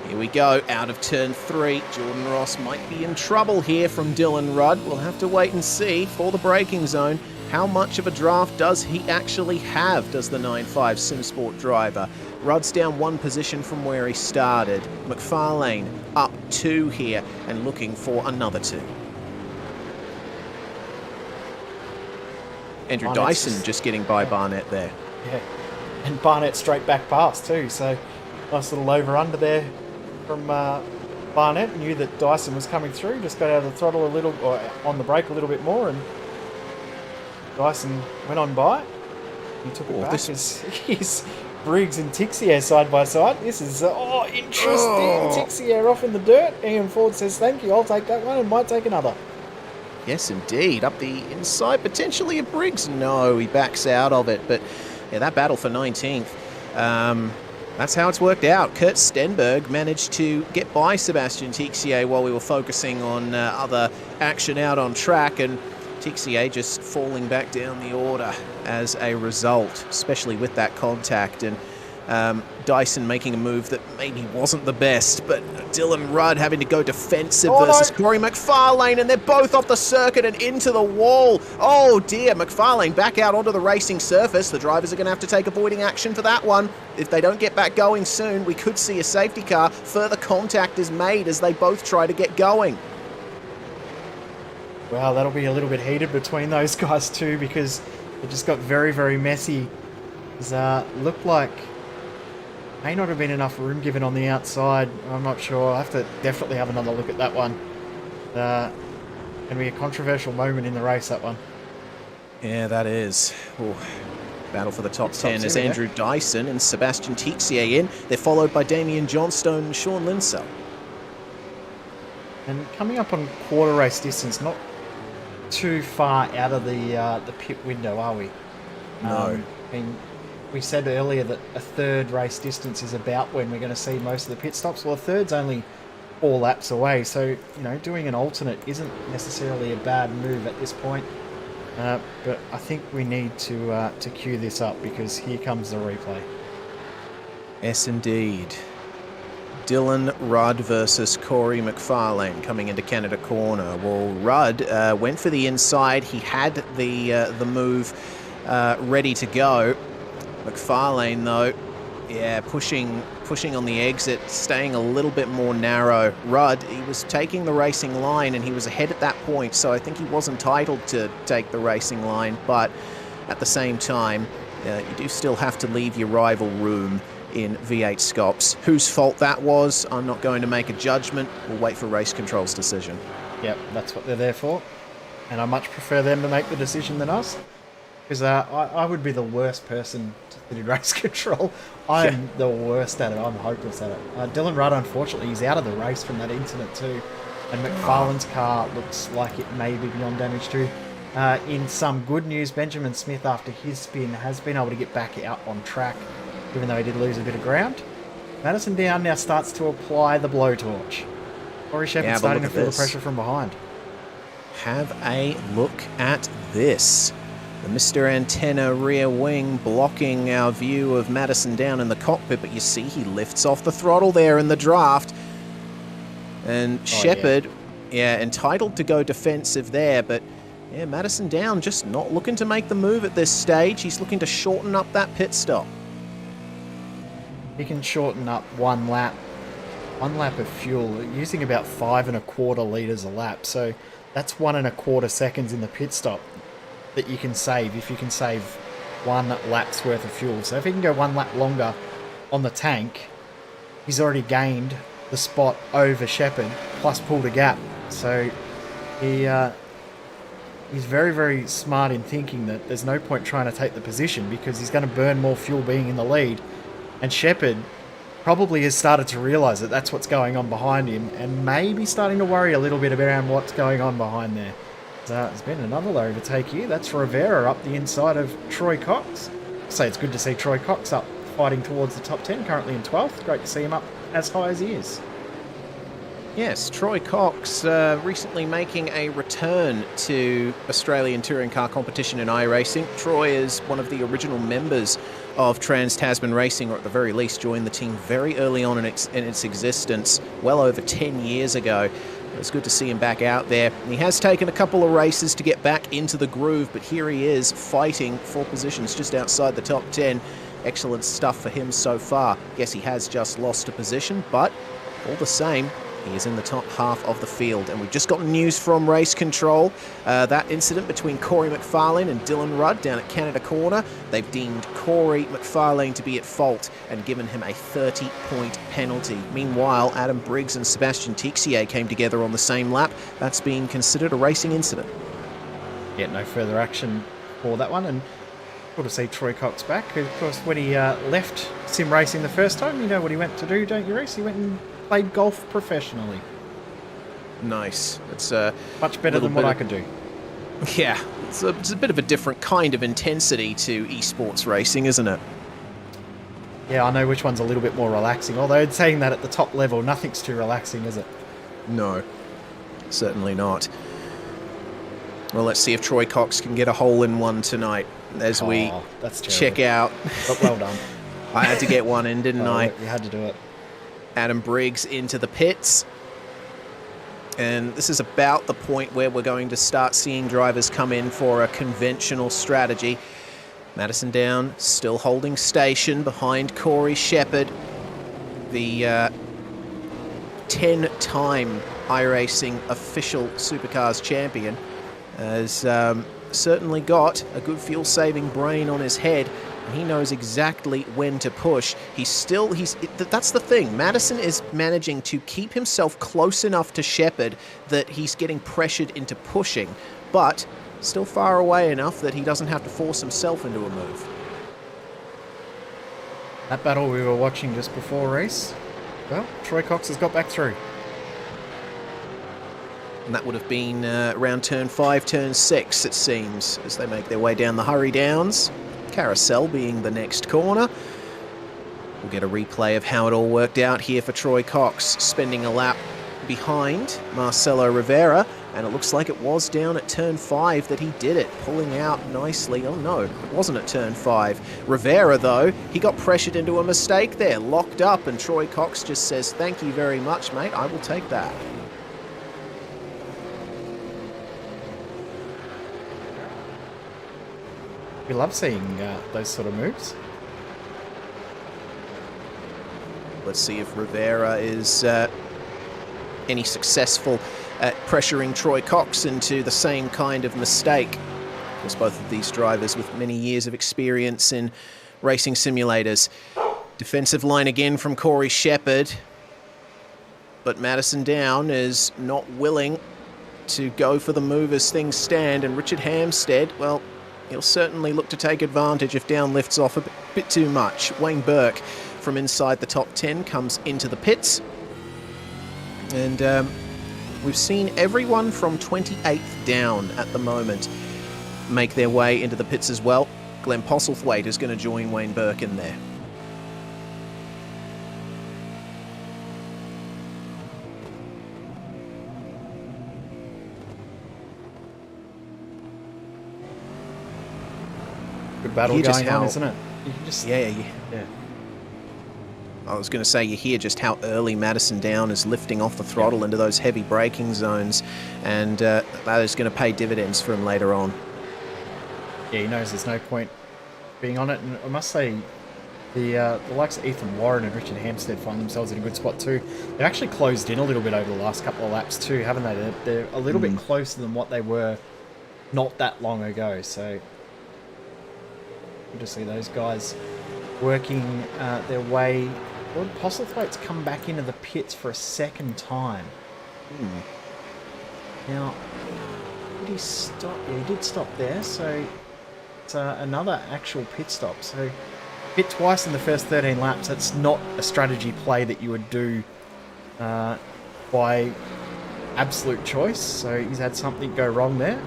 here we go, out of turn 3. Jordan Ross might be in trouble here from Dylan Rudd. We'll have to wait and see for the braking zone. How much of a draft does he actually have, does the 9.5 SimSport driver? Rudd's down 1 position from where he started. McFarlane up 2 here and looking for another 2. Andrew Dyson just getting by Barnett there. Yeah, and Barnett straight back past too, so nice little over-under there from Barnett. Knew that Dyson was coming through, just got out of the throttle a little, or on the brake a little bit more, and Dyson went on by. He took it back. He's Briggs and Tixier side by side. This is interesting. Tixier off in the dirt. Ian Ford says thank you, I'll take that one and might take another. Yes, indeed. Up the inside, potentially a Briggs. No, he backs out of it. But yeah, that battle for 19th, that's how it's worked out. Kurt Stenberg managed to get by Sebastian Tixier while we were focusing on other action out on track, and Tixier just falling back down the order as a result, especially with that contact. And Dyson making a move that maybe wasn't the best, but Dylan Rudd having to go defensive versus Corey McFarlane, and they're both off the circuit and into the wall. Oh dear, McFarlane back out onto the racing surface. The drivers are going to have to take avoiding action for that one. If they don't get back going soon, we could see a safety car. Further contact is made as they both try to get going. Well, that'll be a little bit heated between those guys too, because it just got very, very messy. Looked like may not have been enough room given on the outside. I'm not sure. I have to definitely have another look at that one. Going to be a controversial moment in the race, that one. Yeah, that is. Ooh. Battle for the top 10 as Andrew Dyson and Sebastian Tixier in. They're followed by Damien Johnstone and Sean Linsell. And coming up on quarter race distance, not too far out of the pit window, are we? No. I mean, we said earlier that a third race distance is about when we're going to see most of the pit stops. Well, a third's only 4 laps away, so you know, doing an alternate isn't necessarily a bad move at this point. But I think we need to cue this up, because here comes the replay. Yes, indeed. Dylan Rudd versus Corey McFarlane coming into Canada Corner. Well, Rudd went for the inside. He had the move ready to go. McFarlane, though, Yeah, pushing on the exit, staying a little bit more narrow. Rudd, he was taking the racing line and he was ahead at that point, so I think he was entitled to take the racing line, but at the same time, you do still have to leave your rival room in V8SCOPS. Whose fault that was, I'm not going to make a judgment. We'll wait for race control's decision. Yep, that's what they're there for. And I much prefer them to make the decision than us. Because I would be the worst person to do race control. I'm the worst at it. I'm hopeless at it. Dylan Rudd, unfortunately, he's out of the race from that incident too. And McFarlane's car looks like it may be beyond damage too. In some good news, Benjamin Smith, after his spin, has been able to get back out on track, even though he did lose a bit of ground. Madison Down now starts to apply the blowtorch. Corey Shepard starting to feel the pressure from behind. Have a look at this. The Mr. Antenna rear wing blocking our view of Madison Down in the cockpit, but you see he lifts off the throttle there in the draft. And Shepard, entitled to go defensive there, but yeah, Madison Down just not looking to make the move at this stage. He's looking to shorten up that pit stop. He can shorten up one lap of fuel, using about 5 1/4 litres a lap. So that's 1 1/4 seconds in the pit stop that you can save if you can save 1 lap's worth of fuel. So if he can go 1 lap longer on the tank, he's already gained the spot over Shepard, plus pulled a gap. So he's very, very smart in thinking that there's no point trying to take the position because he's going to burn more fuel being in the lead. And Shepard probably has started to realise that that's what's going on behind him and maybe starting to worry a little bit around what's going on behind there. There's been another overtake here. That's Rivera up the inside of Troy Cox. So it's good to see Troy Cox up fighting towards the top 10, currently in 12th. Great to see him up as high as he is. Yes, Troy Cox recently making a return to Australian touring car competition in iRacing. Troy is one of the original members of Trans-Tasman Racing, or at the very least joined the team very early on in its existence, well over 10 years ago. It's good to see him back out there. He has taken a couple of races to get back into the groove, but here he is fighting for positions just outside the top 10. Excellent stuff for him so far. Yes, he has just lost a position, but all the same, he is in the top half of the field. And we've just got news from Race Control. That incident between Corey McFarlane and Dylan Rudd down at Canada Corner. They've deemed Corey McFarlane to be at fault and given him a 30-point penalty. Meanwhile, Adam Briggs and Sebastian Tixier came together on the same lap. That's being considered a racing incident. Yeah, no further action for that one. And good to see Troy Cox back. Of course, when he left sim racing the first time, you know what he went to do, don't you, Reece? He went and played golf professionally. Nice. It's much better than what I could do. Yeah, it's a bit of a different kind of intensity to esports racing, isn't it? Yeah, I know which one's a little bit more relaxing. Although saying that at the top level, nothing's too relaxing, is it? No, certainly not. Well, let's see if Troy Cox can get a hole in one tonight as we check out. But well done. I had to get one in, didn't I? You had to do it. Adam Briggs into the pits. And this is about the point where we're going to start seeing drivers come in for a conventional strategy. Madison Down still holding station behind Corey Shepard, the 10-time iRacing official Supercars champion, has certainly got a good fuel-saving brain on his head. He knows exactly when to push. That's the thing. Madison is managing to keep himself close enough to Shepard that he's getting pressured into pushing, but still far away enough that he doesn't have to force himself into a move. That battle we were watching just before race, well, Troy Cox has got back through. And that would have been around turn 5, turn 6, it seems, as they make their way down the Hurry Downs. Carousel being the next corner. We'll get a replay of how it all worked out here for Troy Cox, spending a lap behind Marcelo Rivera, and it looks like it was down at turn 5 that he did it, pulling out nicely. Oh no, it wasn't at turn 5. Rivera, though, he got pressured into a mistake there, locked up, and Troy Cox just says, "Thank you very much, mate, I will take that." We love seeing those sort of moves. Let's see if Rivera is any successful at pressuring Troy Cox into the same kind of mistake. Of course, both of these drivers with many years of experience in racing simulators. Defensive line again from Corey Shepard. But Madison Down is not willing to go for the move as things stand. And Richard Hampstead, well, he'll certainly look to take advantage if Down lifts off a bit too much. Wayne Burke from inside the top 10 comes into the pits. And we've seen everyone from 28th down at the moment make their way into the pits as well. Glenn Postlethwaite is going to join Wayne Burke in there. Good battle going on, isn't it? You can just... Yeah. Yeah. I was going to say, you hear just how early Madison Down is lifting off the throttle into those heavy braking zones, and that is going to pay dividends for him later on. Yeah, he knows there's no point being on it, and I must say, the likes of Ethan Warren and Richard Hampstead find themselves in a good spot too. They've actually closed in a little bit over the last couple of laps too, haven't they? They're a little bit closer than what they were not that long ago, so good to see those guys working their way. Well, Postlethwaite's come back into the pits for a second time. Now, did he stop? Yeah, he did stop there, so it's another actual pit stop. So, hit twice in the first 13 laps. That's not a strategy play that you would do by absolute choice. So, he's had something go wrong there.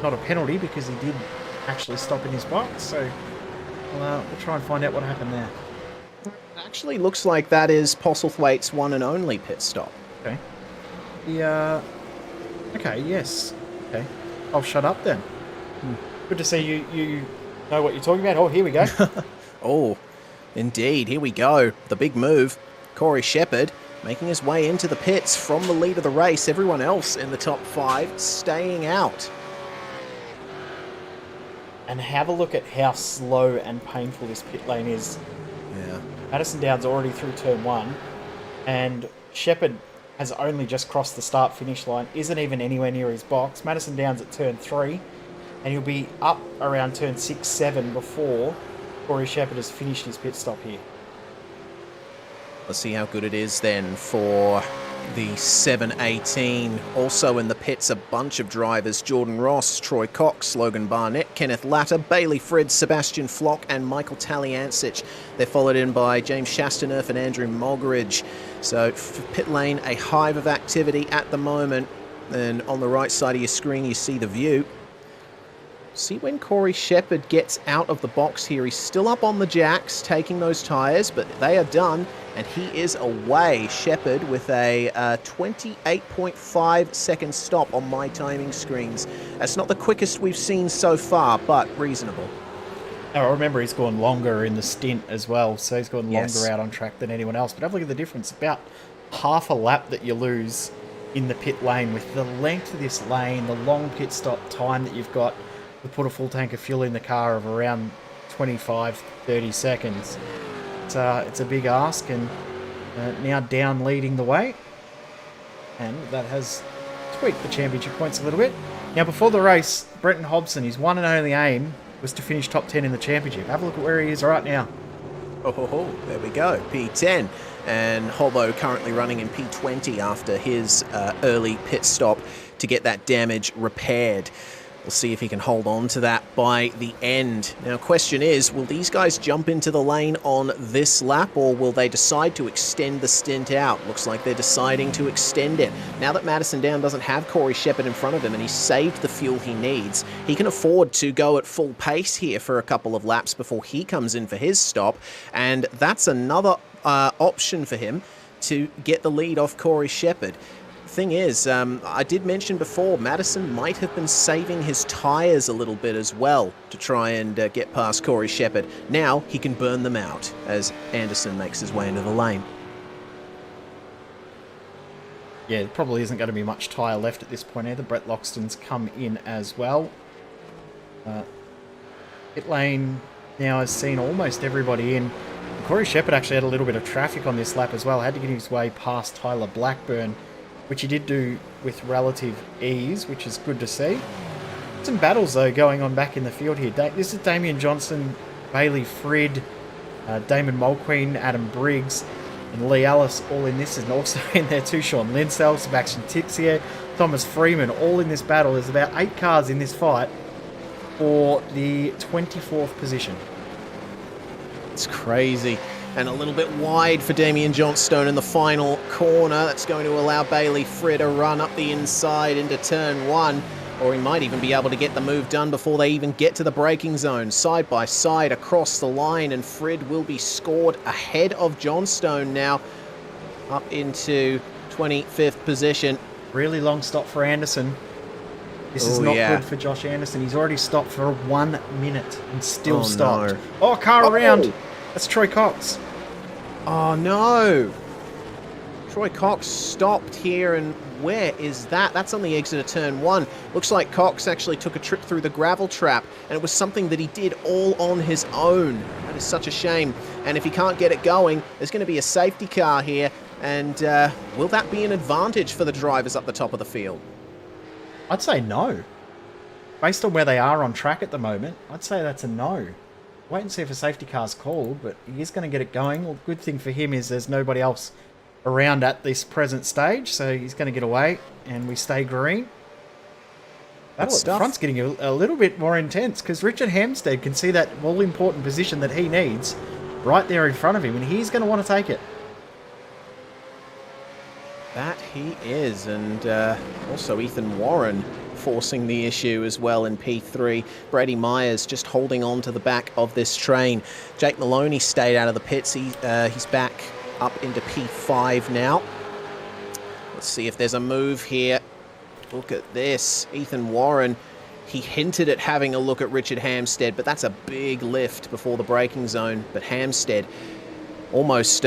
Not a penalty because he did actually stop in his box. So, we'll try and find out what happened there. Actually looks like that is Postlethwaite's one and only pit stop. Okay. Okay, yes. Okay. I'll shut up then. Good to see you know what you're talking about. Oh, here we go. Oh, indeed. Here we go. The big move. Corey Shepard making his way into the pits from the lead of the race. Everyone else in the top 5 staying out. And have a look at how slow and painful this pit lane is. Yeah. Madison Down's already through turn 1, and Shepard has only just crossed the start-finish line, isn't even anywhere near his box. Madison Down's at turn 3, and he'll be up around turn 6, 7 before Corey Shepard has finished his pit stop here. Let's see how good it is then for the 718. Also in the pits, a bunch of drivers. Jordan Ross, Troy Cox, Logan Barnett, Kenneth Latter, Bailey Frid, Sebastian Flock, and Michael Taliancic. They're followed in by James Chastanerf and Andrew Mogridge. So pit lane, a hive of activity at the moment. And on the right side of your screen, you see the view. See when Corey Shepard gets out of the box here. He's still up on the jacks, taking those tyres, but they are done, and he is away. Shepard with a 28.5 second stop on my timing screens. That's not the quickest we've seen so far, but reasonable. Now, remember, he's gone longer in the stint as well, so he's gone longer Yes. out on track than anyone else. But have a look at the difference. About half a lap that you lose in the pit lane with the length of this lane, the long pit stop time that you've got to put a full tank of fuel in the car of around 25-30 seconds. It's a big ask, and now Down leading the way, and that has tweaked the championship points a little bit. Now, before the race, Brenton Hobson, his one and only aim was to finish top 10 in the championship. Have a look at where he is right now. Oh, there we go, P10. And Hobbo currently running in P20 after his early pit stop to get that damage repaired. We'll see if he can hold on to that by the end. Now, question is, will these guys jump into the lane on this lap, or will they decide to extend the stint out? Looks like they're deciding to extend it. Now that Madison Down doesn't have Corey Shepard in front of him and he's saved the fuel he needs, he can afford to go at full pace here for a couple of laps before he comes in for his stop. And that's another option for him to get the lead off Corey Shepard. Thing is, I did mention before, Madison might have been saving his tyres a little bit as well to try and get past Corey Shepard. Now he can burn them out as Anderson makes his way into the lane. Yeah, there probably isn't going to be much tyre left at this point either. Brett Loxton's come in as well. Pit lane now has seen almost everybody in. Corey Shepard actually had a little bit of traffic on this lap as well. Had to get his way past Tyler Blackburn, which he did do with relative ease, which is good to see. Some battles, though, going on back in the field here. This is Damian Johnson, Bailey Frid, Damon Mulqueen, Adam Briggs, and Lee Ellis all in this. And also in there too, Sean Linsell, Sebastian Tixier, Thomas Freeman, all in this battle. There's about 8 cars in this fight for the 24th position. It's crazy. And a little bit wide for Damian Johnstone in the final corner. That's going to allow Bailey Frid to run up the inside into turn 1. Or he might even be able to get the move done before they even get to the braking zone. Side by side across the line, and Frid will be scored ahead of Johnstone now. Up into 25th position. Really long stop for Anderson. This is not good for Josh Anderson. He's already stopped for 1 minute and still stopped. No. Oh, car around. That's Troy Cox. Oh, no. Troy Cox stopped here, and where is that? That's on the exit of turn 1. Looks like Cox actually took a trip through the gravel trap, and it was something that he did all on his own. That is such a shame. And if he can't get it going, there's going to be a safety car here, and will that be an advantage for the drivers up the top of the field? I'd say no. Based on where they are on track at the moment, I'd say that's a no. Wait and see if a safety car's called, but he is going to get it going. Well, the good thing for him is there's nobody else around at this present stage, so he's going to get away, and we stay green. Battle at the front's getting a little bit more intense, because Richard Hampstead can see that all-important position that he needs right there in front of him, and he's going to want to take it. That he is, and also Ethan Warren forcing the issue as well in P3. Brady Myers just holding on to the back of this train. Jake Maloney stayed out of the pits. He's back up into P5 now. Let's see if there's a move here. Look at this. Ethan Warren, he hinted at having a look at Richard Hampstead, but that's a big lift before the braking zone. But Hampstead almost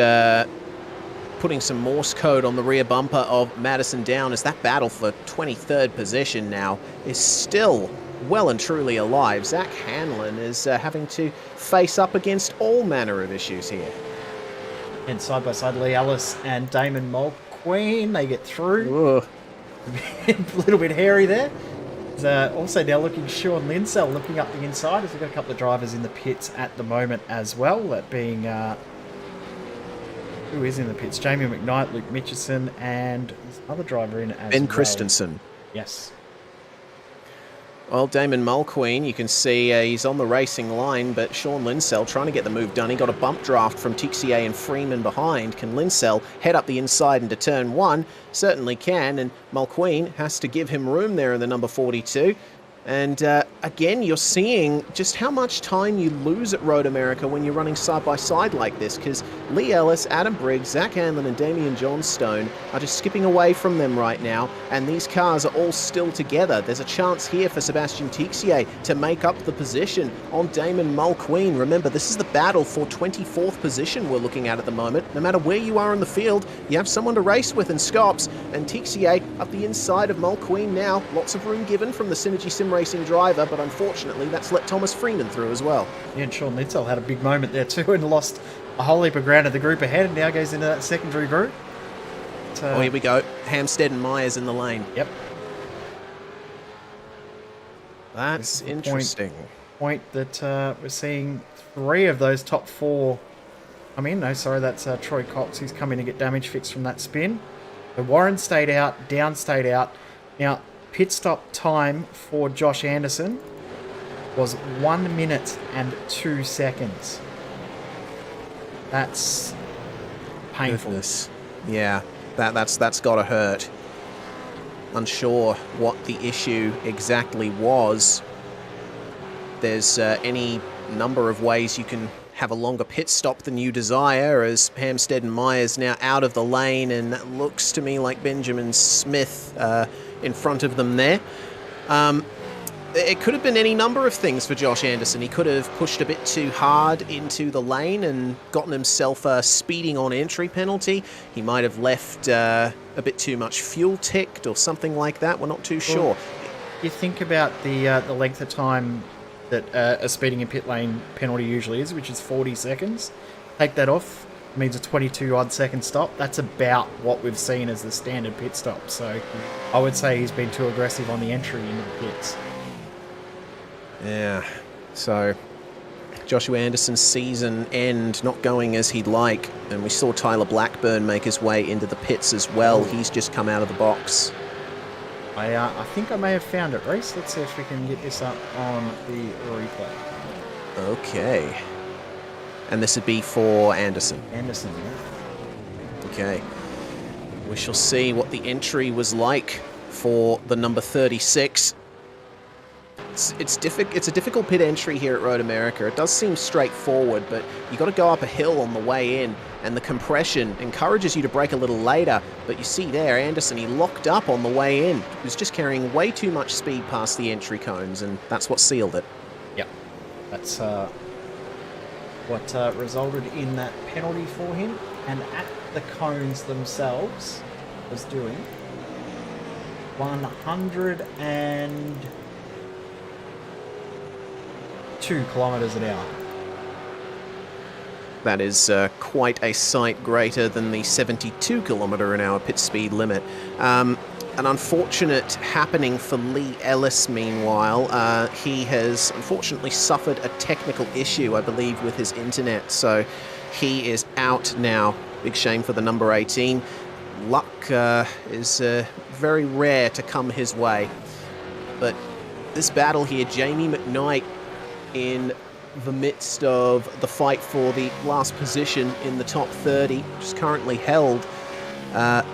putting some Morse code on the rear bumper of Madison Down, as that battle for 23rd position now is still well and truly alive. Zach Hanlon is having to face up against all manner of issues here. And side by side, Lee Ellis and Damon Mulqueen, they get through. A little bit hairy there. Also now looking Sean Linsell looking up the inside, as we've got a couple of drivers in the pits at the moment as well. That being who is in the pits? Jamie McKnight, Luke Mitchison, and there's another driver in as Ben well. Christensen. Yes. Well, Damon Mulqueen, you can see he's on the racing line, but Sean Linsell trying to get the move done. He got a bump draft from Tixier and Freeman behind. Can Linsell head up the inside into turn 1? Certainly can, and Mulqueen has to give him room there in the number 42. And again, you're seeing just how much time you lose at Road America when you're running side by side like this, because Lee Ellis, Adam Briggs, Zach Hanlon and Damian Johnstone are just skipping away from them right now, and these cars are all still together. There's a chance here for Sebastian Tixier to make up the position on Damon Mulqueen. Remember, this is the battle for 24th position we're looking at the moment. No matter where you are in the field, you have someone to race with in Scops, and Tixier up the inside of Mulqueen now. Lots of room given from the Synergy Sim Racing driver, but unfortunately that's let Thomas Freeman through as well. Yeah, and Sean Linsell had a big moment there too and lost a whole heap of ground at the group ahead, and now goes into that secondary group. Oh, here we go. Hampstead and Myers in the lane. Yep. That's interesting. Point that we're seeing 3 of those top 4 come in. No, sorry, that's Troy Cox who's come in to get damage fixed from that spin. So Warren stayed out, Down stayed out. Now, pit stop time for Josh Anderson was 1 minute and 2 seconds. That's painful. Goodness. Yeah, that's got to hurt. Unsure what the issue exactly was. There's any number of ways you can have a longer pit stop than you desire, as Hampstead and Myers now out of the lane, and that looks to me like Benjamin Smith in front of them there. It could have been any number of things for Josh Anderson. He could have pushed a bit too hard into the lane and gotten himself a speeding on entry penalty. He might have left a bit too much fuel ticked or something like that. We're not too sure. Well, you think about the length of time that a speeding in pit lane penalty usually is, which is 40 seconds. take that off, means a 22 odd second stop. That's about what we've seen as the standard pit stop. So I would say he's been too aggressive on the entry into the pits. Yeah, so Joshua Anderson's season end not going as he'd like, and we saw Tyler Blackburn make his way into the pits as well. He's just come out of the box. I think I may have found it, Reese. Let's see if we can get this up on the replay. Okay. And this would be for Anderson. Anderson, yeah. Okay. We shall see what the entry was like for the number 36. It's a difficult pit entry here at Road America. It does seem straightforward, but you got to go up a hill on the way in, and the compression encourages you to brake a little later. But you see there, Anderson, he locked up on the way in. He was just carrying way too much speed past the entry cones, and that's what sealed it. Yep. That's what resulted in that penalty for him. And at the cones themselves was doing 102 kilometres an hour. That is quite a sight greater than the 72 kilometre an hour pit speed limit. An unfortunate happening for Lee Ellis, meanwhile. He has unfortunately suffered a technical issue, I believe, with his internet, so he is out now. Big shame for the number 18. Luck is very rare to come his way. But this battle here, Jamie McKnight in the midst of the fight for the last position in the top 30, which is currently held by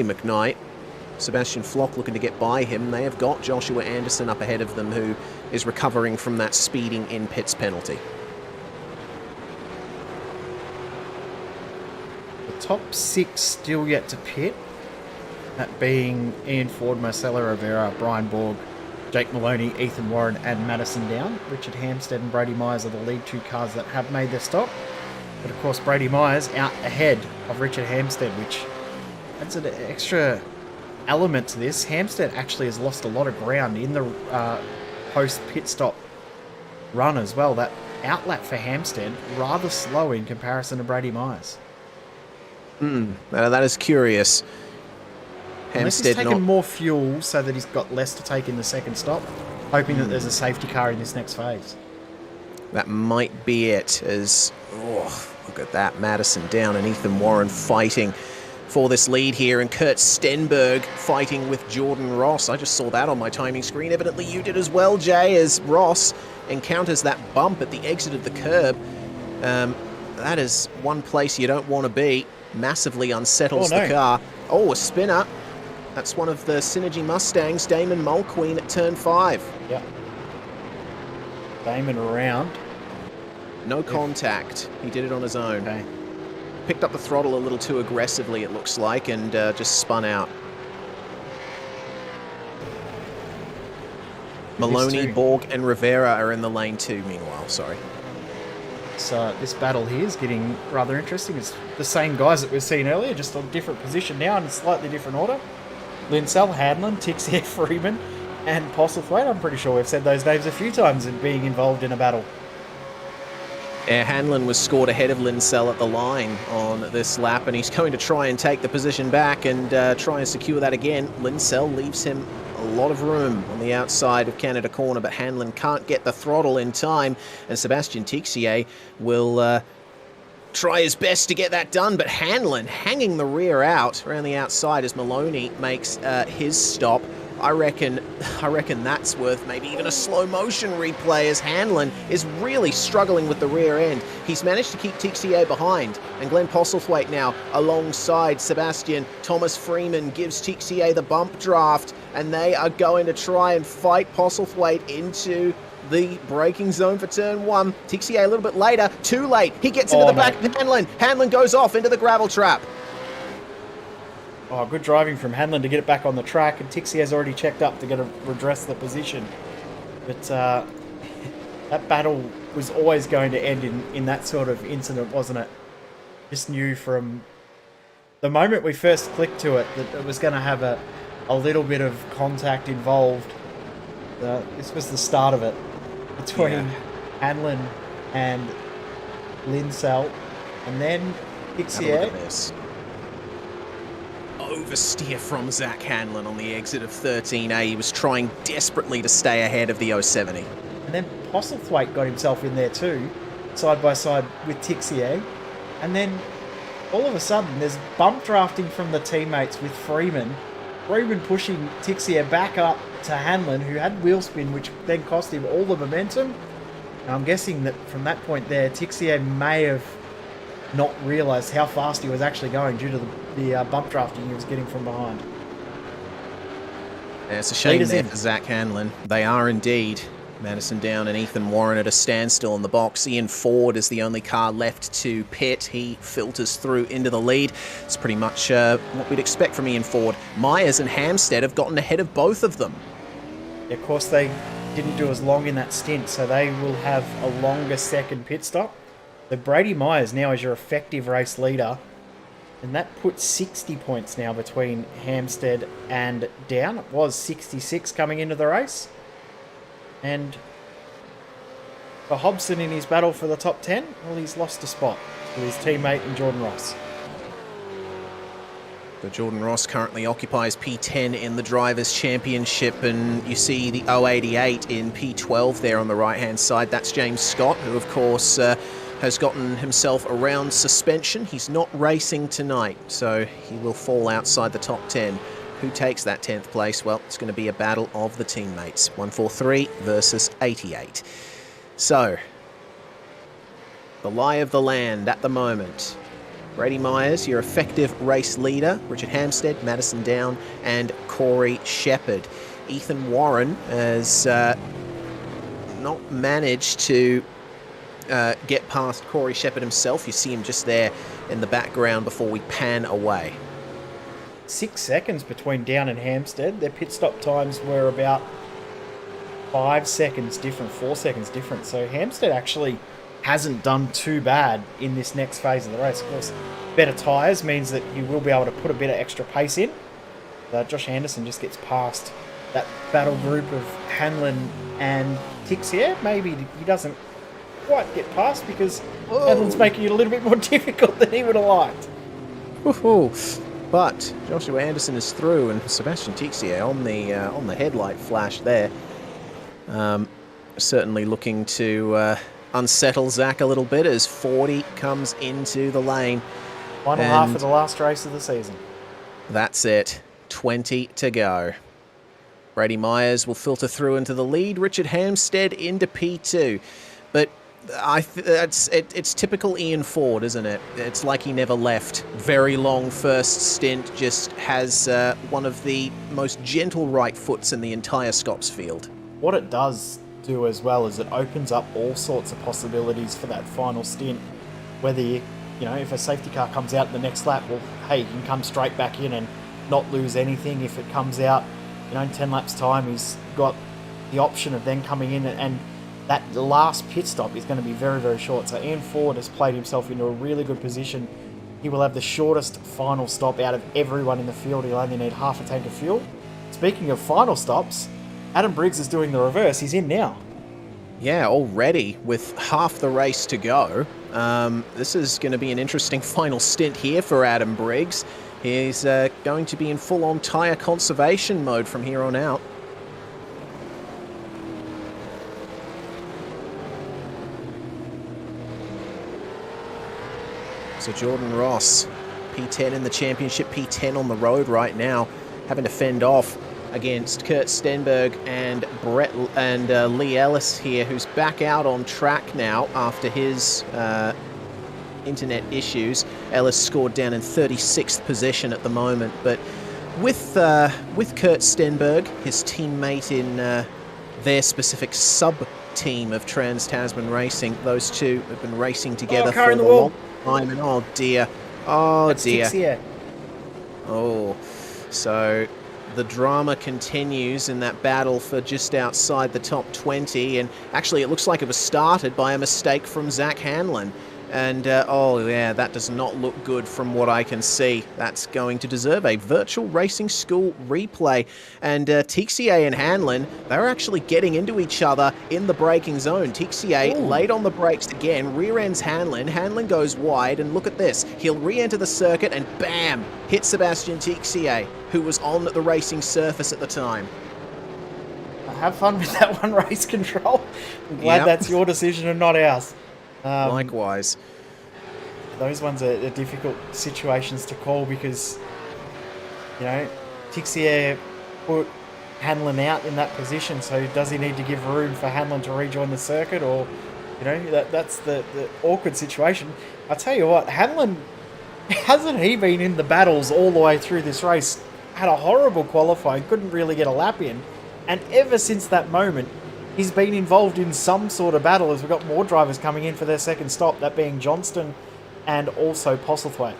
McKnight. Sebastian Flock looking to get by him. They have got Joshua Anderson up ahead of them, who is recovering from that speeding in pits penalty. The top 6 still yet to pit. That being Ian Ford, Marcelo Rivera, Brian Borg, Jake Maloney, Ethan Warren and Madison Down. Richard Hampstead and Brady Myers are the lead 2 cars that have made their stop. But of course Brady Myers out ahead of Richard Hampstead, which adds an extra element to this. Hampstead actually has lost a lot of ground in the post-pit stop run as well. That outlap for Hampstead rather slow in comparison to Brady Myers. That is curious. Unless he's taken more fuel so that he's got less to take in the second stop, hoping that there's a safety car in this next phase. That might be it, as, look at that, Madison Down and Ethan Warren fighting for this lead here, and Kurt Stenberg fighting with Jordan Ross. I just saw that on my timing screen. Evidently you did as well, Jay, as Ross encounters that bump at the exit of the curb. That is one place you don't want to be. Massively unsettles the car. Oh, a spinner. That's one of the Synergy Mustangs, Damon Mulqueen at turn 5. Yep. Damon around. No contact. He did it on his own. Okay. Picked up the throttle a little too aggressively, it looks like, and just spun out. Maloney, Borg, and Rivera are in the lane 2, meanwhile. Sorry. So this battle here is getting rather interesting. It's the same guys that we've seen earlier, just on a different position now in a slightly different order. Linsell, Hanlon, Tixier, Freeman, and Postlethwaite. I'm pretty sure we've said those names a few times in being involved in a battle. Yeah, Hanlon was scored ahead of Linsell at the line on this lap, and he's going to try and take the position back and try and secure that again. Linsell leaves him a lot of room on the outside of Canada Corner, but Hanlon can't get the throttle in time, and Sebastian Tixier will try his best to get that done, but Hanlon hanging the rear out around the outside as Maloney makes his stop. I reckon that's worth maybe even a slow motion replay, as Hanlon is really struggling with the rear end. He's managed to keep Tixier behind, and Glenn Postlethwaite now alongside Sebastian. Thomas Freeman gives Tixier the bump draft, and they are going to try and fight Postlethwaite into the braking zone for turn 1. Tixier a little bit later, too late. He gets into the back of Hanlon. Hanlon goes off into the gravel trap. Oh, good driving from Hanlon to get it back on the track, and Tixier's already checked up to get to redress the position. But that battle was always going to end in that sort of incident, wasn't it? Just knew from the moment we first clicked to it that it was going to have a little bit of contact involved. This was the start of it between Hanlon and Linsell, and then Have a look Tixier. at this. Oversteer from Zach Hanlon on the exit of 13A. He was trying desperately to stay ahead of the 070. And then Postlethwaite got himself in there too, side by side with Tixier. And then all of a sudden there's bump drafting from the teammates with Freeman. Freeman pushing Tixier back up to Hanlon, who had wheel spin, which then cost him all the momentum. And I'm guessing that from that point there, Tixier may have not realised how fast he was actually going due to the bump drafting he was getting from behind. Yeah, it's a shame Leaders there in. for Zach Hanlon. They are indeed. Madison Down and Ethan Warren at a standstill in the box. Ian Ford is the only car left to pit. He filters through into the lead. It's pretty much what we'd expect from Ian Ford. Myers and Hampstead have gotten ahead of both of them. Of course, they didn't do as long in that stint, so they will have a longer second pit stop. So Brady Myers now is your effective race leader, and that puts 60 points now between Hampstead and Down. It was 66 coming into the race. And for Hobson in his battle for the top 10, well, he's lost a spot to his teammate in Jordan Ross. So Jordan Ross currently occupies P10 in the Drivers' Championship, and you see the 088 in P12 there on the right-hand side. That's James Scott, who, of course, has gotten himself around suspension. He's not racing tonight, so he will fall outside the top 10. Who takes that 10th place? Well, it's going to be a battle of the teammates. 143 versus 88. So, the lie of the land at the moment. Brady Myers, your effective race leader. Richard Hampstead, Madison Down, and Corey Shepard. Ethan Warren has not managed to get past Corey Shepard himself. You see him just there in the background before we pan away. 6 seconds between Down and Hampstead. Their pit stop times were about 5 seconds different, 4 seconds different. So Hampstead actually hasn't done too bad in this next phase of the race. Of course, better tyres means that he will be able to put a bit of extra pace in. Josh Anderson just gets past that battle group of Hanlon and Tixier. Maybe he doesn't quite get past because Hanlon's making it a little bit more difficult than he would have liked. Woohoo! But Joshua Anderson is through, and Sebastian Tixier on the headlight flash there. Certainly looking to unsettle Zach a little bit as 40 comes into the lane. Final half of the last race of the season. That's it. 20 to go. Brady Myers will filter through into the lead. Richard Hampstead into P2. But it's typical Ian Ford, isn't it? It's like he never left. Very long first stint, just has one of the most gentle right foots in the entire Scops field. What it does do as well is it opens up all sorts of possibilities for that final stint. Whether you know, if a safety car comes out in the next lap, well, hey, he can come straight back in and not lose anything. If it comes out, you know, in 10 laps time, he's got the option of then coming in, and that last pit stop is going to be very, very short. So Ian Ford has played himself into a really good position. He will have the shortest final stop out of everyone in the field. He'll only need half a tank of fuel. Speaking of final stops, Adam Briggs is doing the reverse. He's in now. Yeah, already with half the race to go. This is going to be an interesting final stint here for Adam Briggs. He's going to be in full-on tyre conservation mode from here on out. So Jordan Ross, P10 in the championship, P10 on the road right now, having to fend off against Kurt Stenberg and Lee Ellis here, who's back out on track now after his internet issues. Ellis scored down in 36th position at the moment, but with Kurt Stenberg, his teammate in their specific sub-team of Trans-Tasman Racing, those two have been racing together for a long time, and oh dear, That's Tixier. Oh, so the drama continues in that battle for just outside the top 20, and actually it looks like it was started by a mistake from Zach Hanlon. And, oh yeah, that does not look good from what I can see. That's going to deserve a virtual racing school replay. And Tixier and Hanlon, they're actually getting into each other in the braking zone. Tixier late on the brakes again, rear ends Hanlon. Hanlon goes wide, and look at this. He'll re-enter the circuit and bam, hit Sebastian Tixier, who was on the racing surface at the time. Have fun with that one, race control. I'm glad that's your decision and not ours. Likewise. Those ones are difficult situations to call because, you know, Tixier put Hanlon out in that position, so does he need to give room for Hanlon to rejoin the circuit, or, you know, that's the awkward situation. I tell you what, Hanlon, hasn't he been in the battles all the way through this race? Had a horrible qualifying, couldn't really get a lap in, and ever since that moment, he's been involved in some sort of battle as we've got more drivers coming in for their second stop, that being Johnston and also Postlethwaite.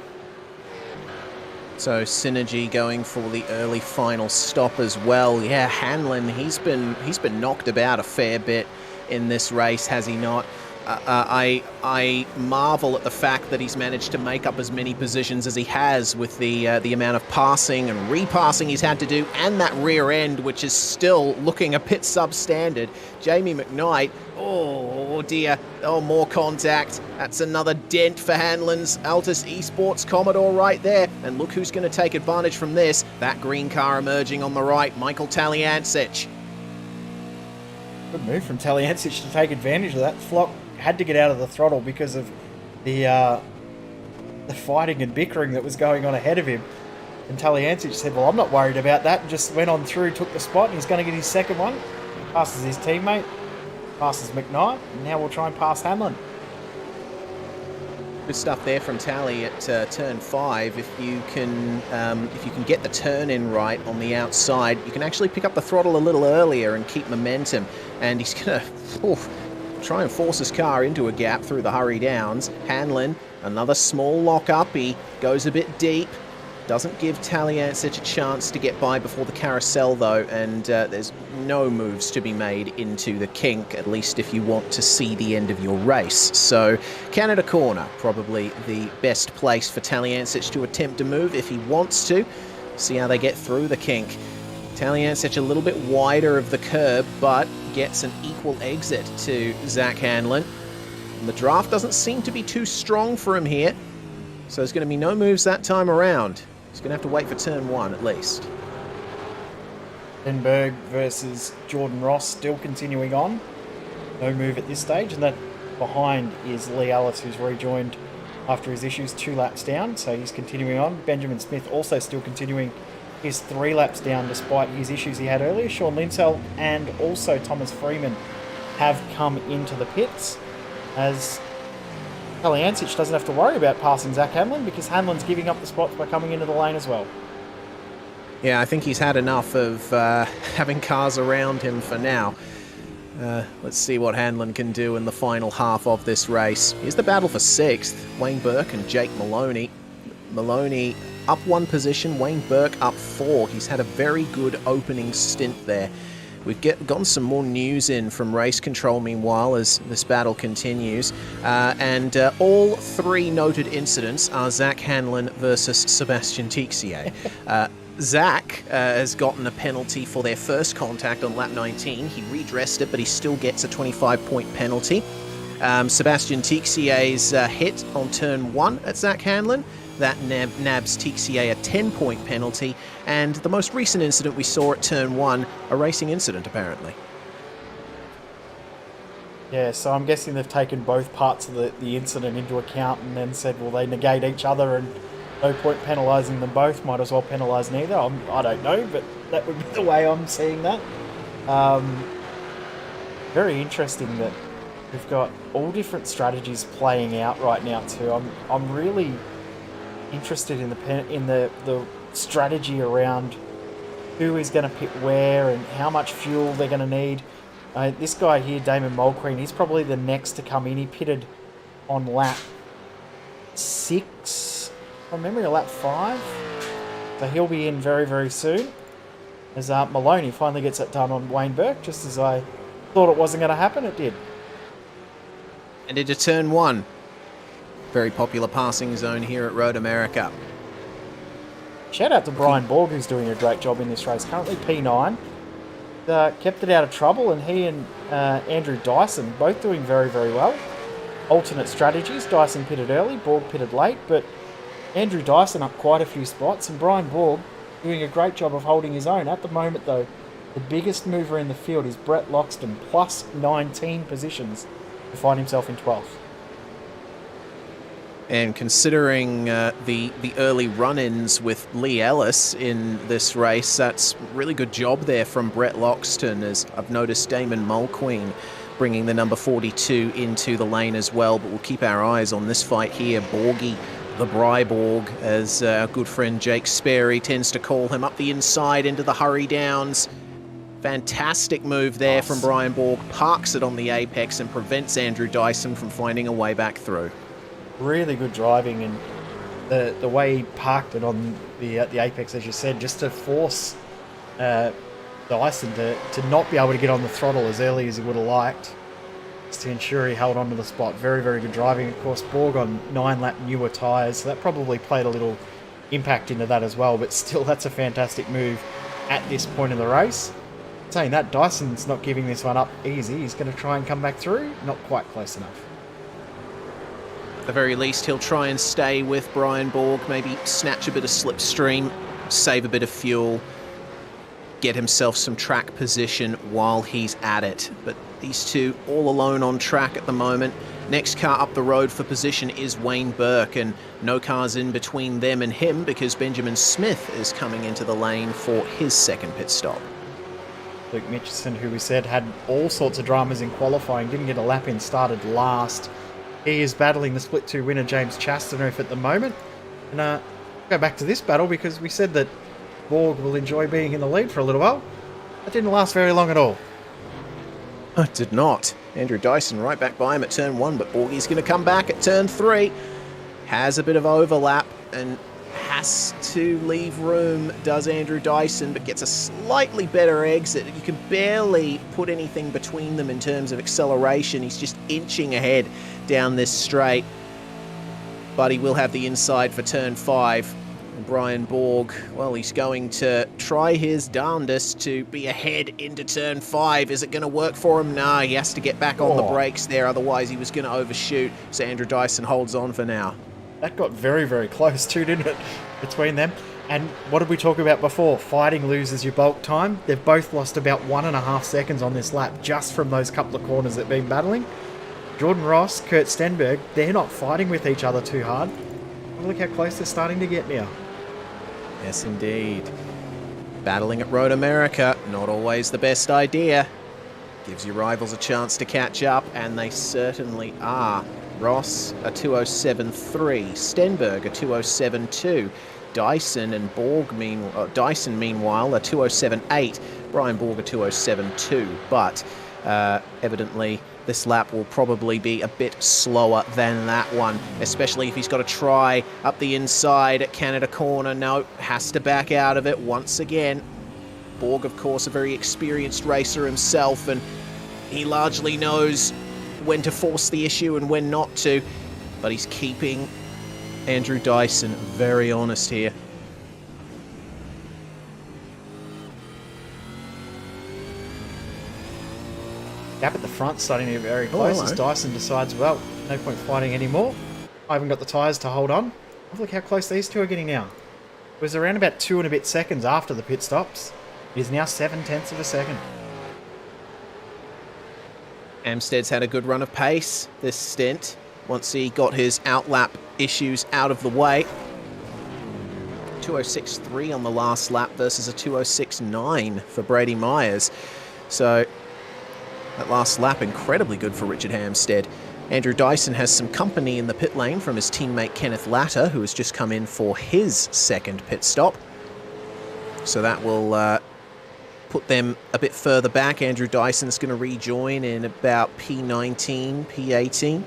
So Synergy going for the early final stop as well. Yeah, Hanlon, he's been knocked about a fair bit in this race, has he not? I marvel at the fact that he's managed to make up as many positions as he has with the amount of passing and repassing he's had to do, and that rear end, which is still looking a bit substandard. Jamie McKnight, oh dear, oh, more contact. That's another dent for Hanlon's Altus Esports Commodore right there. And look who's going to take advantage from this. That green car emerging on the right, Michael Taliancic. Good move from Taliancic to take advantage of that. Flock had to get out of the throttle because of the fighting and bickering that was going on ahead of him. And Taliancic said, well, I'm not worried about that, and just went on through, took the spot, and he's going to get his second one. Passes his teammate, passes McKnight, and now we'll try and pass Hanlon. Good stuff there from Tally at turn 5. If you can get the turn in right on the outside, you can actually pick up the throttle a little earlier and keep momentum. And he's going to try and force his car into a gap through the hurry downs. Hanlon, another small lock up. He goes a bit deep. Doesn't give Taliancic a chance to get by before the carousel, though, and there's no moves to be made into the kink, at least if you want to see the end of your race. So, Canada Corner, probably the best place for Taliancic to attempt a move if he wants to. See how they get through the kink. Taliancic a little bit wider of the curb, but gets an equal exit to Zach Hanlon. And the draft doesn't seem to be too strong for him here, so there's going to be no moves that time around. He's going to have to wait for turn 1 at least. Stenberg versus Jordan Ross still continuing on. No move at this stage, and that behind is Lee Ellis, who's rejoined after his issues 2 laps down, so he's continuing on. Benjamin Smith also still continuing his 3 laps down despite his issues he had earlier. Sean Linsell and also Thomas Freeman have come into the pits, as Taliancic doesn't have to worry about passing Zach Hanlon because Hanlon's giving up the spots by coming into the lane as well. Yeah, I think he's had enough of having cars around him for now. Let's see what Hanlon can do in the final half of this race. Here's the battle for 6th. Wayne Burke and Jake Maloney. Maloney up 1 position, Wayne Burke up 4. He's had a very good opening stint there. We've gotten some more news in from Race Control, meanwhile, as this battle continues. And all 3 noted incidents are Zach Hanlon versus Sebastian Tixier. Zach has gotten a penalty for their first contact on lap 19. He redressed it, but he still gets a 25-point penalty. Sebastian Tixier's hit on turn 1 at Zach Hanlon. That nabs Tixier a 10-point penalty, and the most recent incident we saw at turn 1, a racing incident apparently. Yeah, so I'm guessing they've taken both parts of the incident into account and then said, well, they negate each other and no point penalising them both, might as well penalise neither. I don't know, but that would be the way I'm seeing that. Very interesting that we've got all different strategies playing out right now too. I'm really interested in the strategy around who is going to pit where and how much fuel they're going to need. This guy here, Damon Mulqueen, he's probably the next to come in. He pitted on lap 6, from memory, or lap 5. So he'll be in very, very soon. As Maloney finally gets it done on Wayne Burke, just as I thought it wasn't going to happen, it did. And into turn 1. Very popular passing zone here at Road America. Shout out to Brian Borg, who's doing a great job in this race. Currently P9. Kept it out of trouble, and he and Andrew Dyson both doing very, very well. Alternate strategies. Dyson pitted early, Borg pitted late, but Andrew Dyson up quite a few spots, and Brian Borg doing a great job of holding his own. At the moment, though, the biggest mover in the field is Brett Loxton, plus 19 positions to find himself in 12th. And considering the early run-ins with Lee Ellis in this race, that's really good job there from Brett Loxton, as I've noticed Damon Mulqueen bringing the number 42 into the lane as well. But we'll keep our eyes on this fight here. Borgie, the Bryborg, as our good friend Jake Sperry tends to call him, up the inside into the hurry downs. Fantastic move there from Brian Borg. Parks it on the apex and prevents Andrew Dyson from finding a way back through. Really good driving, and the way he parked it on the apex, as you said, just to force Dyson to not be able to get on the throttle as early as he would have liked, just to ensure he held on to the spot. Very, very good driving. Of course, Borg on 9-lap newer tyres, so that probably played a little impact into that as well, but still, that's a fantastic move at this point in the race. Saying that, Dyson's not giving this one up easy. He's going to try and come back through. Not quite close enough. At the very least, he'll try and stay with Brian Borg, maybe snatch a bit of slipstream, save a bit of fuel, get himself some track position while he's at it. But these two all alone on track at the moment. Next car up the road for position is Wayne Burke, and no cars in between them and him because Benjamin Smith is coming into the lane for his second pit stop. Luke Mitchison, who we said had all sorts of dramas in qualifying, didn't get a lap in, started last. He is battling the Split 2 winner, James Chastanoof, at the moment. And go back to this battle because we said that Borg will enjoy being in the lead for a little while. That didn't last very long at all. It did not. Andrew Dyson right back by him at turn 1, but Borgie's going to come back at turn 3. Has a bit of overlap and has to leave room, does Andrew Dyson, but gets a slightly better exit. You can barely put anything between them in terms of acceleration. He's just inching ahead down this straight, but he will have the inside for turn 5. And Brian Borg, well, he's going to try his darndest to be ahead into turn 5. Is it going to work for him? No, he has to get back on the brakes there, otherwise he was going to overshoot. So Andrew Dyson holds on for now. That got very, very close too, didn't it, between them? And what did we talk about before? Fighting loses your bulk time. They've both lost about 1.5 seconds on this lap just from those couple of corners that they've been battling. Jordan Ross, Kurt Stenberg, they're not fighting with each other too hard. Look how close they're starting to get now. Yes, indeed. Battling at Road America, not always the best idea. Gives your rivals a chance to catch up, and they certainly are. Ross, a 207.3. Stenberg, a 207.2. Dyson and Borg, Dyson, meanwhile, a 207.8. Brian Borg, a 207.2. But evidently, this lap will probably be a bit slower than that one, especially if he's got to try up the inside at Canada Corner. No, has to back out of it once again. Borg, of course, a very experienced racer himself, and he largely knows when to force the issue and when not to, but he's keeping Andrew Dyson very honest here. Gap at the front starting to get very close as Dyson decides, well, no point fighting anymore. I haven't got the tyres to hold on. Look how close these two are getting now. It was around about 2 and a bit seconds after the pit stops. It is now 0.7 of a second. Amsted's had a good run of pace this stint once he got his outlap issues out of the way. 206.3 on the last lap versus a 206.9 for Brady Myers. So that last lap incredibly good for Richard Amsted. Andrew Dyson has some company in the pit lane from his teammate Kenneth Latter, who has just come in for his second pit stop. So that will put them a bit further back. Andrew Dyson's going to rejoin in about P19, P18.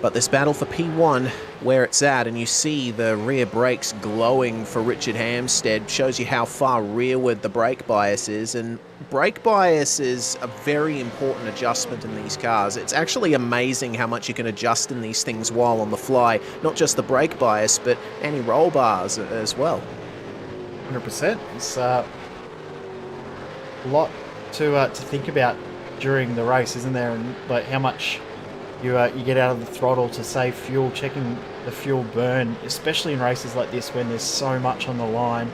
But this battle for P1 where it's at, and you see the rear brakes glowing for Richard Hampstead. Shows you how far rearward the brake bias is, and brake bias is a very important adjustment in these cars. It's actually amazing how much you can adjust in these things while on the fly. Not just the brake bias, but anti-roll bars as well. 100%. It's a lot to think about during the race, isn't there? And like how much you get out of the throttle to save fuel, checking the fuel burn, especially in races like this when there's so much on the line,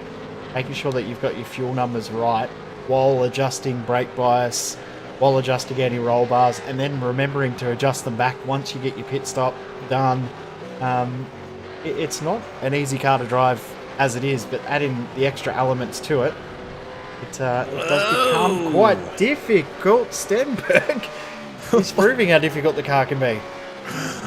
making sure that you've got your fuel numbers right while adjusting brake bias, while adjusting anti-roll bars, and then remembering to adjust them back once you get your pit stop done. It's not an easy car to drive as it is, but adding the extra elements to it, it does become quite difficult. Stenberg is proving how difficult the car can be.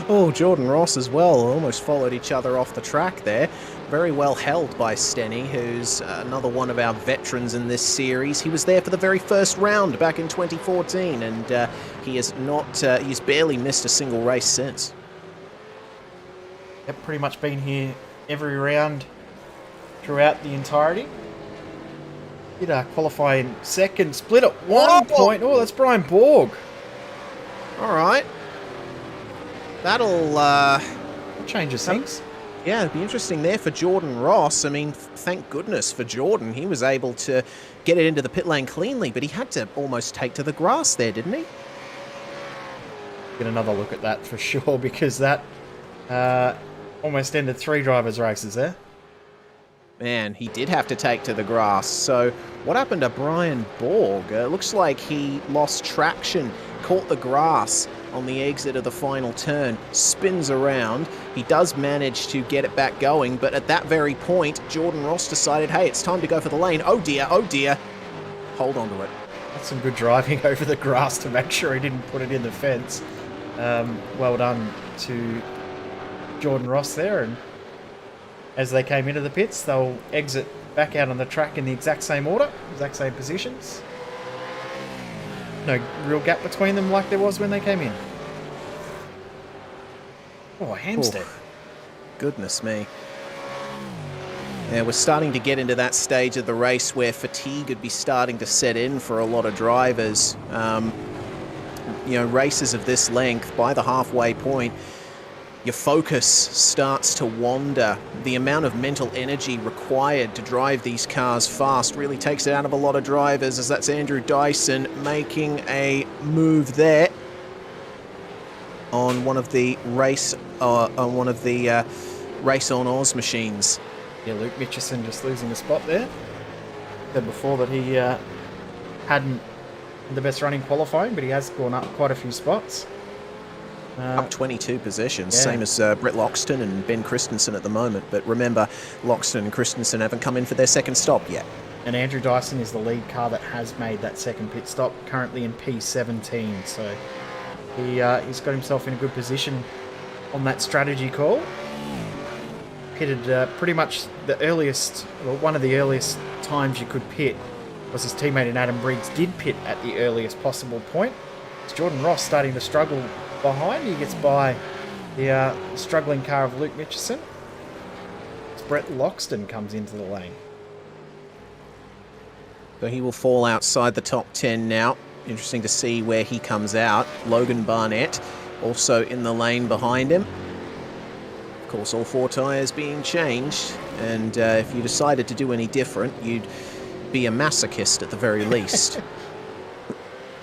Oh, Jordan Ross as well, almost followed each other off the track there. Very well held by Stenny, who's another one of our veterans in this series. He was there for the very first round back in 2014, and he has not, he's barely missed a single race since. Yep, pretty much been here every round throughout the entirety. Did qualify in second, split at 1 point. Oh, that's Brian Borg. All right. That'll changes things. Yeah, it'd be interesting there for Jordan Ross. I mean, thank goodness for Jordan. He was able to get it into the pit lane cleanly, but he had to almost take to the grass there, didn't he? Get another look at that for sure, because that almost ended 3 drivers' races there. Man, he did have to take to the grass. So what happened to Brian Borg? Looks like he lost traction, caught the grass on the exit of the final turn, spins around. He does manage to get it back going, but at that very point, Jordan Ross decided, hey, it's time to go for the lane. Oh dear, hold on to it. That's some good driving over the grass to make sure he didn't put it in the fence. Well done to Jordan Ross there, and as they came into the pits, they'll exit back out on the track in the exact same order, exact same positions. No real gap between them like there was when they came in. Oh, Hampstead. Oh, goodness me. Yeah, we're starting to get into that stage of the race where fatigue would be starting to set in for a lot of drivers. You know, races of this length, by the halfway point, your focus starts to wander. The amount of mental energy required to drive these cars fast really takes it out of a lot of drivers, as that's Andrew Dyson making a move there on one of the race Race on Oz machines. Yeah, Luke Mitchison just losing a spot there. Said before that he hadn't the best running qualifying, but he has gone up quite a few spots. Up 22 positions, yeah. Same as Brett Loxton and Ben Christensen at the moment. But remember, Loxton and Christensen haven't come in for their second stop yet. And Andrew Dyson is the lead car that has made that second pit stop, currently in P17. So he's got himself in a good position on that strategy call. Pitted pretty much the earliest, well, one of the earliest times you could pit was his teammate in Adam Briggs did pit at the earliest possible point. It's Jordan Ross starting to struggle behind. He gets by the struggling car of Luke Mitchison. It's Brett Loxton comes into the lane. So he will fall outside the top 10 now. Interesting to see where he comes out. Logan Barnett also in the lane behind him. Of course, all 4 tyres being changed, and if you decided to do any different, you'd be a masochist at the very least.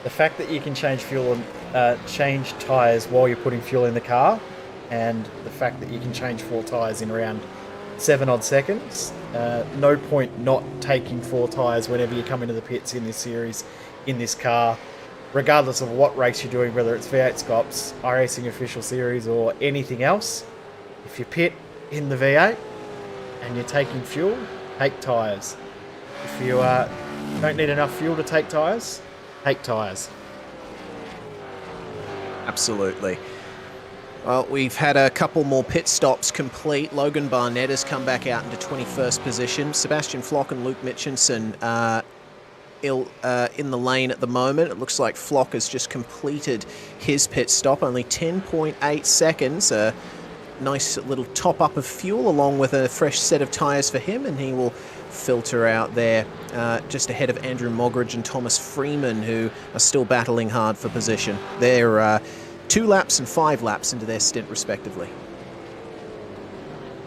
The fact that you can change fuel and change tyres while you're putting fuel in the car, and the fact that you can change 4 tyres in around 7 odd seconds, no point not taking 4 tyres whenever you come into the pits in this series, in this car, regardless of what race you're doing, whether it's V8SCOPS, iRacing Official Series, or anything else. If you pit in the V8 and you're taking fuel, take tyres. If you don't need enough fuel to take tyres, take tyres. Absolutely. Well, we've had a couple more pit stops complete. Logan Barnett has come back out into 21st position. Sebastian Flock and Luke Mitchinson in the lane at the moment. It looks like Flock has just completed his pit stop. Only 10.8 seconds. nice little top up of fuel along with a fresh set of tyres for him, and he will filter out there just ahead of Andrew Mogridge and Thomas Freeman, who are still battling hard for position. They're 2 laps and 5 laps into their stint respectively.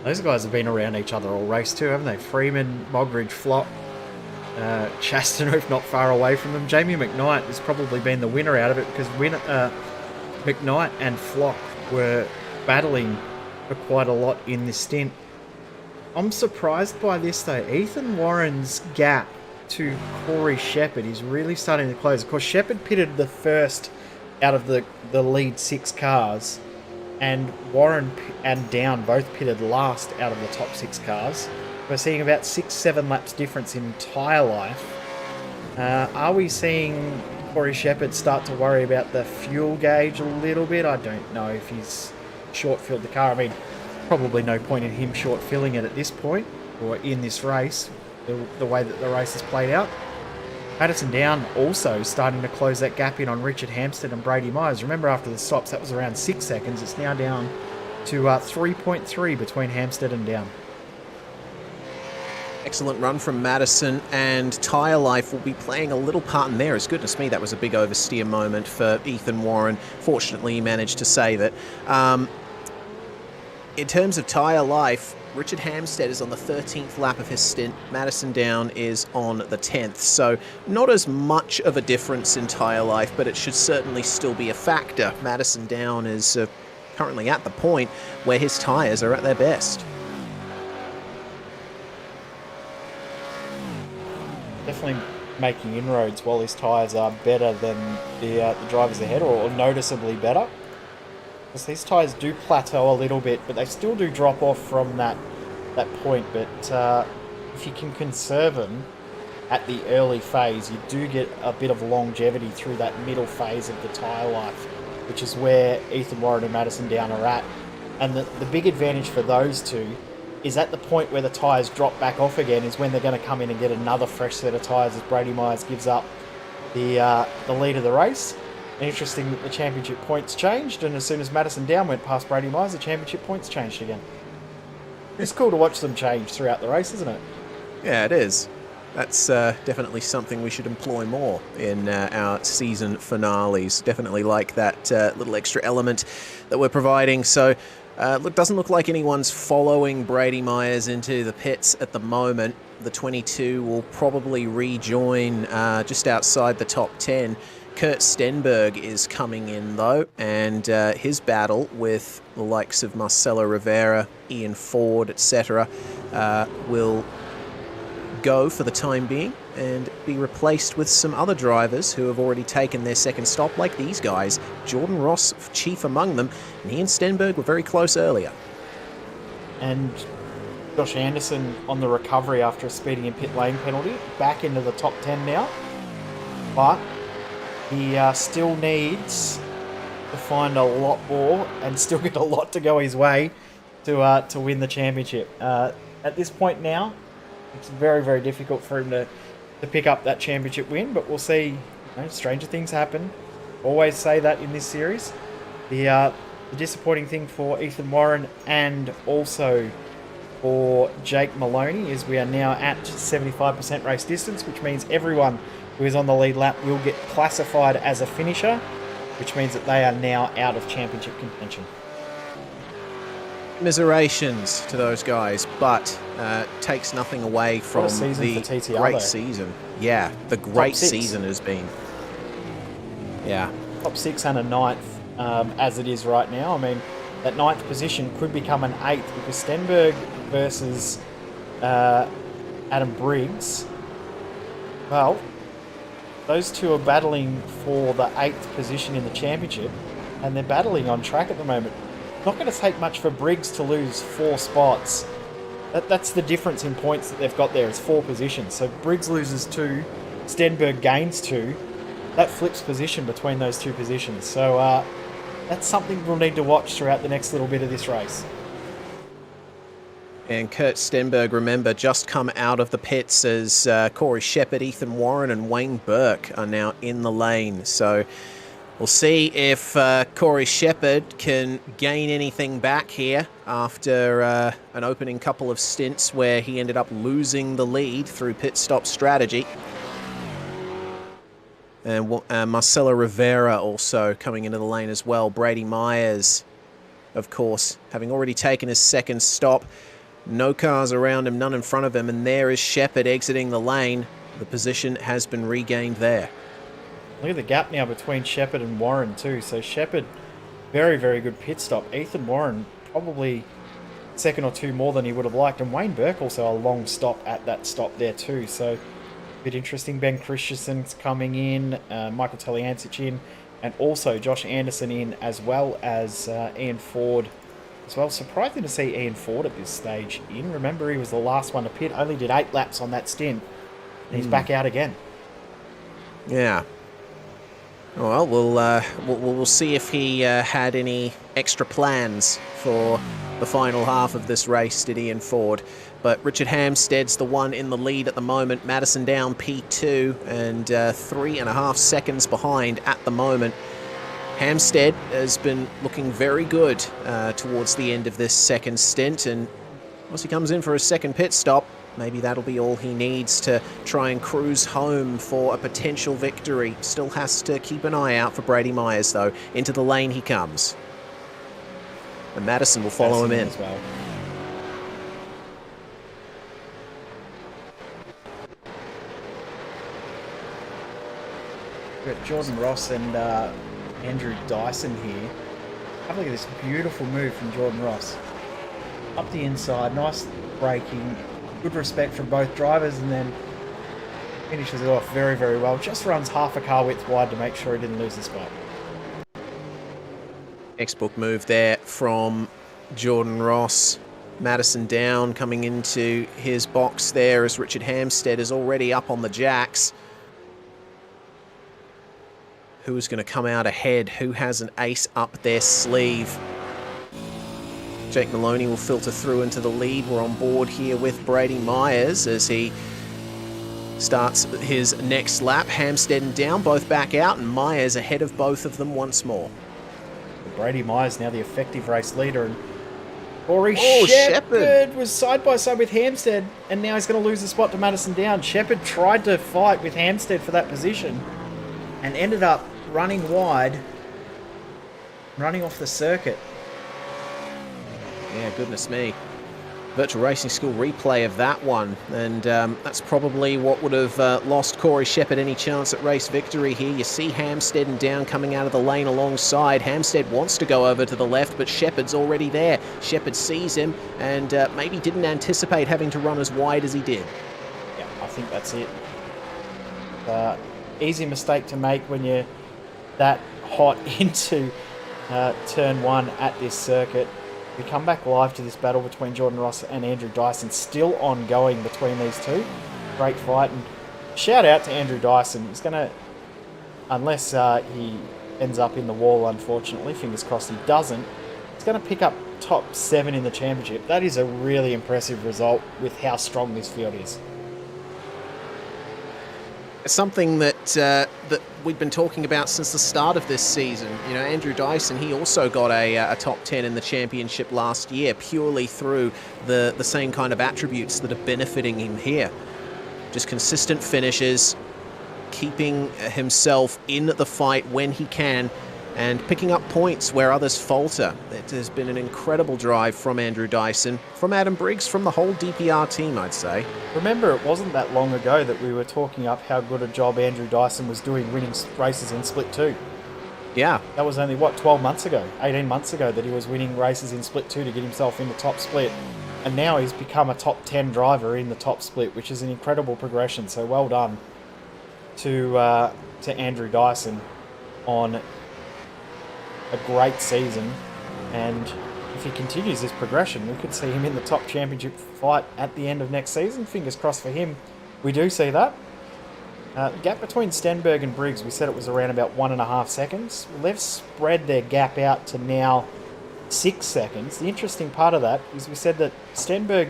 Those guys have been around each other all race too, haven't they? Freeman, Mogridge, Flock, Chastanoof not far away from them. Jamie McKnight has probably been the winner out of it, because McKnight and Flock were battling for quite a lot in this stint. I'm surprised by this though. Ethan Warren's gap to Corey Shepard is really starting to close. Of course, Shepard pitted the first out of the lead 6 cars, and Warren and Down both pitted last out of the top 6 cars. We're seeing about 6-7 laps difference in tyre life. Are we seeing Corey Shepard start to worry about the fuel gauge a little bit? I don't know if he's short-filled the car. I mean, probably no point in him short-filling it at this point, or in this race, the way that the race has played out. Madison Down also starting to close that gap in on Richard Hampstead and Brady Myers. Remember, after the stops, that was around 6 seconds. It's now down to 3.3 between Hampstead and Down. Excellent run from Madison, and tyre life will be playing a little part in there. As goodness me, that was a big oversteer moment for Ethan Warren. Fortunately, he managed to save it. In terms of tyre life, Richard Hampstead is on the 13th lap of his stint. Madison Down is on the 10th. So not as much of a difference in tyre life, but it should certainly still be a factor. Madison Down is currently at the point where his tyres are at their best. Definitely making inroads while his tyres are better than the drivers ahead, or noticeably better. Because these tyres do plateau a little bit, but they still do drop off from that point. But if you can conserve them at the early phase, you do get a bit of longevity through that middle phase of the tyre life, which is where Ethan Warren and Madison Down are at. And the big advantage for those two is at the point where the tyres drop back off again is when they're going to come in and get another fresh set of tyres as Brady Myers gives up the lead of the race. Interesting that the championship points changed, and as soon as Madison Down went past Brady Myers, the championship points changed again. It's cool to watch them change throughout the race, isn't it? Yeah, it is. That's definitely something we should employ more in our season finales. Definitely like that little extra element that we're providing. So, doesn't look like anyone's following Brady Myers into the pits at the moment. The 22 will probably rejoin just outside the top 10. Kurt Stenberg is coming in though, and his battle with the likes of Marcelo Rivera, Ian Ford, etc. will go for the time being and be replaced with some other drivers who have already taken their second stop, like these guys. Jordan Ross chief among them, and he and Stenberg were very close earlier. And Josh Anderson on the recovery after a speeding in pit lane penalty, back into the top 10 now, but he still needs to find a lot more and still get a lot to go his way to win the championship. At this point now, it's very, very difficult for him to pick up that championship win, but we'll see. Stranger things happen. Always say that in this series. The disappointing thing for Ethan Warren and also for Jake Maloney is we are now at 75% race distance, which means everyone who is on the lead lap will get classified as a finisher, which means that they are now out of championship contention. Commiserations to those guys, but takes nothing away from the TTR, great though. season. Yeah, the great season has been. Yeah. Top 6 and a 9th as it is right now. I mean, that 9th position could become an 8th because Stenberg versus Adam Briggs, well, those two are battling for the 8th position in the championship, and they're battling on track at the moment. Not going to take much for Briggs to lose 4 spots. That's the difference in points that they've got there, is 4 positions. So Briggs loses 2, Stenberg gains 2. That flips position between those 2 positions. So that's something we'll need to watch throughout the next little bit of this race. And Kurt Stenberg, remember, just come out of the pits as Corey Shepard, Ethan Warren and Wayne Burke are now in the lane. So We'll see if Corey Shepard can gain anything back here after an opening couple of stints where he ended up losing the lead through pit stop strategy. And Marcelo Rivera also coming into the lane as well. Brady Myers, of course, having already taken his second stop. No cars around him, none in front of him, and there is Shepard exiting the lane. The position has been regained there. Look at the gap now between Shepard and Warren too. So Shepard, very, very good pit stop. Ethan Warren, probably second or two more than he would have liked. And Wayne Burke also a long stop at that stop there too. So a bit interesting. Ben Christensen's coming in, Michael Teliancic in, and also Josh Anderson in, as well as Ian Ford as well. Surprising to see Ian Ford at this stage in. Remember, he was the last one to pit. Only did 8 laps on that stint. And he's back out again. Yeah. Well, we'll see if he had any extra plans for the final half of this race, did Ian Ford. But Richard Hampstead's the one in the lead at the moment. Madison down P2 and 3.5 seconds behind at the moment. Hampstead has been looking very good towards the end of this second stint, and once he comes in for a second pit stop, maybe that'll be all he needs to try and cruise home for a potential victory. Still has to keep an eye out for Brady Myers, though. Into the lane he comes. And Madison will follow him in. As well. We've got Jordan Ross and Andrew Dyson here. Have a look at this beautiful move from Jordan Ross. Up the inside, nice braking. Good respect from both drivers, and then finishes it off very, very well. Just runs half a car width wide to make sure he didn't lose the spot. Textbook move there from Jordan Ross. Madison down, coming into his box there as Richard Hampstead is already up on the jacks. Who's going to come out ahead? Who has an ace up their sleeve? Jake Maloney will filter through into the lead. We're on board here with Brady Myers as he starts his next lap. Hampstead and down, both back out, and Myers ahead of both of them once more. Brady Myers now the effective race leader, and Corey Shepard Shepard was side by side with Hampstead, and now he's going to lose the spot to Madison down. Shepard tried to fight with Hampstead for that position and ended up running wide, running off the circuit. Yeah, goodness me. Virtual Racing School replay of that one, and that's probably what would have lost Corey Shepard any chance at race victory here. You see Hampstead and down coming out of the lane alongside. Hampstead wants to go over to the left, but Shepard's already there. Shepard sees him and maybe didn't anticipate having to run as wide as he did. Yeah, I think that's it. Easy mistake to make when you're that hot into turn 1 at this circuit. We come back live to this battle between Jordan Ross and Andrew Dyson, still ongoing between these two. Great fight, and shout out to Andrew Dyson. He's going to, unless he ends up in the wall, unfortunately, fingers crossed he doesn't, he's going to pick up top 7 in the championship. That is a really impressive result with how strong this field is. Something that that we've been talking about since the start of this season. You know, Andrew Dyson, he also got a top 10 in the championship last year, purely through the same kind of attributes that are benefiting him here. Just consistent finishes, keeping himself in the fight when he can, and picking up points where others falter. It has been an incredible drive from Andrew Dyson, from Adam Briggs, from the whole DPR team, I'd say. Remember, it wasn't that long ago that we were talking up how good a job Andrew Dyson was doing winning races in Split 2. Yeah. That was only, 12 months ago, 18 months ago that he was winning races in Split 2 to get himself into top split. And now he's become a top 10 driver in the top split, which is an incredible progression. So well done to Andrew Dyson on a great season, and if he continues this progression, we could see him in the top championship fight at the end of next season. Fingers crossed for him. We do see that. The gap between Stenberg and Briggs, we said it was around about 1.5 seconds. Well, they've spread their gap out to now 6 seconds. The interesting part of that is we said that Stenberg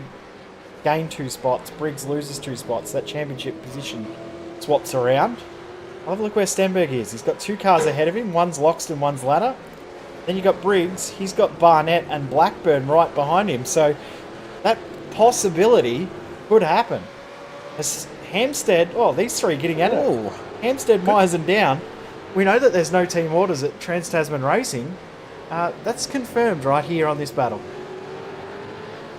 gained 2 spots, Briggs loses 2 spots. That championship position swaps around. Have a look where Stenberg is. He's got 2 cars ahead of him. One's Loxton, one's Ladder. Then you've got Briggs. He's got Barnett and Blackburn right behind him. So that possibility could happen. As Hampstead... Oh, these 3 getting at it. Hampstead, Myers and Down. We know that there's no team orders at Trans-Tasman Racing. That's confirmed right here on this battle.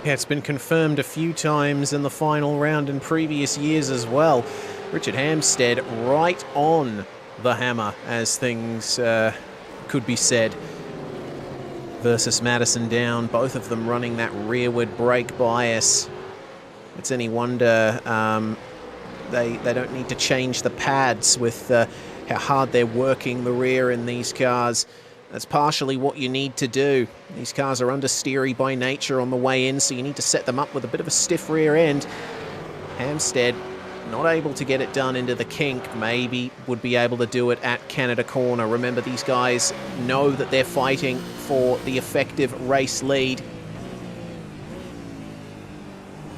Yeah, it's been confirmed a few times in the final round in previous years as well. Richard Hampstead right on the hammer, as things could be said, versus Madison Down, both of them running that rearward brake bias. It's any wonder they don't need to change the pads with how hard they're working the rear in these cars. That's partially what you need to do. These cars are understeery by nature on the way in, so you need to set them up with a bit of a stiff rear end. Hampstead not able to get it done into the kink. Maybe would be able to do it at Canada Corner. Remember, these guys know that they're fighting for the effective race lead.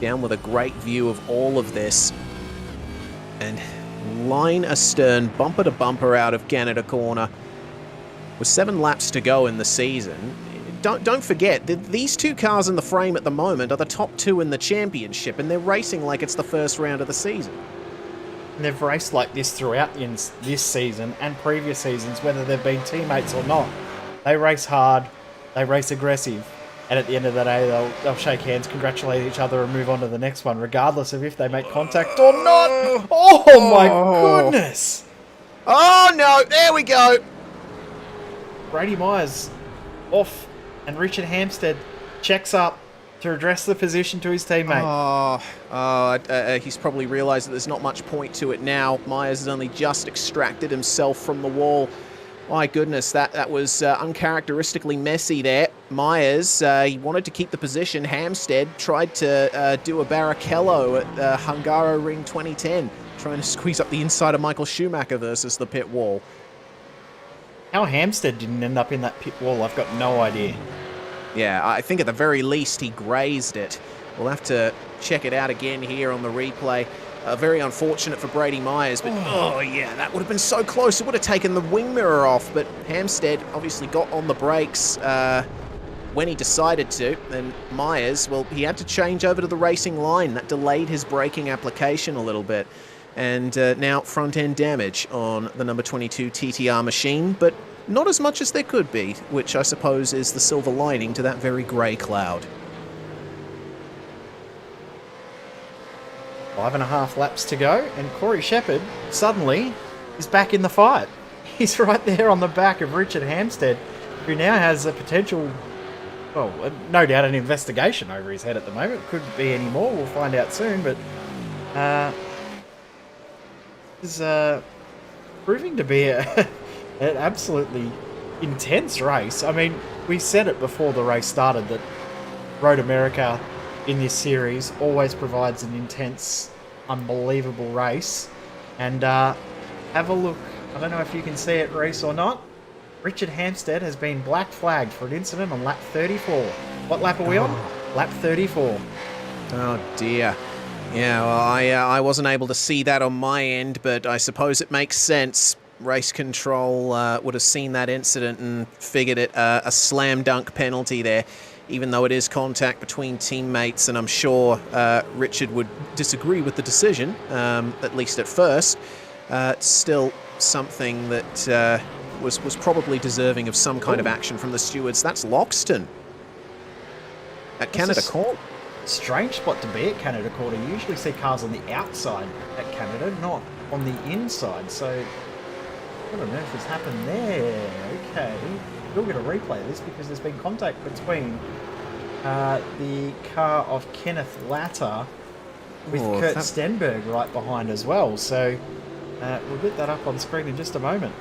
Down with a great view of all of this. And line astern, bumper to bumper out of Canada Corner. With 7 laps to go in the season, don't forget that these 2 cars in the frame at the moment are the top 2 in the championship, and they're racing like it's the first round of the season. And they've raced like this throughout this season and previous seasons, whether they've been teammates or not. They race hard, they race aggressive, and at the end of the day, they'll shake hands, congratulate each other, and move on to the next one, regardless of if they make contact or not. Oh my goodness! Oh no, there we go! Brady Myers off, and Richard Hampstead checks up to address the position to his teammate. He's probably realised that there's not much point to it now. Myers has only just extracted himself from the wall. My goodness, that was uncharacteristically messy there. Myers, he wanted to keep the position. Hampstead tried to do a Barrichello at Hungaroring 2010, trying to squeeze up the inside of Michael Schumacher versus the pit wall. How Hampstead didn't end up in that pit wall, I've got no idea. Yeah, I think at the very least he grazed it. We'll have to check it out again here on the replay. Very unfortunate for Brady Myers, but oh yeah, that would have been so close. It would have taken the wing mirror off, but Hampstead obviously got on the brakes when he decided to, and Myers, well, he had to change over to the racing line. That delayed his braking application a little bit. And now front-end damage on the number 22 TTR machine, but not as much as there could be, which I suppose is the silver lining to that very grey cloud. 5.5 laps to go, and Corey Shepard suddenly is back in the fight. He's right there on the back of Richard Hampstead, who now has a potential, well, no doubt an investigation over his head at the moment. Couldn't be any more, we'll find out soon, but is proving to be an absolutely intense race. I mean, we said it before the race started that Road America in this series always provides an intense, unbelievable race. And have a look. I don't know if you can see it, Reese, or not. Richard Hampstead has been black flagged for an incident on lap 34. What lap are we on? Lap 34. Oh dear. Yeah, well, I wasn't able to see that on my end, but I suppose it makes sense. Race control would have seen that incident and figured it a slam dunk penalty there, even though it is contact between teammates, and I'm sure Richard would disagree with the decision, at least at first. It's still something that was probably deserving of some kind of action from the stewards. That's Loxton at Canada Corner. Strange spot to be at Canada Corner. You usually see cars on the outside at Canada, not on the inside. So I don't know if it's happened there. Okay, we'll get a replay of this because there's been contact between the car of Kenneth Latter with Kurt Stenberg right behind as well. So we'll get that up on screen in just a moment.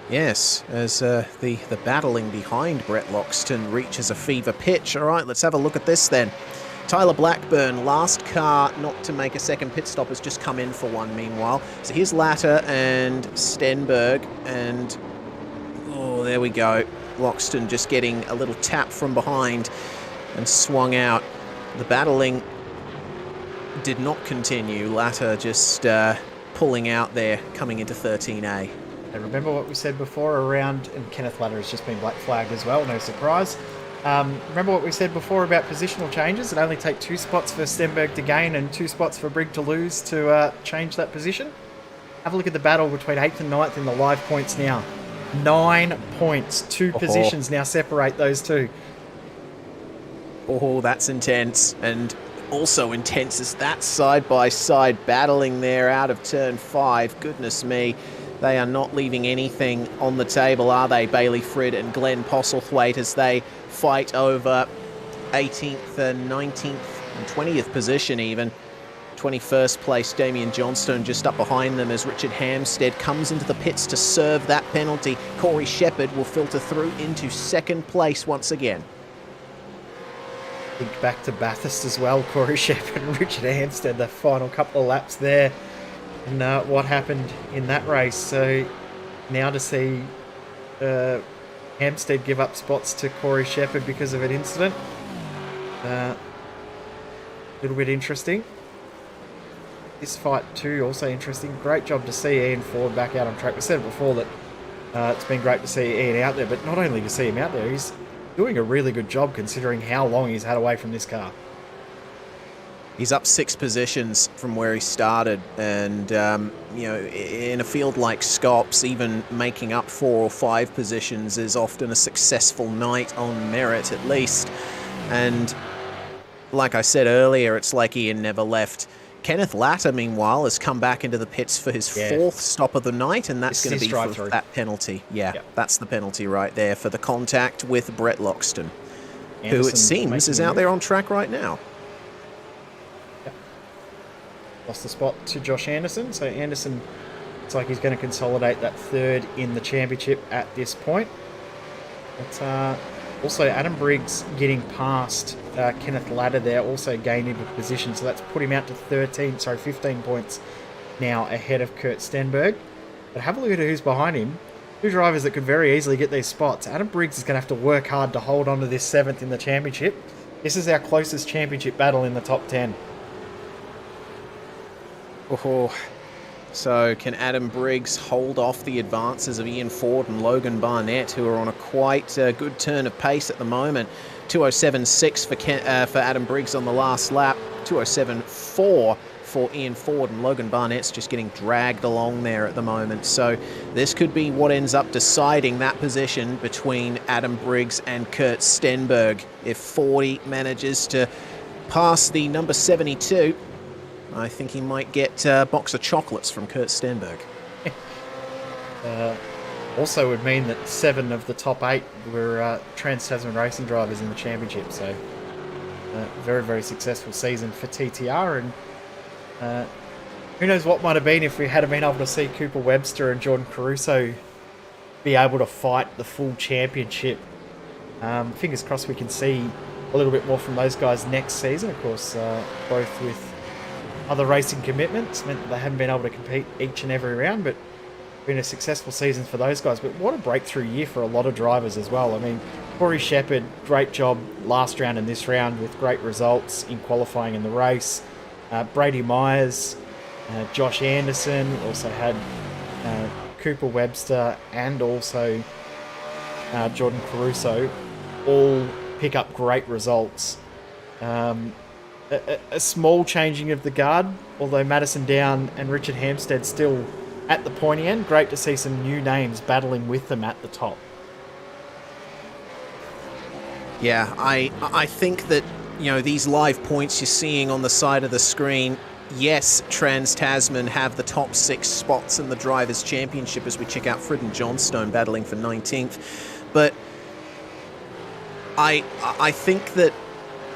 Yes, as the battling behind Brett Loxton reaches a fever pitch. All right, let's have a look at this then. Tyler Blackburn, last car not to make a second pit stop, has just come in for one meanwhile. So here's Latter and Stenberg, and oh, there we go. Loxton just getting a little tap from behind and swung out. The battling did not continue. Latter just pulling out there coming into 13A. And remember what we said before around, and Kenneth Ladder has just been black flagged as well, no surprise. Remember what we said before about positional changes? It only take 2 spots for Stenberg to gain and 2 spots for Brigg to lose to change that position. Have a look at the battle between 8th and 9th in the live points now. 9 points, 2 positions now separate those two. Oh, that's intense. And also intense is that side-by-side battling there out of turn 5. Goodness me. They are not leaving anything on the table, are they? Bailey Frid and Glenn Postlethwaite as they fight over 18th and 19th and 20th position even. 21st place, Damien Johnstone just up behind them as Richard Hampstead comes into the pits to serve that penalty. Corey Shepard will filter through into 2nd place once again. Think back to Bathurst as well, Corey Shepard and Richard Hampstead, the final couple of laps there. And what happened in that race. So now to see Hampstead give up spots to Corey Shepard because of an incident. A little bit interesting. This fight too, also interesting. Great job to see Ian Ford back out on track. We said before that it's been great to see Ian out there, but not only to see him out there, he's doing a really good job considering how long he's had away from this car. He's up 6 positions from where he started, and you know, in a field like Scops, even making up 4 or 5 positions is often a successful night on merit at least. And like I said earlier, it's like Ian never left. Kenneth Latter, meanwhile, has come back into the pits for his 4th stop of the night, and that's going to be for that penalty. Yeah, that's the penalty right there for the contact with Brett Loxton, who it seems is out there on track right now. Lost the spot to Josh Anderson, so Anderson, it's like he's going to consolidate that 3rd in the championship at this point. But also Adam Briggs getting past Kenneth Ladder there, also gained into position, so that's put him out to 15 points now ahead of Kurt Stenberg. But have a look at who's behind him. 2 drivers that could very easily get these spots. Adam Briggs is going to have to work hard to hold on to this 7th in the championship. This is our closest championship battle in the top 10. Oh, so can Adam Briggs hold off the advances of Ian Ford and Logan Barnett, who are on a quite good turn of pace at the moment? 207.6 for Adam Briggs on the last lap. 207.4 for Ian Ford, and Logan Barnett's just getting dragged along there at the moment. So this could be what ends up deciding that position between Adam Briggs and Kurt Stenberg. If 40 manages to pass the number 72, I think he might get a box of chocolates from Kurt Stenberg. Also would mean that 7 of the top 8 were Trans-Tasman racing drivers in the championship. So very, very successful season for TTR. And who knows what might have been if we had been able to see Cooper Webster and Jordan Caruso be able to fight the full championship. Fingers crossed we can see a little bit more from those guys next season. Of course, both with other racing commitments meant that they haven't been able to compete each and every round, but been a successful season for those guys. But what a breakthrough year for a lot of drivers as well. I mean, Corey Shepard, great job last round and this round with great results in qualifying in the race. Brady Myers, Josh Anderson, also had Cooper Webster and also Jordan Caruso all pick up great results. A small changing of the guard, although Madison Down and Richard Hampstead still at the pointy end. Great to see some new names battling with them at the top. Yeah, I think that, you know, these live points you're seeing on the side of the screen, yes, Trans-Tasman have the top 6 spots in the Drivers' Championship as we check out Frid and Johnstone battling for 19th, but I think that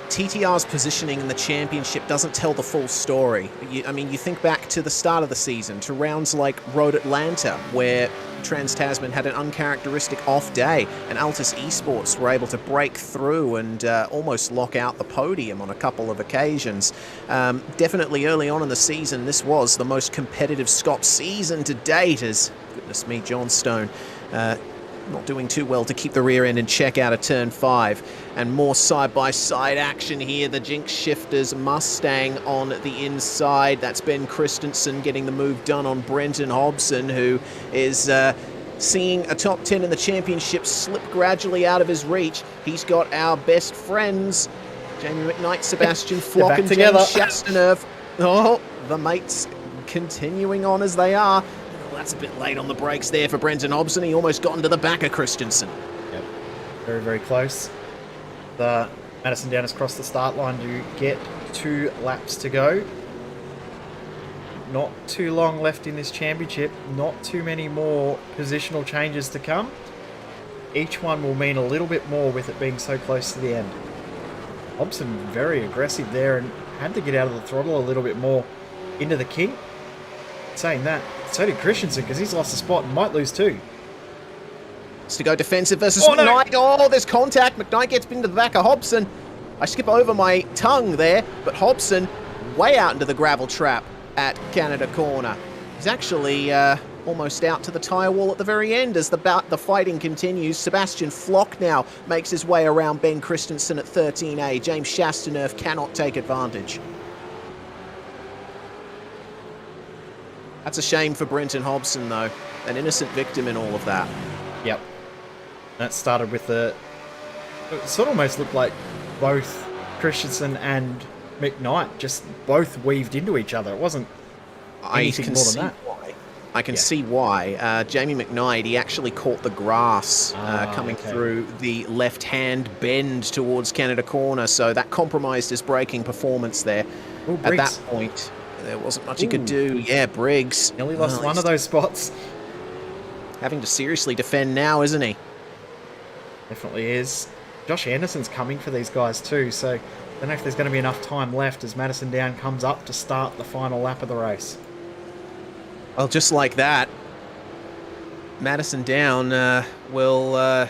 TTR's positioning in the championship doesn't tell the full story. I mean, you think back to the start of the season, to rounds like Road Atlanta, where Trans-Tasman had an uncharacteristic off day, and Altus Esports were able to break through and almost lock out the podium on a couple of occasions. Definitely early on in the season, this was the most competitive Scops season to date, as, goodness me, Johnstone not doing too well to keep the rear end in check out of turn 5. And more side-by-side action here. The Jinx Shifters Mustang on the inside. That's Ben Christensen getting the move done on Brenton Hobson, who is seeing a top 10 in the championship slip gradually out of his reach. He's got our best friends, Jamie McKnight, Sebastian Flock, and James Chastanerve. Oh, the mates continuing on as they are. Well, that's a bit late on the brakes there for Brenton Hobson. He almost got into the back of Christensen. Yep, very, very close. The Madison Down has crossed the start line to get 2 laps to go. Not too long left in this championship. Not too many more positional changes to come. Each one will mean a little bit more with it being so close to the end. Hobson very aggressive there and had to get out of the throttle a little bit more into the king. Saying that, so did Christensen, because he's lost a spot and might lose too. To go defensive versus McKnight. Oh, there's contact. McKnight gets into the back of Hobson. I skip over my tongue there, but Hobson way out into the gravel trap at Canada Corner. He's actually almost out to the tyre wall at the very end as the fighting continues. Sebastian Flock now makes his way around Ben Christensen at 13A. James Chastanerve cannot take advantage. That's a shame for Brenton Hobson, though. An innocent victim in all of that. Yep. That started with it sort of almost looked like both Christensen and McKnight just both weaved into each other. It wasn't anything more than that. I can see why. Jamie McKnight, he actually caught the grass coming through the left-hand bend towards Canada Corner, so that compromised his braking performance there. Ooh, at that point, there wasn't much he could do. Yeah, Briggs. Nearly lost one of those spots. Having to seriously defend now, isn't he? Definitely is. Josh Anderson's coming for these guys too, so I don't know if there's going to be enough time left as Madison Down comes up to start the final lap of the race. Well, just like that, Madison Down will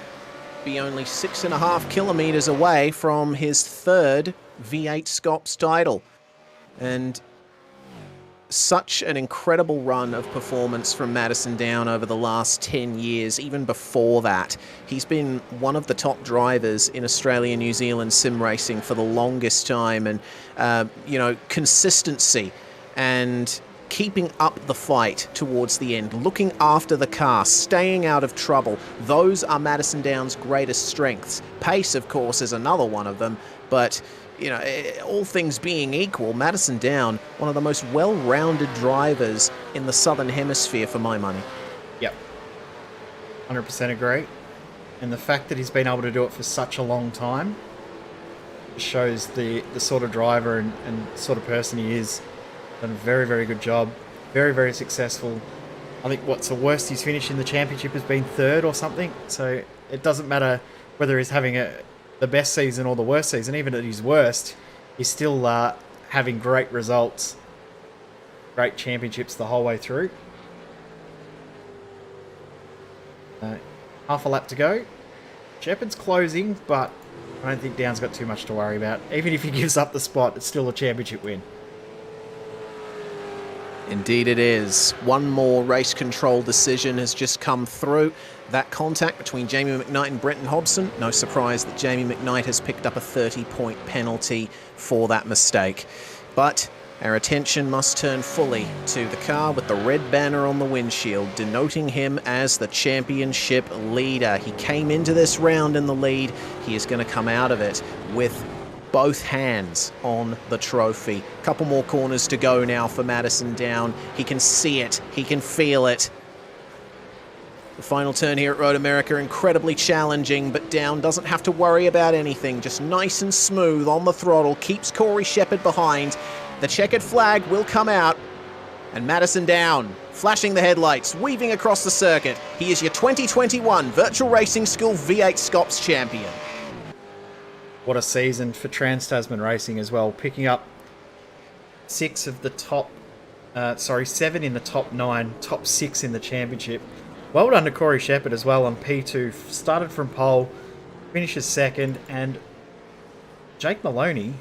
be only 6.5 kilometres away from his 3rd V8SCOPS title. And such an incredible run of performance from Madison Down over the last 10 years. Even before that, he's been one of the top drivers in Australia, New Zealand sim racing for the longest time. And, you know, consistency and keeping up the fight towards the end, looking after the car, staying out of trouble. Those are Madison Down's greatest strengths. Pace, of course, is another one of them, but you know, all things being equal, Madison Down, one of the most well-rounded drivers in the Southern Hemisphere for my money. Yep. 100% agree. And the fact that he's been able to do it for such a long time shows the sort of driver and sort of person he is. Done a very, very good job. Very, very successful. I think what's the worst he's finished in the championship has been 3rd or something. So it doesn't matter whether he's having the best season or the worst season. Even at his worst, he's still having great results. Great championships the whole way through. Half a lap to go. Shepard's closing, but I don't think Down's got too much to worry about. Even if he gives up the spot, it's still a championship win. Indeed it is. One more race control decision has just come through. That contact between Jamie McKnight and Brenton Hobson. No surprise that Jamie McKnight has picked up a 30-point penalty for that mistake. But our attention must turn fully to the car with the red banner on the windshield, denoting him as the championship leader. He came into this round in the lead. He is going to come out of it with both hands on the trophy. Couple more corners to go now for Madison Down. He can see it. He can feel it. The final turn here at Road America, incredibly challenging, but Down doesn't have to worry about anything. Just nice and smooth on the throttle. Keeps Corey Shepard behind. The checkered flag will come out. And Madison Down, flashing the headlights, weaving across the circuit. He is your 2021 Virtual Racing School V8SCOPS champion. What a season for Trans-Tasman Racing as well, picking up 7 in the top 9, top 6 in the championship. Well done to Corey Shepard as well on P2. Started from pole, finishes 2nd, and Jake Maloney,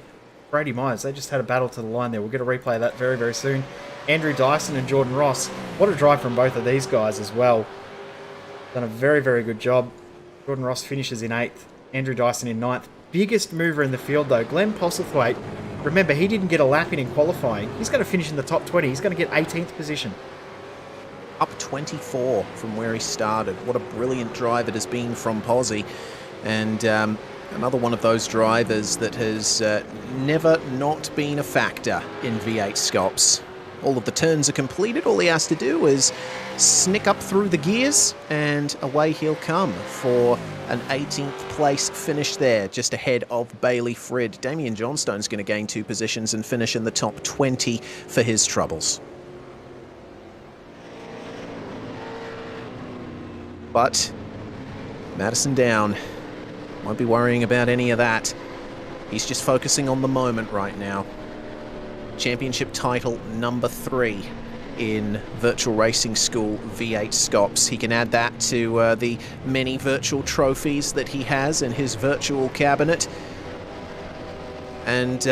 Brady Myers, they just had a battle to the line there. We'll get a replay of that very, very soon. Andrew Dyson and Jordan Ross, what a drive from both of these guys as well. Done a very, very good job. Jordan Ross finishes in 8th. Andrew Dyson in 9th. Biggest mover in the field, though, Glenn Postlethwaite. Remember, he didn't get a lap in qualifying. He's going to finish in the top 20. He's going to get 18th position. Up 24 from where he started. What a brilliant drive it has been from Posy. And another one of those drivers that has never not been a factor in V8SCOPS. All of the turns are completed. All he has to do is snick up through the gears and away he'll come for an 18th place finish there, just ahead of Bailey Frid. Damien Johnstone's going to gain 2 positions and finish in the top 20 for his troubles. But Madison Down won't be worrying about any of that. He's just focusing on the moment right now. Championship title number 3 in Virtual Racing School V8SCOPS. He can add that to the many virtual trophies that he has in his virtual cabinet. And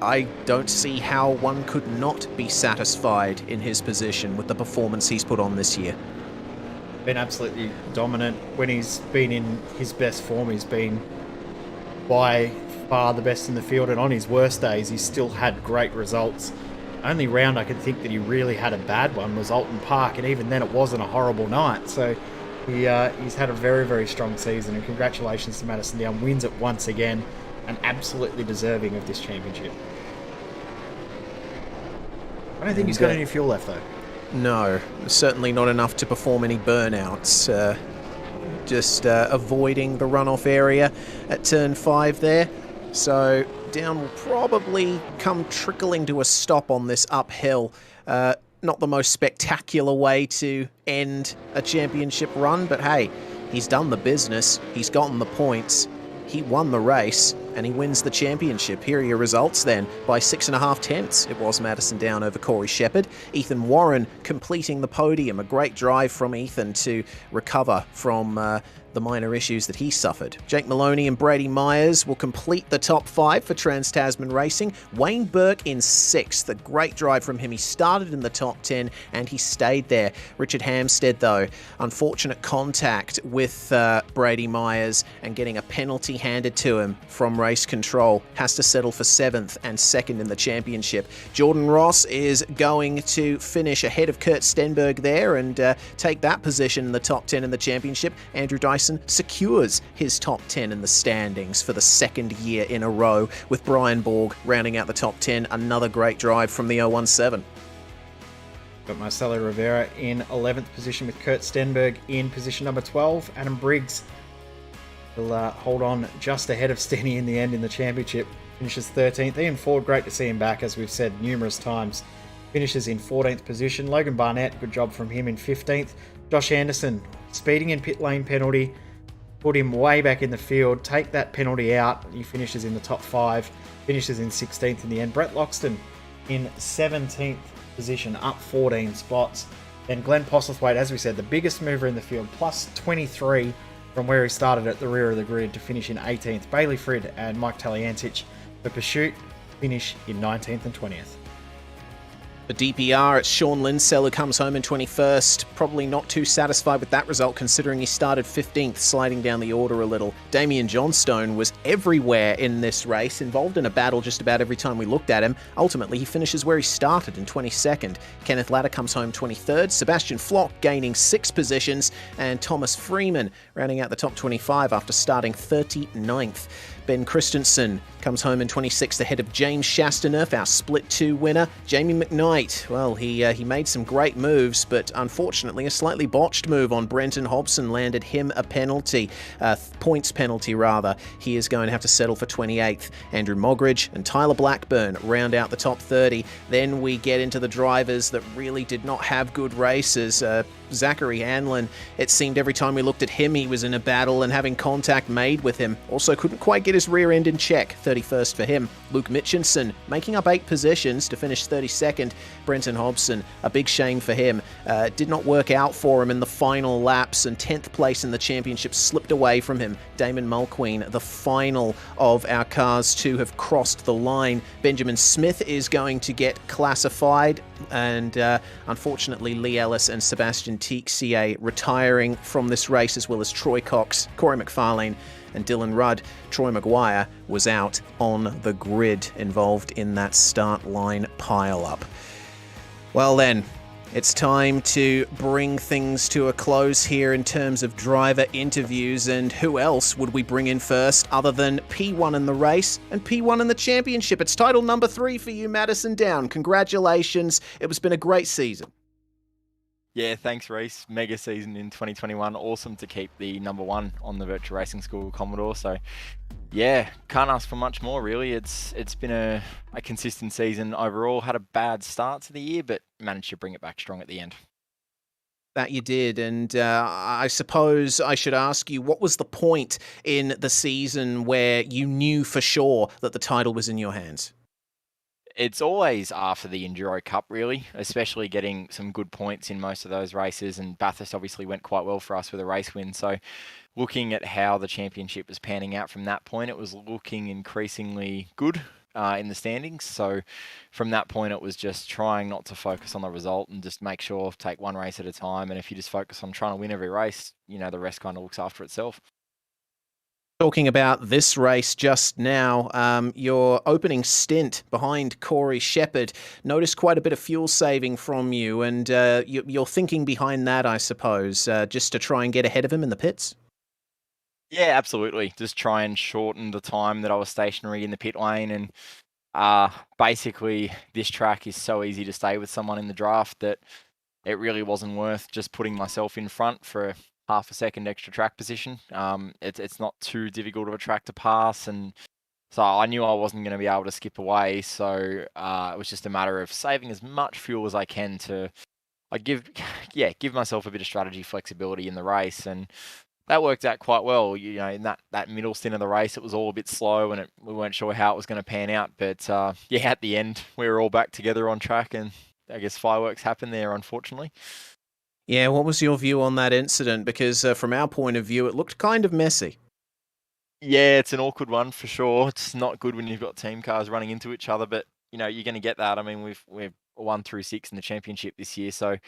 I don't see how one could not be satisfied in his position with the performance he's put on this year. Been absolutely dominant. When he's been in his best form, he's been by far the best in the field, and on his worst days he's still had great results. Only round I could think that he really had a bad one was Alton Park, and even then it wasn't a horrible night. So he's had a very, very strong season, and congratulations to Madison Down. Wins it once again, and absolutely deserving of this championship. I don't think he's got any fuel left though. No, certainly not enough to perform any burnouts. Just avoiding the runoff area at turn 5 there. So Down will probably come trickling to a stop on this uphill. Not the most spectacular way to end a championship run, but hey, he's done the business, he's gotten the points, he won the race, and he wins the championship. Here are your results then. By 6.5 tenths, it was Madison Down over Corey Shepard. Ethan Warren completing the podium. A great drive from Ethan to recover from the minor issues that he suffered. Jake Maloney and Brady Myers will complete the top 5 for Trans-Tasman Racing. Wayne Burke in 6th. A great drive from him. He started in the top 10 and he stayed there. Richard Hampstead, though, unfortunate contact with Brady Myers and getting a penalty handed to him from race control. Has to settle for 7th and 2nd in the championship. Jordan Ross is going to finish ahead of Kurt Stenberg there and take that position in the top 10 in the championship. Andrew Dyson secures his top 10 in the standings for the 2nd year in a row, with Brian Borg rounding out the top 10. Another great drive from the 017. Got Marcelo Rivera in 11th position with Kurt Stenberg in position number 12. Adam Briggs will hold on just ahead of Stenny in the end in the championship. Finishes 13th. Ian Ford, great to see him back, as we've said numerous times. Finishes in 14th position. Logan Barnett, good job from him in 15th. Josh Anderson, speeding in pit lane penalty, put him way back in the field. Take that penalty out. He finishes in the top 5. Finishes in 16th in the end. Brett Loxton in 17th position, up 14 spots. Then Glenn Postlethwaite, as we said, the biggest mover in the field, plus 23 from where he started at the rear of the grid to finish in 18th. Bailey Frid and Mike Taliantich for Pursuit finish in 19th and 20th. The DPR, it's Sean Linsell who comes home in 21st. Probably not too satisfied with that result, considering he started 15th, sliding down the order a little. Damien Johnstone was everywhere in this race, involved in a battle just about every time we looked at him. Ultimately, he finishes where he started in 22nd. Kenneth Latta comes home 23rd. Sebastian Flock gaining 6 positions. And Thomas Freeman rounding out the top 25 after starting 39th. Ben Christensen comes home in 26th ahead of James Chastaneuf, our Split 2 winner. Jamie McKnight, well, he made some great moves, but unfortunately a slightly botched move on Brenton Hobson landed him a penalty, points penalty rather. He is going to have to settle for 28th. Andrew Mogridge and Tyler Blackburn round out the top 30. Then we get into the drivers that really did not have good races. Zachary Hanlon, it seemed every time we looked at him he was in a battle and having contact made with him. Also couldn't quite get his rear end in check. 31st for him. Luke Mitchinson making up 8 positions to finish 32nd. Brenton Hobson, a big shame for him. Did not work out for him in the final laps, and 10th place in the championship slipped away from him. Damon Mulqueen, the final of our cars to have crossed the line. Benjamin Smith is going to get classified. and unfortunately Lee Ellis and Sebastian Tixier retiring from this race, as well as Troy Cox, Corey McFarlane and Dylan Rudd. Troy Maguire was out on the grid, involved in that start line pile-up. Well then, it's time to bring things to a close here in terms of driver interviews, and who else would we bring in first other than P1 in the race and P1 in the championship? It's title number 3 for you, Madison Down. Congratulations. It's been a great season. Yeah, thanks, Reese. Mega season in 2021. Awesome to keep the number 1 on the Virtual Racing School Commodore. So, yeah, can't ask for much more, really. It's been a consistent season overall. Had a bad start to the year, but managed to bring it back strong at the end. That you did, and I suppose I should ask you, what was the point in the season where you knew for sure that the title was in your hands? It's always after the Enduro Cup, really, especially getting some good points in most of those races, and Bathurst obviously went quite well for us with a race win. So looking at how the championship was panning out from that point, it was looking increasingly good in the standings. So from that point, it was just trying not to focus on the result and just make sure, take one race at a time. And if you just focus on trying to win every race, you know, the rest kind of looks after itself. Talking about this race just now, your opening stint behind Corey Shepard, noticed quite a bit of fuel saving from you, and you're thinking behind that, I suppose, just to try and get ahead of him in the pits? Yeah, absolutely. Just try and shorten the time that I was stationary in the pit lane. And basically, this track is so easy to stay with someone in the draft that it really wasn't worth just putting myself in front for half a second extra track position. It's not too difficult of a track to pass, and so I knew I wasn't going to be able to skip away. So it was just a matter of saving as much fuel as I can to give myself a bit of strategy flexibility in the race, and that worked out quite well. You know, in that middle stint of the race, it was all a bit slow, and we weren't sure how it was going to pan out. But at the end, we were all back together on track, and I guess fireworks happened there, unfortunately. Yeah, what was your view on that incident? Because from our point of view, it looked kind of messy. Yeah, it's an awkward one for sure. It's not good when you've got team cars running into each other, but you know, you're going to get that. I mean, we've 1 through 6 in the championship this year, so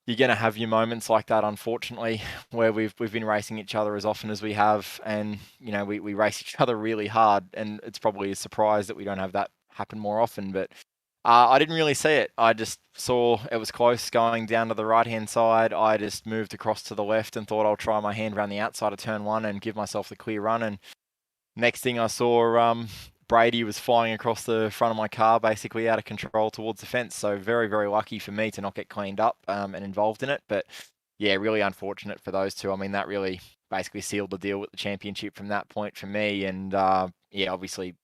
you're going to have your moments like that, unfortunately, where we've been racing each other as often as we have, and you know, we race each other really hard, and it's probably a surprise that we don't have that happen more often. But I didn't really see it. I just saw it was close going down to the right-hand side. I just moved across to the left and thought I'll try my hand around the outside of turn 1 and give myself the clear run. And next thing I saw, Brady was flying across the front of my car, basically out of control towards the fence. So very, very lucky for me to not get cleaned up and involved in it. But yeah, really unfortunate for those two. I mean, that really basically sealed the deal with the championship from that point for me. And obviously,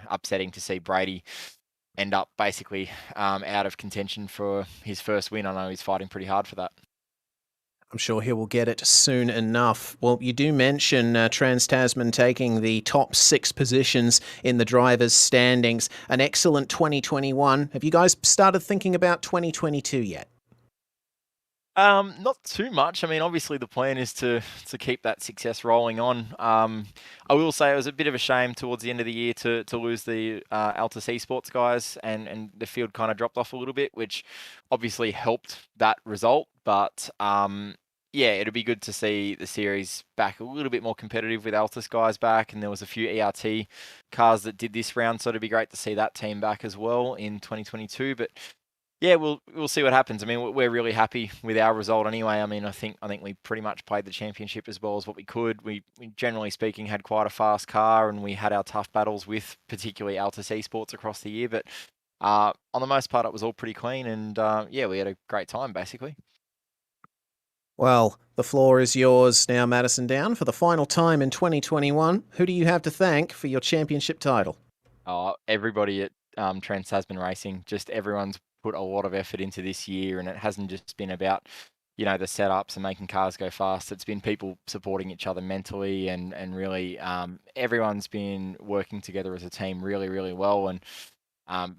upsetting to see Brady end up basically out of contention for his first win. I know he's fighting pretty hard for that. I'm sure he will get it soon enough. Well, you do mention Trans-Tasman taking the top 6 positions in the drivers' standings. An excellent 2021. Have you guys started thinking about 2022 yet? Not too much. I mean, obviously the plan is to keep that success rolling on. I will say it was a bit of a shame towards the end of the year to lose the Altus Esports guys, and the field kind of dropped off a little bit, which obviously helped that result. But it'll be good to see the series back a little bit more competitive with Altus guys back, and there was a few ERT cars that did this round, so it'd be great to see that team back as well in 2022. But yeah, we'll see what happens. I mean, we're really happy with our result anyway. I mean, I think we pretty much played the championship as well as what we could. We generally speaking had quite a fast car, and we had our tough battles with particularly Altus Esports across the year. But on the most part, it was all pretty clean, and we had a great time basically. Well, the floor is yours now, Madison Down, for the final time in 2021. Who do you have to thank for your championship title? Everybody at Trans-Tasman Racing. Just everyone's put a lot of effort into this year, and it hasn't just been about, you know, the setups and making cars go fast. It's been people supporting each other mentally, and really everyone's been working together as a team really, really well, and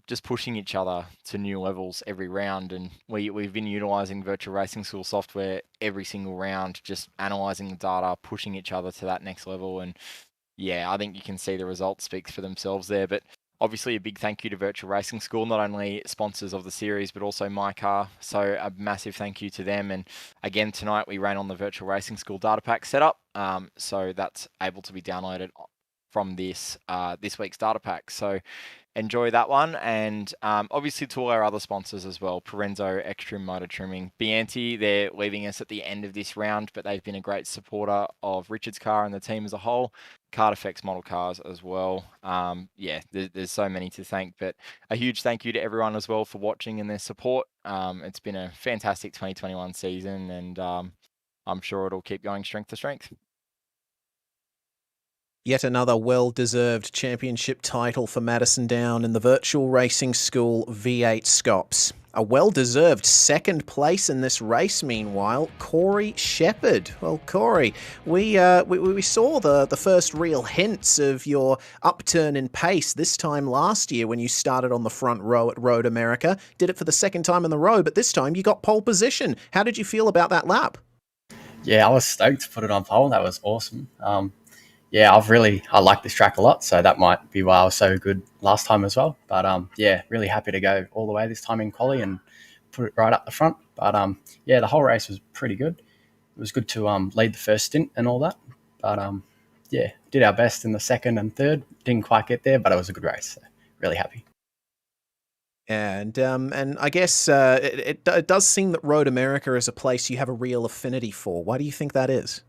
just pushing each other to new levels every round. And we've been utilizing Virtual Racing School software every single round, just analyzing the data, pushing each other to that next level. And yeah, I think you can see the results speak for themselves there. But obviously a big thank you to Virtual Racing School, not only sponsors of the series, but also my car. So a massive thank you to them. And again, tonight we ran on the Virtual Racing School data pack setup. So that's able to be downloaded from this week's data pack. So enjoy that one. And obviously to all our other sponsors as well, Parenzo, Extreme Motor Trimming, Bianti, they're leaving us at the end of this round, but they've been a great supporter of Richard's car and the team as a whole. Card Effects Model Cars as well. There's so many to thank, but a huge thank you to everyone as well for watching and their support. It's been a fantastic 2021 season, and I'm sure it'll keep going strength to strength. Yet another well-deserved championship title for Madison Down in the Virtual Racing School V8SCOPS. A well-deserved second place in this race, meanwhile, Corey Shepard. Well, Corey, we saw the first real hints of your upturn in pace this time last year when you started on the front row at Road America. Did it for the second time in the row, but this time you got pole position. How did you feel about that lap? Yeah, I was stoked to put it on pole. That was awesome. I like this track a lot, so that might be why I was so good last time as well. But really happy to go all the way this time in quali and put it right up the front. But the whole race was pretty good. It was good to lead the first stint and all that. But did our best in the second and third. Didn't quite get there, but it was a good race. So really happy. And I guess it does seem that Road America is a place you have a real affinity for. Why do you think that is?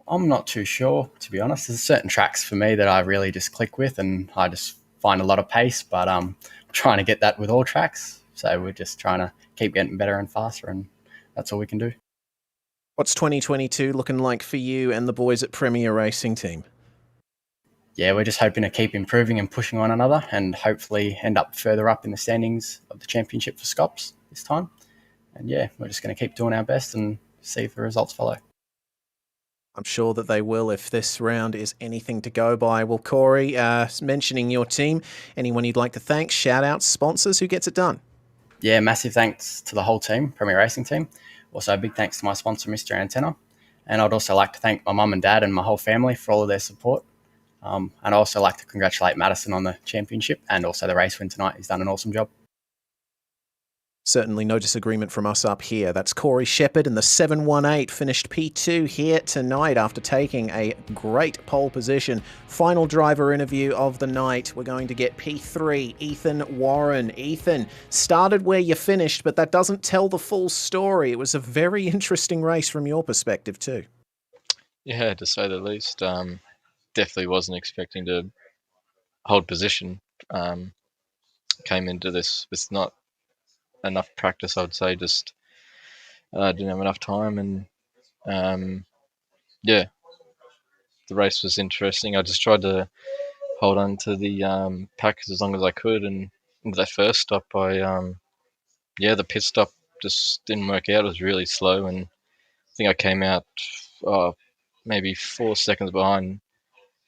I'm not too sure, to be honest. There's certain tracks for me that I really just click with, and I just find a lot of pace, but I'm trying to get that with all tracks. So we're just trying to keep getting better and faster, and that's all we can do. What's 2022 looking like for you and the boys at Premier Racing Team? Yeah, we're just hoping to keep improving and pushing one another, and hopefully end up further up in the standings of the championship for SCOPS this time. And we're just going to keep doing our best and see if the results follow. I'm sure that they will if this round is anything to go by. Well, Corey, mentioning your team, anyone you'd like to thank, shout-outs, sponsors, who gets it done? Yeah, massive thanks to the whole team, Premier Racing Team. Also, a big thanks to my sponsor, Mr. Antenna. And I'd also like to thank my mum and dad and my whole family for all of their support. And I'd also like to congratulate Madison on the championship and also the race win tonight. He's done an awesome job. Certainly no disagreement from us up here. That's Corey Shepard, and the 718 finished P2 here tonight after taking a great pole position. Final driver interview of the night. We're going to get P3, Ethan Warren. Ethan, started where you finished, but that doesn't tell the full story. It was a very interesting race from your perspective too. Yeah, to say the least. Definitely wasn't expecting to hold position. Came into this with not enough practice, I would say. Just didn't have enough time, and the race was interesting. I just tried to hold on to the pack as long as I could, and into that first stop, the pit stop just didn't work out. It was really slow, and I think I came out maybe 4 seconds behind.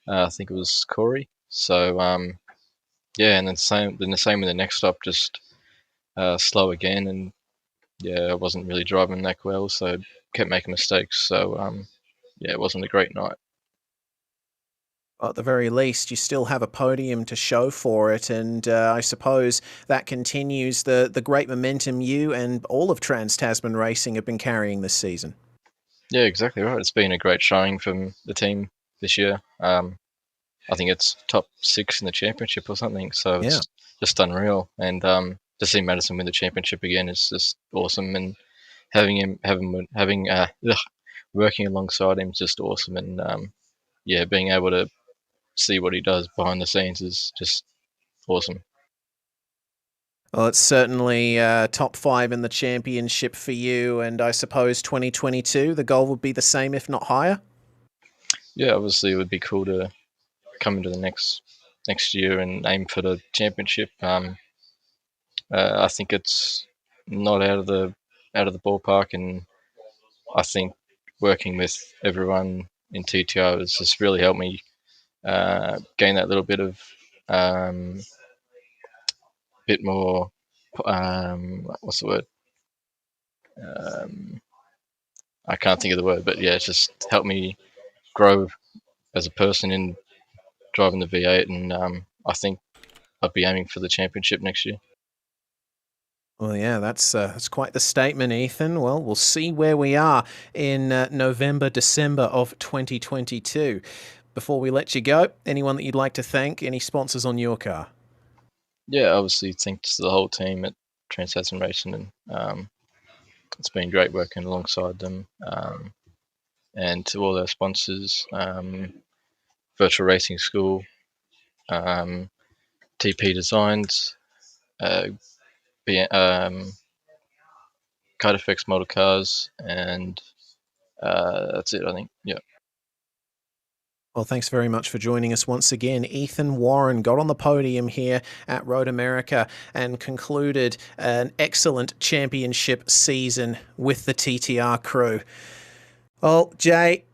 I think it was Corey. So and then the same with the next stop, just slow again, and I wasn't really driving that well, so kept making mistakes. So it wasn't a great night. Well, at the very least, you still have a podium to show for it, and I suppose that continues the great momentum you and all of Trans-Tasman Racing have been carrying this season. Yeah, exactly right. It's been a great showing from the team this year. I think it's top 6 in the championship or something, so it's just unreal. And to see Madison win the championship again is just awesome, and working alongside him is just awesome. And being able to see what he does behind the scenes is just awesome. Well, it's certainly top 5 in the championship for you, and I suppose 2022, the goal would be the same, if not higher? Yeah, obviously it would be cool to come into the next year and aim for the championship. I think it's not out of the ballpark, and I think working with everyone in TTR has just really helped me gain that little bit of bit more what's the word? I can't think of the word, but it's just helped me grow as a person in driving the V8, and I think I'll be aiming for the championship next year. Well, yeah, that's quite the statement, Ethan. Well, we'll see where we are in November, December of 2022. Before we let you go, anyone that you'd like to thank, any sponsors on your car? Yeah, obviously thanks to the whole team at Trans-Tasman Racing, and it's been great working alongside them, and to all our sponsors, Virtual Racing School, TP Designs, Cartefex Model Cars, and that's it, I think. Yeah. Well, thanks very much for joining us once again. Ethan Warren got on the podium here at Road America and concluded an excellent championship season with the TTR crew. Well, Jay,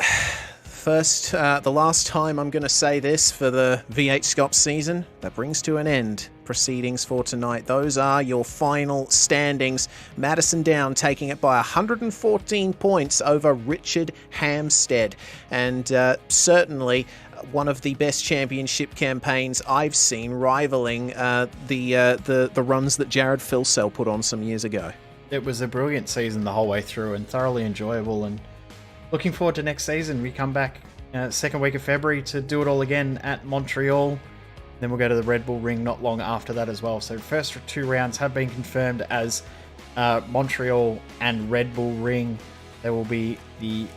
the last time I'm going to say this for the V8SCOPS season, that brings to an end proceedings for tonight. Those are your final standings. Madison Down taking it by 114 points over Richard Hampstead, and certainly one of the best championship campaigns I've seen, rivaling the runs that Jared Filsell put on some years ago. It was a brilliant season the whole way through and thoroughly enjoyable, and looking forward to next season. We come back second week of February to do it all again at Montreal. Then we'll go to the Red Bull Ring not long after that as well. So first 2 rounds have been confirmed as Montreal and Red Bull Ring. There will be the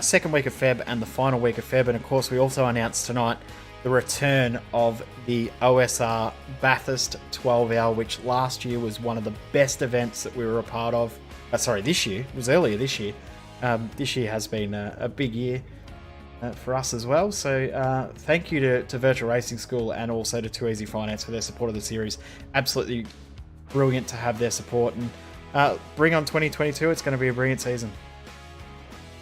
second week of Feb and the final week of Feb. And of course, we also announced tonight the return of the OSR Bathurst 12-hour, which last year was one of the best events that we were a part of. This year. It was earlier this year. This year has been a big year for us as well. So thank you to Virtual Racing School and also to Too Easy Finance for their support of the series. Absolutely brilliant to have their support, and bring on 2022. It's going to be a brilliant season.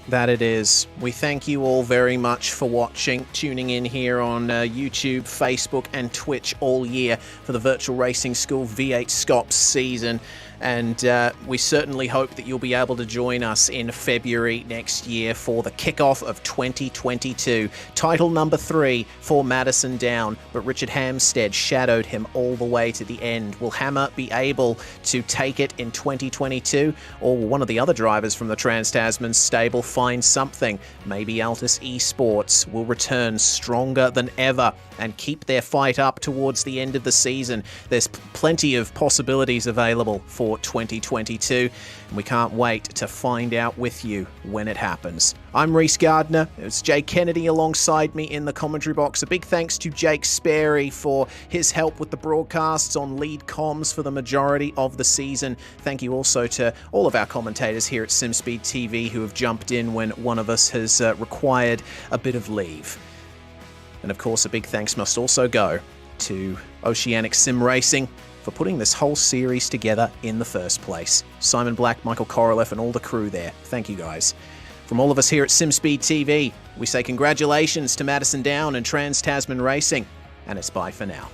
That it is. We thank you all very much for watching, tuning in here on YouTube, Facebook and Twitch all year for the Virtual Racing School V8SCOPS season. And we certainly hope that you'll be able to join us in February next year for the kickoff of 2022. Title number 3 for Madison Down, but Richard Hampstead shadowed him all the way to the end. Will Hammer be able to take it in 2022? Or will one of the other drivers from the Trans-Tasman stable find something? Maybe Altus Esports will return stronger than ever and keep their fight up towards the end of the season. There's plenty of possibilities available for 2022, and we can't wait to find out with you when it happens. I'm Reese Gardner. It's Jay Kennedy alongside me in the commentary box. A big thanks to Jake Sperry for his help with the broadcasts on lead comms for the majority of the season. Thank you also to all of our commentators here at SimSpeed TV who have jumped in when one of us has required a bit of leave. And of course, a big thanks must also go to Oceanic Sim Racing for putting this whole series together in the first place. Simon Black, Michael Korolev, and all the crew there. Thank you guys. From all of us here at SimSpeed TV, we say congratulations to Madison Down and Trans-Tasman Racing, and it's bye for now.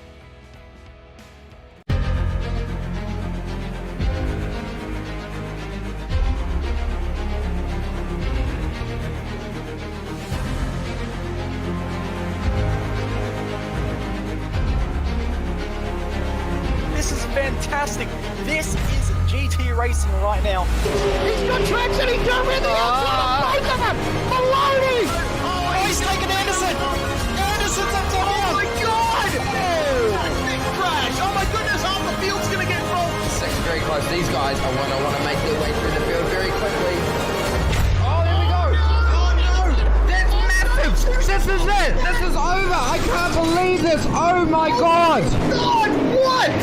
Fantastic. This is GT racing right now. He's got traction. He's got everything outside. Both of them. Maloney. Oh, he's taking Anderson. Anderson's up to Oh my God. Oh, big crash. Oh my goodness. Half the field's going to get rolled. Section's very close. These guys want to make their way through the field very quickly. Oh, there we go. Oh no. That's massive. This is it. This is over. I can't believe this. Oh my God. God, what?